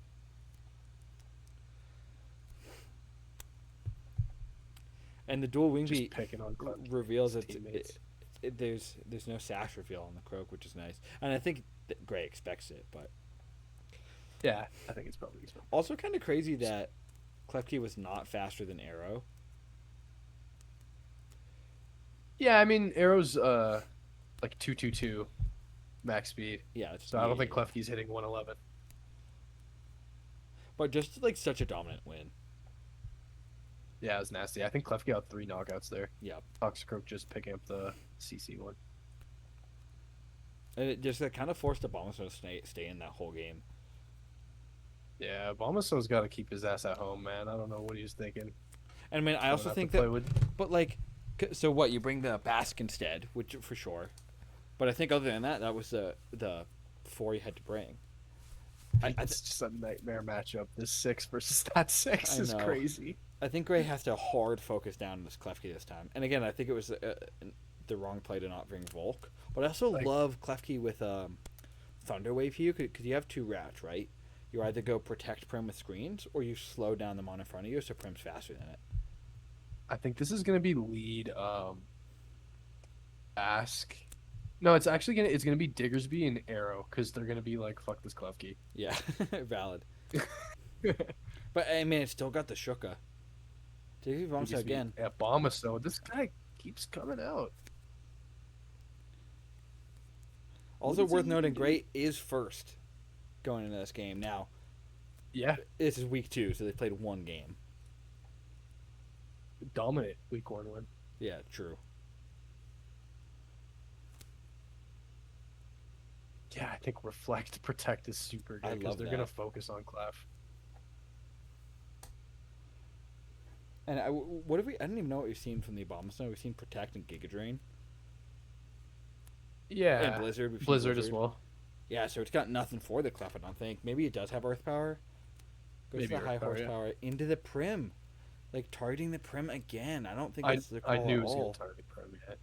And the dual wing Just beat picking on Klefki. reveals his that teammates. there's no sash reveal on the Croak, which is nice. And I think that Gray expects it, but Yeah, I think it's probably expected. also kind of crazy that Klefki was not faster than Arrow. Yeah, I mean Arrow's like 222 max speed, Yeah, it's, so I don't yeah, think yeah. Klefki's hitting 111. But just like such a dominant win. Yeah, it was nasty. I think Klefki had 3 knockouts there. Yep. Toxicroak just picking up the CC one. And it just kind of forced Abomasnow to stay in that whole game. Yeah, Bombasow's got to keep his ass at home, man. I don't know what he was thinking. And I mean, I Don't also have to think play that, with... but like, so what? You bring the Basque instead, which for sure. But I think other than that, that was the 4 you had to bring. It's just a nightmare matchup. This 6 versus that 6 I is know. crazy. I think Gray has to hard focus down on this Klefki this time. And again, I think it was the wrong play to not bring Volk. But I also Like- love Klefki with Thunder Wave here because you have 2 routes, right? You either go protect Prim with screens or you slow down the mon in front of you so Prim's faster than it. I think this is gonna be lead. Ask. No, it's gonna be Diggersby and Arrow because they're gonna be like, fuck this Klefki. Yeah, valid. But I mean, it's still got the Shuka. Diggy Bombs again. Yeah, Bombasnow. This guy keeps coming out. Also What is worth he noting, doing? Gray is first going into this game. Now, Yeah, this is week 2, so they played 1 game. dominant week 1 win. Yeah, true. Yeah, I think Reflect Protect is super I good because love they're gonna that. focus on Clef. And what have we? I don't even know what we've seen from the Abomasnow. We've seen Protect and Giga Drain. Yeah, And Blizzard. We've seen Blizzard as well. Yeah, so it's got nothing for the Clef, I don't think. Maybe it does have Earth Power. Goes Maybe to the high Earth Power, yeah. horsepower into the Prim. Like, targeting the Prim again. I don't think I that's the call I knew at it was all. gonna target Prim. Yeah.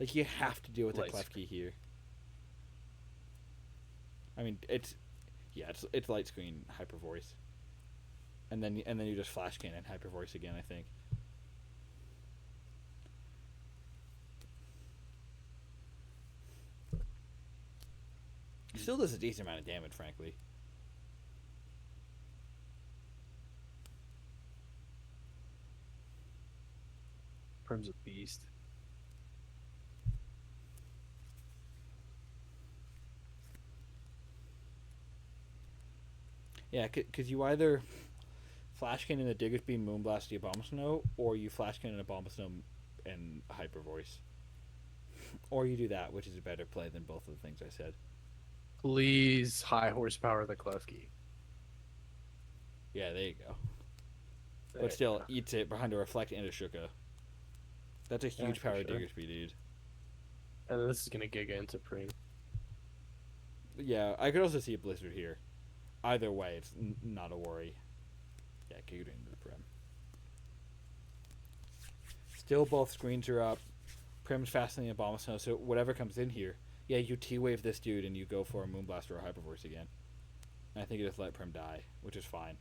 Like, you have to deal with the Light Klefki here. I mean, it's light screen hyper voice, and then you just flash cannon hyper voice again. I think. Still does a decent amount of damage, frankly. Prim's a beast. Yeah, because you either flash cannon the Digger's Beam Moonblast the Abomasnow, or you flash cannon a Abomasnow and hyper voice, or you do that, which is a better play than both of the things I said. Please, high horsepower the Klefki. Yeah, there you go. There But still, you eats it behind a Reflect and a Shuka. That's a Yeah, huge for power sure. Diggersby, dude. go. And then this is gonna Giga into Prim. Yeah, I could also see a Blizzard here. Either way, it's not a worry. Yeah, Giga into the Prim. Still, both screens are up. Prim's faster than the Abomasnow, so whatever comes in here, yeah, you T-wave this dude and you go for a Moonblast or a Hyper Voice again. And I think you just let Prim die, which is fine.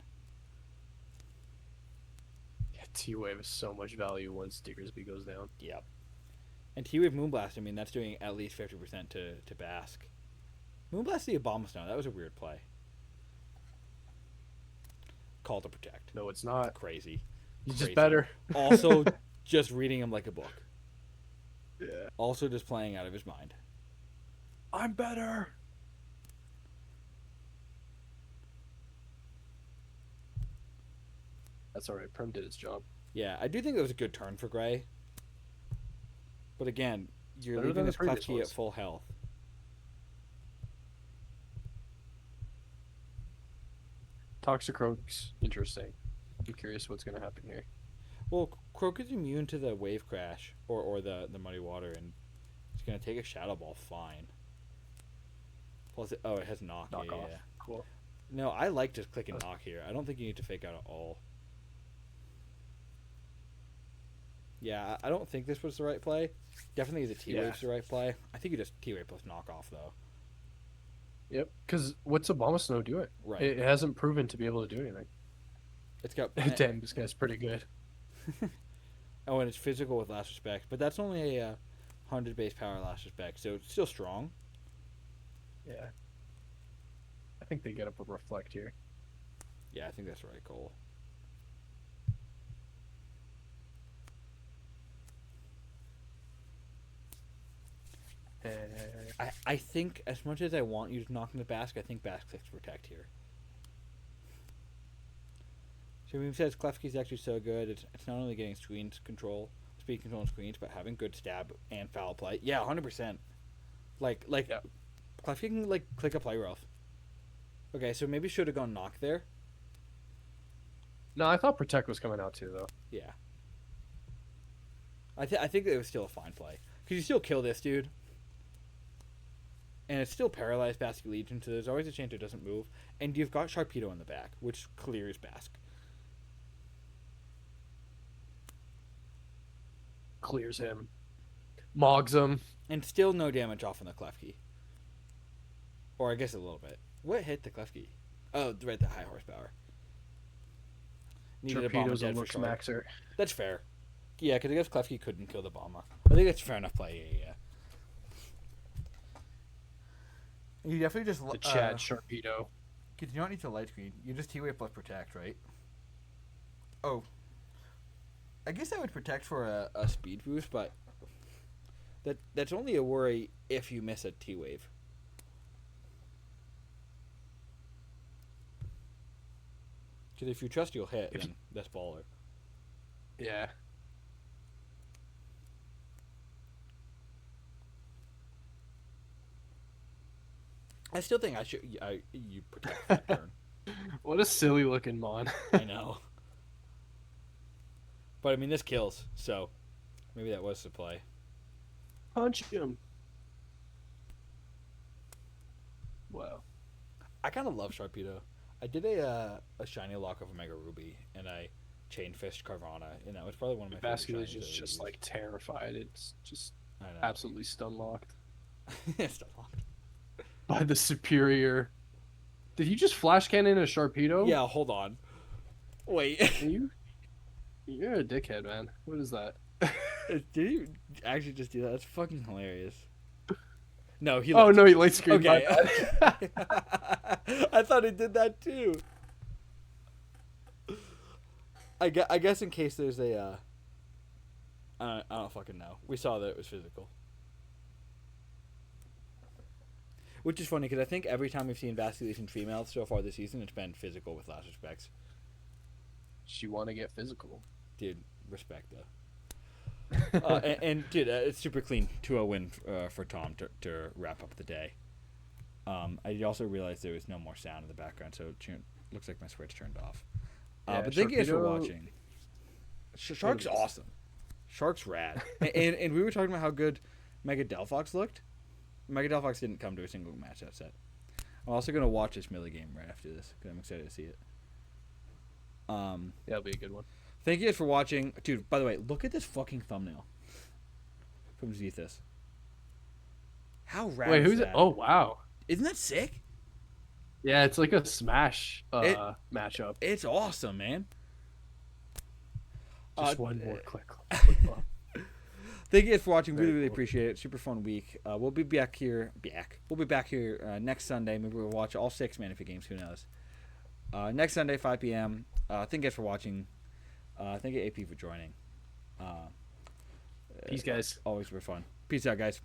Yeah, T-Wave is so much value once Diggersby goes down. Yep. And T-Wave Moonblast, I mean, that's doing at least 50% to Basque. Moonblast the Abomasnow, that was a weird play. Call to Protect. No, it's not. Crazy. He's Crazy. just better. Also, just reading him like a book. Yeah. Also, just playing out of his mind. I'm better. That's alright. Prim did its job. Yeah, I do think that was a good turn for Gray. But again, you're Better leaving than the this previous Klefki at ones. full health. Toxicroak's interesting. I'm curious what's gonna happen here. Well, Croak is immune to the wave crash or the muddy water, and it's gonna take a shadow ball fine. Plus, it has knock. Knock yeah, off. yeah. Cool. No, I like just clicking knock here. I don't think you need to fake out at all. Yeah, I don't think this was the right play. Definitely the T-Wave's the right play. I think you just T-Wave plus knock off though. Yep. Because what's Abomasnow doing? Right. It hasn't proven to be able to do anything. It's got Damn, this guy's pretty good. Oh, and it's physical with last respect, but that's only a 100 base power last respect, so it's still strong. Yeah. I think they get up a reflect here. Yeah, I think that's right, Cole. I think as much as I want you to knock into Bask, I think Bask clicks protect here. So when he says Klefki's actually so good, it's not only getting screens control, speed control and screens, but having good stab and foul play. Yeah, 100%. Like Yeah. Klefki can like click a play rough. Okay, so maybe should have gone knock there. No, I thought protect was coming out too, though. Yeah. I think it was still a fine play because you still kill this dude, and it's still paralyzed Basque Legion, so there's always a chance it doesn't move, and you've got Sharpedo in the back, which clears Basque. Clears him. Mogs him. And still no damage off on the Klefki. Or I guess a little bit. What hit the Klefki? Oh, right, the high horsepower. Needed a Bomber Torpedoes dead and for looks Shark. maxer. That's fair. Yeah, because I guess Klefki couldn't kill the Bomber. I think that's a fair enough play, yeah. You definitely just... The Chad Sharpedo. Because you don't need to light screen. You just T-Wave plus protect, right? Oh. I guess I would protect for a speed boost, but... That's only a worry if you miss a T-Wave. Because if you trust you'll hit, then that's baller. Yeah. I still think you protect that turn. What a silly looking Mon. I know. But I mean, this kills, so maybe that was the play. Punch him. Wow. I kind of love Sharpedo. I did a shiny lock of Omega Ruby, and I chain fished Carvana, and that was probably one of my Basque favorite Legion is shinies I've just used. like terrified. It's just I know. absolutely stun locked It's still locked. by the superior. Did you just flash cannon a Sharpedo? Yeah, hold on. Wait. You're a dickhead, man. What is that? Did you actually just do that? That's fucking hilarious. No, he. Oh looked- no, he light screened. Okay. My bad. I thought he did that too. I guess in case there's a. I don't fucking know. We saw that it was physical. Which is funny because I think every time we've seen Basque Legion females so far this season, it's been physical with last respects. She want to get physical. Dude, respect though. And dude, it's super clean 2-0 win for Tom to wrap up the day. I also realized there was no more sound in the background, so it looks like my Switch turned off. Yeah, But thank you guys for Sharpedo- watching. Shark's Totally. awesome. Shark's rad. and we were talking about how good Mega Delphox looked. Mega Delphox didn't come to a single match that set. I'm also going to watch this Millie game right after this because I'm excited to see it. Yeah, that'll be a good one. Thank you guys for watching. Dude, by the way, look at this fucking thumbnail from Zethus. How rad Wait, is who's that? it? Oh wow. Isn't that sick? Yeah, it's like a Smash It- matchup. It's awesome, man. Just one more click. Thank you guys for watching. Very Really, really cool. appreciate it. Super fun week. We'll be back here. We'll be back here next Sunday. Maybe we'll watch all 6 Manaphy games. Who knows? Next Sunday, 5 p.m. Thank you guys for watching. Thank you, AP, for joining. Peace, guys. Always super fun. Peace out, guys.